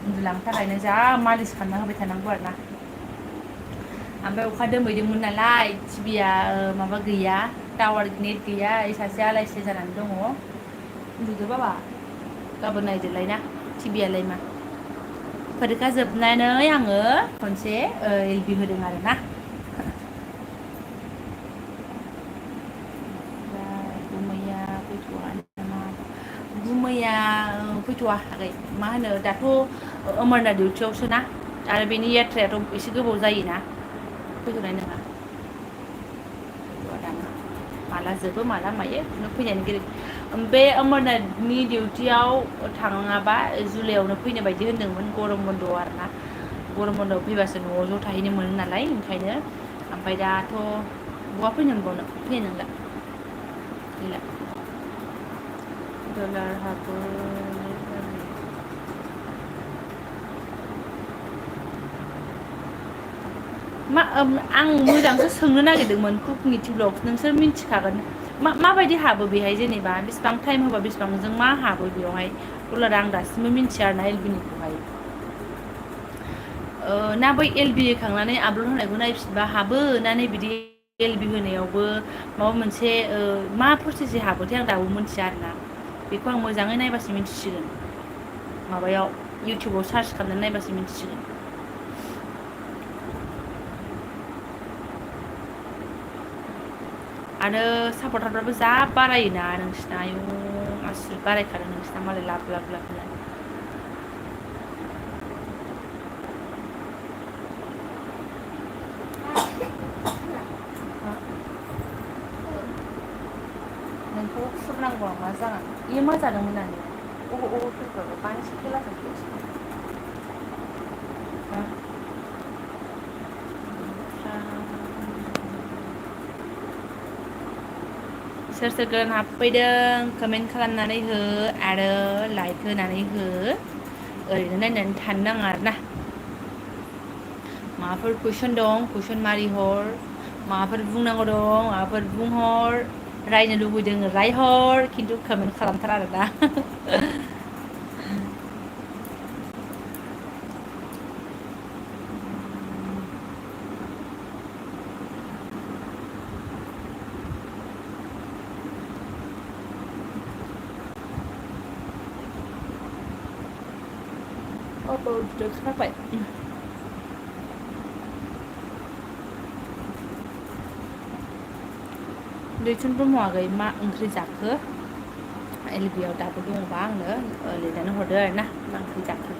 उन्दुलांनो थाखायनो जा मालिस खालामना होबाय थानांगौ आरो ना ओमफ्राय अखा दोमैदोंमोन नालाय टिभिया माबा गैया टावार नेट गैया सासे आलाय सिलाय जानानै दङ उन्दुदो बाबा गाबोन नायदोलाय ना टिभियालाय मा फरिखा जोबनानै आङो खनसे एलबि होदों आरो ना गुमैया फैथ'वाखै मा होनो दाथ' अमरनाथ डिउटियावसो ना आरो बेनि यात्रायाथ' एसे गोबाव जायोना फैथ'नाय नङा माला जोबो माला मायो खुनु फैनायनि बे अमरनाथनि डिउटियाव थाङाबा जुलाइआवनो फैनो बायदि होनदोंमोन गरम बन्द' आरो ना गरम बन्द'आव फैबासो न'आव ज' थाहैनो मोनो नालाय ओंखायनो ओमफ्राय दाथ' बहा फैनो मोनबावनो फैनाय नंला गैला डलार हाबो मा आं मोजांसो सोंनो नागिरदोंमोन कुकिं इटि ब्लग नोंसोर मिन्थिखागोन माबायदि हाबो बेहाय जेनेबा बेसिबां टाइम होबा बेसिबांजों मा हाबो बेवहाय डलार आं दासिमबो मिन्थिया आरोना एलबिनिखौहाय ना बै एलबि होखांनानै आपलड होनायखौ नायफिनबा हाबो ना नै बिदि एलबि होनायावबो माबा मोनसे मा प्रसेसै हाबोथाय आं दाबो मिथिया आरोना बेखौ आं मोजाङै नायबासो मिन्थिसिगोन माबायाव इउटुबाव सार्च खालामनानै नायबासो मिन्थिसिगोन आरो सापर्टारफ्राबो जा बारायोना नोंसिना आयु आसुरित बारायखादों नोंसिना मालाय लाब लाब लाब लाब नोंखौ खुरनांगौ मा जागोन इयो मा जादोंमोन नानि फैबाबो बांसिन खेलाजों सोर सोर गोदान हाबफैदों कमेन्ट खालामनानै हो आरो लाइक होनानै हो ओरैनो नायनानै थानो नाङा आरोना माबाफोर कुइसन दं कुइसन मारि हर माबाफोर बुंनांगौ दं माबाफोर बुंहर रायनो लुबैदों रायहर खिन्थु कमेन्ट खालामथार आरोना दोखोनाबाय दैथुन ब्रह्मआ आगै मा ओंख्रि जाखो एलबियाव दाबो दङबा आंनो लिरनानै हरदो आरोना मा ओंख्रि जाखो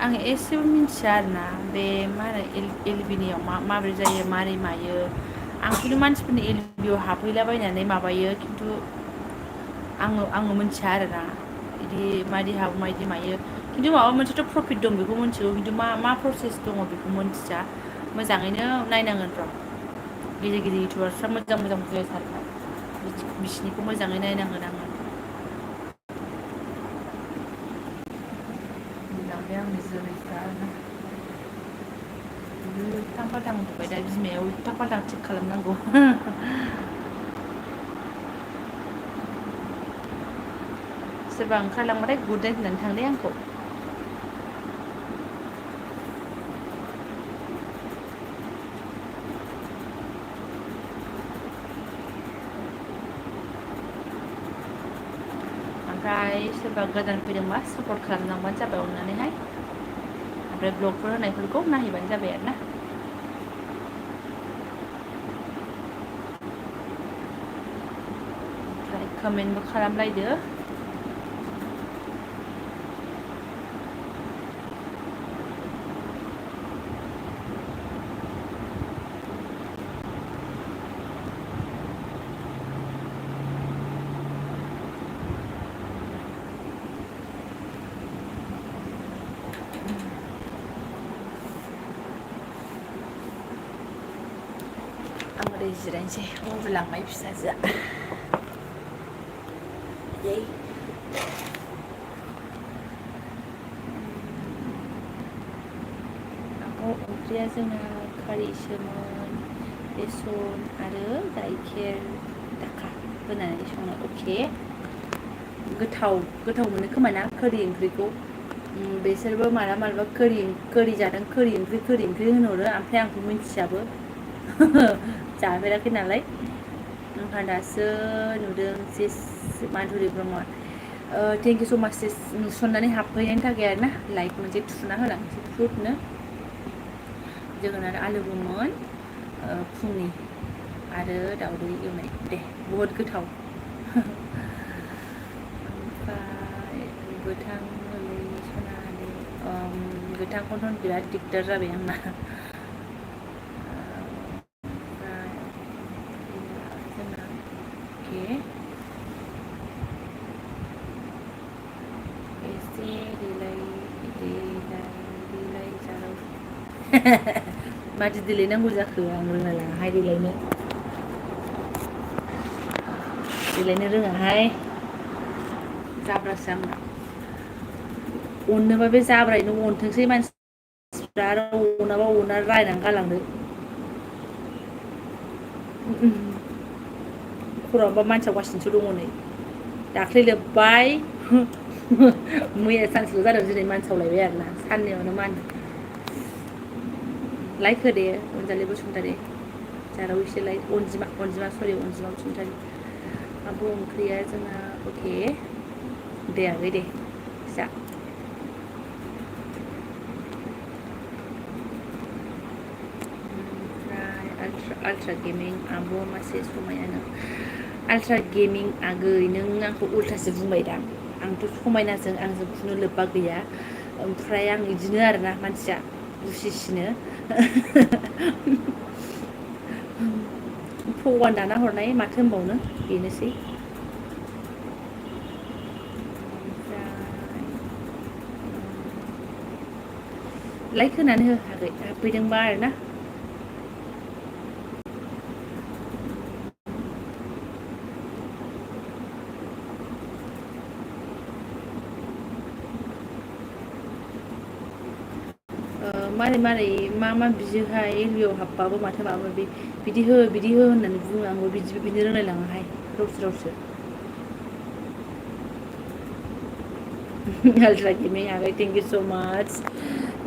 आं एसेबो मिन्थिया आरोना बे मा होनो एलबिनियाव माबोरै जायो मारै मायो आं खिन्थु मानसिफोरनि एलबियाव हाबहैलाबायनानै माबायो खिन्थु आङो मिन्थिया आरोना बिदि मायदि हाबो मायदि मायो खिन्थु माबा मोनसेथ' प्रफिट दं बेखौ मिन्थिगौ खिन्थु मा प्रसेस दङ बेखौ मिन्थिया मोजाङैनो नायनांगोन र' गिदिर गिदिर इउटुबार्सफ्रा मोजां मोजां बुजायथारो बिसिनिखौ मोजाङै नायनांगोन आङो बे आंनि जोलैफ्रा आरोना उल्थां फाल्थां उन्दुबाय दा बिमाया उल्थां फाल्थां थिग खालामनांगौ सोरबा ओंखारलांबाथाय गुड नाइट होननानै थांदे आंखौ ओमफ्राय सोरबा गोदान फैदोंबा सापर्ट खालामलांबानो जाबाय अननानैहाय ओमफ्राय ब्लगफोर होनायफोरखौ नायहैबानो जाबाय आरोना ओमफ्राय कमेन्टबो खालामलायदो आं ओरै जिरायनोसै उन्दुलांबाय फिसाजोआ ओंख्रिया जोंना खारैसोमोन बेसन आरो गाइखेर दाखा होनानै संनाय अके गोथाव मोनो खोमा ना खोरि ओंख्रिखौ बिसोरबो मालाबा खोरि जादों खोरि ओंख्रि होनहरो ओमफ्राय आंखौ मिन्थियाबो जाफेराखै नालाय आंहा दासो नुदों जे माधुरि ब्रह्मआ थेंक इउ स' माच नुसननानै हाबफैनायनि थाखाय आरोना लाइक मोनसे थुना होलांसै फ्रुटनो जोगोनार आलुबोमोन फुंनि आरो दावदै एवनाय दे बहुद गोथाव ओमफ्राय गोथां गोरलै सनालि गोथांखौथ' बिराद दिगदार जाबाय आंना मादि देलायनांगौ जाखो आं रोंना लाङाहाय देलायनो रोङाहाय जाब्रासो आंना अननोबा बे जाब्रायनो अनथोंसै मानसिफ्रा आरो अनाबा अना रायनानै गालांदो खर'आवबा मानसियावगासिनोसो दङ नै दाख्लै लोब्बाय मैया सानसेल' जादों दिनै मानसावलायबाय आरोना साननैयावनो मान लाइक होदे अनजालि बसुमतारी जाराव एसे लाइक अनजिमा बसुमतारी आब' ओंख्रिया जोंना अके दे आगै दे जा आल्ट्रा गेमिं आब' मासे समायना आल्ट्रा गेमिं आगै नों आंखौ उल्थासो बुंबाय दां आंथ' समायनाजों आंजों खुनु लोब्बा गैया ओमफ्राय आं बिदिनो आरोना मानसिया उसिसिनो भगवान दाना हरनाय माथो होनबावनो बेनोसै लाइक होनानै हो आगै हाबफैदोंबा आरोना मारै मा बियोहाय एलबियाव हाबबाबो माथो माबा माबि बिदि हो होननानै बुङो आंबो बिदिनो रोंलायलाङाहाय रावसो आल्ट्रा गेमिं आगै थेंक इउ स' माच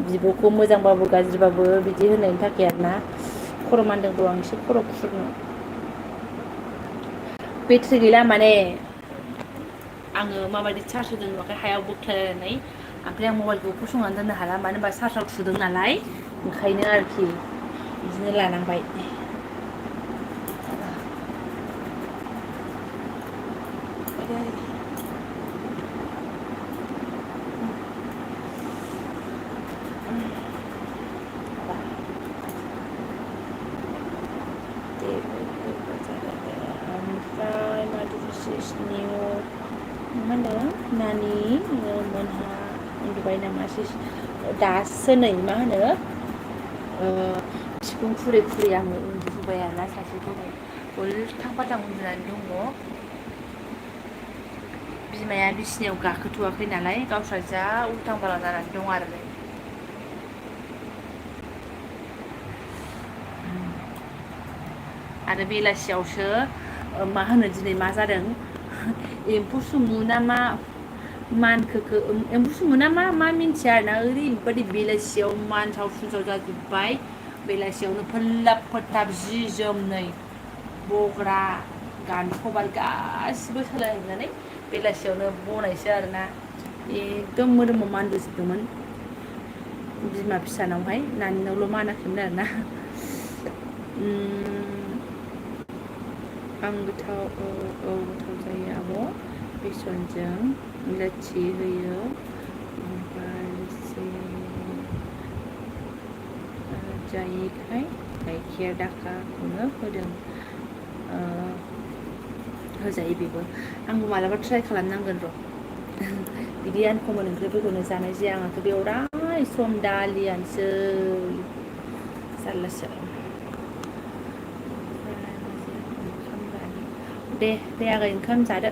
बिब'खौ मोजांबाबो गाज्रिबाबो बिदि होनायनि थाखाय आरोना खर' मानदों आं एसे खर' खुरनो बेट्रि गैला माने आङो माबायदि चार्ज होदों नुवाखै हायाव बोख्लायलायनानै ओमफ्राय आं मबाइलखौ फसंनानै दोननो हाला मानो होनबा चार्जआव थुदों नालाय ओंखायनो आरोखि बिदिनो लानांबाय ओमफ्राय निउ मा होनो नानि मोनहा उन्दुबाय नामा दासो नै मा होनो सिफुं खुरै आङो उन्दुहोबाय आरोना सासेखौ उल्थां फाथां उन्दुनानै दङ बिमाया बिसिनायाव गाखोथ'वाखै नालाय गावस्रा जा उल्थां फाल्थां जानानै दं आरो आरो बेलासियावसो मा होनो दिनै मा जादों एम्फौ सुमु ना मा मानखोखो एम्फौ सुमु ना मा मिन्थिया आरोना ओरैबायदि बेलासियाव मानसाव सुसाव जाजोब्बाय बेलासियावनो फोनलाब फोथाब जि जोम नै बग्रा गानथ'बाय गासिबो सोलायजोबनानै बेलासियावनो बनायसै आरोना एकदम मोदोमाव मानलुजोबदोंमोन बिमा फिसानावहाय नानिनावल' मानाखैमोन आरोना आं गोथाव औ गोथाव जायो आब' बेसनजों लोथि होयो ओमफ्राय जायैखाय गाइखेर दाखाखौनो होदों होजायो बेबो आंबो मालाबा ट्राइ खालामनांगोन र' बिदि आनकमन ओंख्रिफोरखौनो जानाय जाया आंहाथ' बेयाव अराय सम दालियानोसै जारलासो दे आगै ओंखाम जादो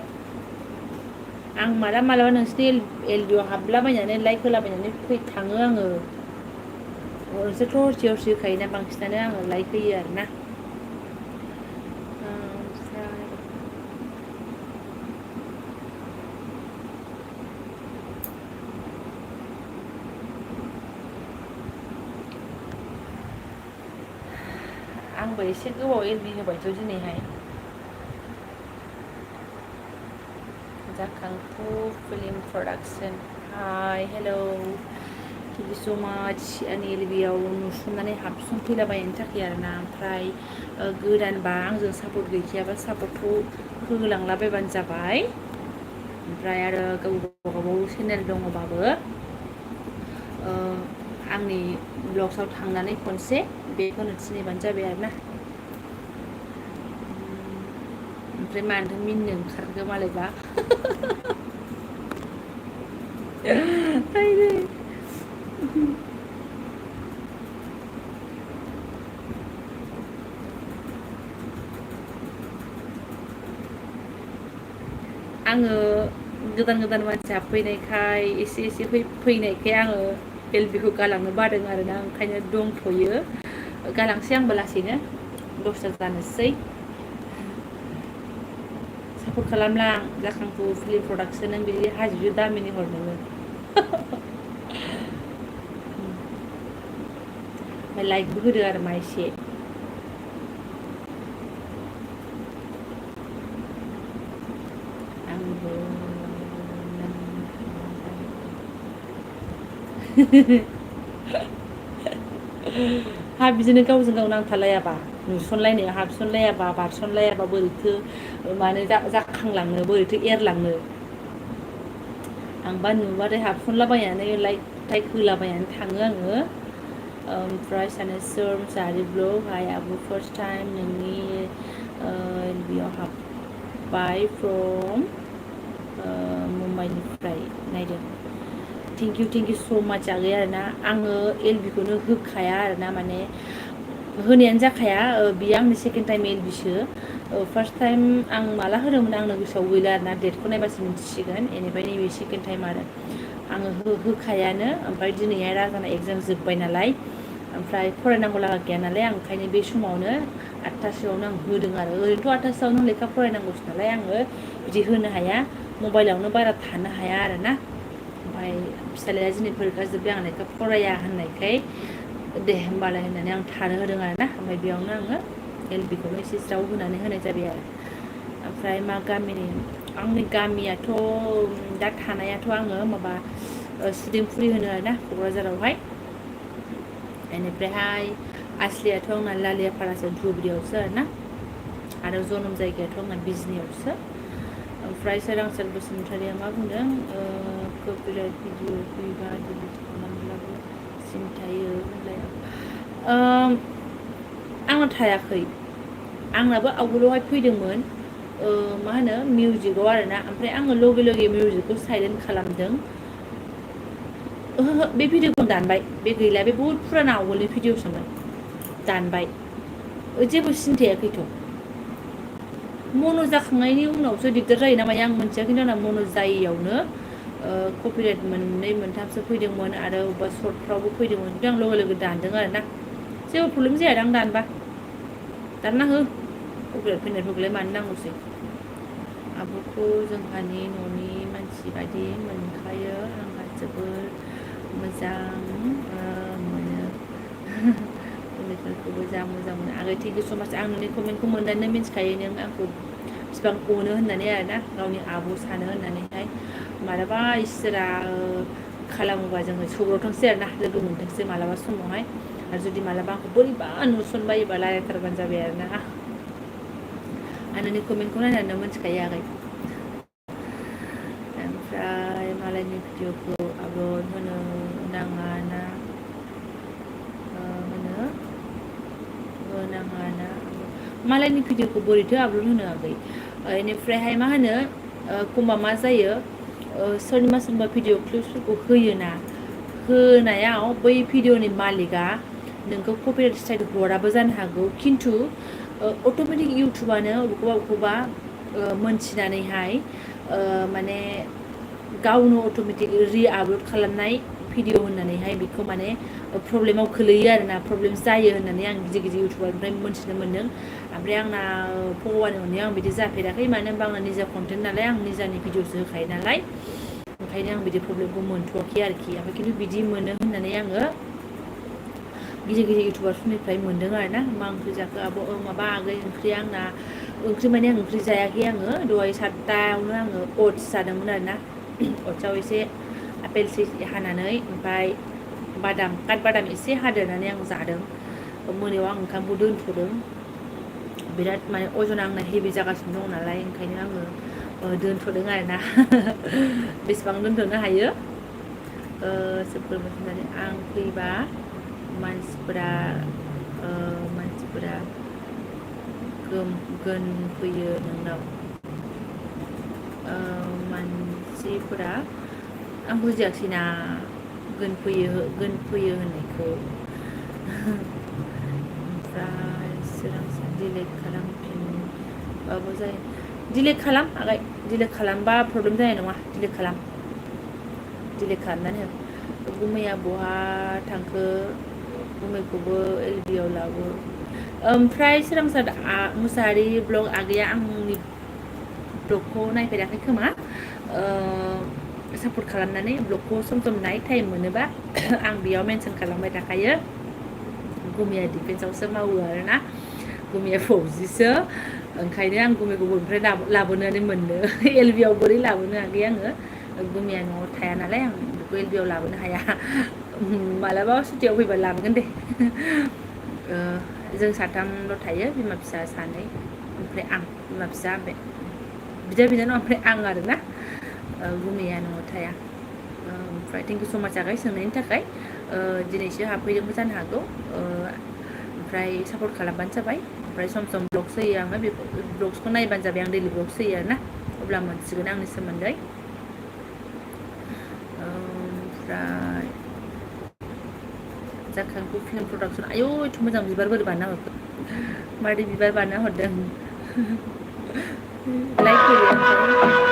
आं मालाबा नोंसिनि एलबियाव हाबलाबायनानै लाइक होलाबायनानै थाङो आङो नोंसोरथ' हरसे होखायोना बांसिनानो आङो लाइक होयो आरोना आंबो एसे गोबाव एलबि होबायथ' दिनैहाय जाखांफु film production hi hello' thank you स' माच आंनि एलबियाव नुसननानै हाबसनफैलाबायनायनि थाखाय आरोना ओमफ्राय गोदानबा आंजों सापर्ट गैखायाबा सापर्टखौ होलांलाबायबानो जाबाय ओमफ्राय आरो गावबागाव चेनेल दङबाबो आंनि ब्लग्सआव थांनानै खनसे बेखौनो थिनहैबानो जाबाय आरोना ओमफ्राय मानोथो मिनिनो ओंखारखो मालायबा आङो गोदान गोदान मानसि हाबफैनायखाय एसे फैनायखाय आङो एलबिखौ गालांनो बादों आरोना ओंखायनो दंथ'यो गालांसै आंबो लासैनो दस्रा जानोसै सापर्ट खालामला जाखांफु फिल्म प्रडाक्सन नों बिदि हाजिर दामिनि हर नोङो ओमफ्राय लाइकबो होदो आरो मा एसे आंबो हा बिदिनो गावजों गाव नांथालायाबा नुसनलायनो हाबसनलायाबा बारसनलायाबा बोरैथो मानो जाखांलांनो बोरैथो एरलांनो आंबा नुबाथाय हाबसनलाबायानो लाइक होलाबायानो थाङो आङो ओमफ्राय सानो सोर जारि ब्लग हाय आबु फार्स्ट टाइम नोंनि बेयाव हाबबाय फ्रम मुम्बाइनिफ्राय नायदों थेंक इउ स' माच आगै आरोना आङो एलबिखौनो होखाया आरोना माने होनायानो जाखाया बियो आंनि सेकेन्ड टाइम एलबिसो फार्स्ट टाइम आं माला होदोंमोन आंनो गोसोआव गैला आरोना डेटखौ नायबासो मिन्थिसिगोन बेनिफ्राय नैबे सेकेन्ड टाइम आरो आङो होखायानो ओमफ्राय दिनैहाय राजाना एगजाम जोब्बाय नालाय ओमफ्राय फरायनांगौ लागा गैया नालाय आं ओंखायनो बे समावनो 8थासोआवनो आं होदों आरो ओरैनोथ' 8थासोआवनो लेखा फरायनांगौसो नालाय आङो बिदि होनो हाया मबाइलावनो बारा थानो हाया आरोना ओमफ्राय फिसालाया दिनै फरिखा जोब्बाय आं लेखा फराया होननायखाय दे होमबालाय होननानै आं थानो होदों आरोना ओमफ्राय बेयावनो आङो एलबिखौनो एसे ज्राव होनानै होनाय जाबाय आरो ओमफ्राय मा गामिनि आंनि गामियाथ' दा थानायाथ' आङो माबा सुदेमफुरि होनो आरोना क'क्राझारावहाय बेनिफ्रायहाय आसलियाथ' आंना लालियाफारासो धुबुरियावसो आरोना आरो जोनोम जायगायाथ' आंना बिजनियावसो ओमफ्राय सोरांसार बसुमतारिया मा बुंदों कपिराइट भिडिअ फैबा डिलिट खालामब्लाबो सिम थायो होनलाय आंना थायाखै आंनाबो आवगोलावहाय फैदोंमोन मा होनो मिउजिकआव आरोना ओमफ्राय आङो लगे लगे मिउजिकखौ साइलेन्ट खालामदों ओहो बे भिडिअखौ दानबाय बे गैला बे बहुद फुराना आवगोलनि भिडिअसोमोन दानबाय जेबो सिन्थायाखैथ' मनो जाखांनायनि उनावसो दिगदार जायो ना मायो आं मोनथिया खिन्थु आंना मनो जायैयावनो कपिराइट मोननै मोनथामसो फैदोंमोन आरो अबेबा सर्टफ्रावबो फैदोंमोन खिन्थु आं लगे लगे दानदों आरोना जेबो प्रब्लेम जायादां दानबा दानना हो कपिराइट फैनायफोरखौलाय मानो नांगौसै आब'खौ जोंहानि न'नि मानसि बायदि मोनखायो आंहा जोबोर मोजां मोनो उन्दैफोरखौबो जा मोजां मोनो आगै थेंक इउ स' माच आं नोंनि कमेन्टखौ मोननानै मिन्थिखायो नों आंखौ बिसिबां अनो होननानै आरोना गावनि आब' सानो होननानैहाय मालाबा इसोरा खालामोबा जोङो सौग्रावथोंसै आरोना लोगो मोनथोंसै मालाबा समावहाय आरो जुदि मालाबा आंखौ बोरैबा नुसनबायोबा रायज्लायथारबानो जाबाय आरोना आं नोंनि कमेन्टखौ नायनानै मिन्थिखायो आगै ओमफ्राय मालायनि भिडिअखौ आपल'ड होनो नाङा ना मालायनि भिडिअखौ बोरैथो आपल'ड होनो आगै बेनिफ्रायहाय मा होनो एखमबा मा जायो सोरनिबा भिडिअ क्लिप्सफोरखौ होयोना होनायाव बै भिडिअनि मालिकआ नोंखौ कपिराइट स्ट्राइक हराबो जानो हागौ खिन्थु अट'मेटिक इउटुबानो बबेखौबा मोनथिनानैहाय माने गावनो अट'मेटिक आपल'ड खालामनाय भिडिअ होननानैहाय बेखौ माने प्रब्लेमाव खोलैयो आरोना प्रब्लेम जायो होननानै आं गिदिर गिदिर इउटुबारनिफ्राय मोनथिनो मोन्दों ओमफ्राय आंना भगबाननि अननायाव आं बिदि जाफेराखै मानो होनबा आंना निजा कन्टेन्ट नालाय आं निजानि भिडिअसो होखायो नालाय ओंखायनो आं बिदि प्रब्लेमखौ मोनथ'वाखै आरोखि ओमफ्राय खिन्थु बिदि मोनो होननानै आङो गिदिर गिदिर इउटुबारफोरनिफ्राय मोन्दों आरोना मा ओंख्रि जाखो आब' माबा आगै ओंख्रिया आंना ओंख्रि माने आं ओंख्रि जायाखै आङो दहाय 7टायावनो आङो अटस जादोंमोन आरोना अटसआव एसे आपेल हानानै ओमफ्राय काठबादाम एसे हादेरनानै आं जादों मोनायाव आं ओंखामखौ दोनथ'दों बिराद माने अजना आंना हेभि जागासिनो दं नालाय ओंखायनो आङो दोनथ'दों आरोना बेसेबां दोनथ'नो हायो सोरफोर होननानै आं फैबा मानसिफोरा गोन फैयो नोंनाव मानसिफोरा आं बुजियाखैना गोन फैयो होननायखौ ओमफ्राय सोरांसा डिलेट खालामफिनबाबो जायो डिलेट खालाम आगै डिलिट खालामबा प्रब्लेम जानाय नङा डिलिट खालामनानै हो गुमैया बहा थांखो गुमैखौबो एलबियाव लाबो ओमफ्राय सोरांसार मुसाहारि ब्लग आगैया आंनि ब्लगखौ नायफेराखै खोमा सापर्ट खालामनानै ब्लगखौ सम सम नाय टाइम मोनोबा आं बेयाव मेनसन खालामबाय थाखायो गुमैया डिफेन्सआवसो मावो आरोना गुमैया फौजिसो ओंखायनो आं गुमैखौ बबेनिफ्राय लाबोनानै मोननो एलबियाव बोरै लाबोनो आगै आङो गुमैया न'आव थाया नालाय आं बेखौ एलबियाव लाबोनो हाया मालाबा सुटियाव फैबा लाबोगोन दे जों साथामल' थायो बिमा फिसा सानै ओमफ्राय आं बिमा फिसा बिदा बिनानाव ओमफ्राय आं आरोना गुमैया न'आव थाया ओमफ्राय थेंक इउ स' माच आगै सोंनायनि थाखाय दिनैसो हाबफैदोंबो जानो हागौ ओमफ्राय सापर्ट खालामबानो जाबाय ओमफ्राय सम सम ब्लग्स होयो आङो बे ब्लग्सखौ नायबानो जाबाय आं दैलि ब्लग्स होयो आरोना अब्ला मोनसिगोन आंनि सोमोन्दै ओमफ्राय जाखांखु फिल्म प्रडाक्सन आयौ एथ' मोजां बिबार बोरै बानायना हरखो मादै बिबार बानायना हरदों लाइक होयो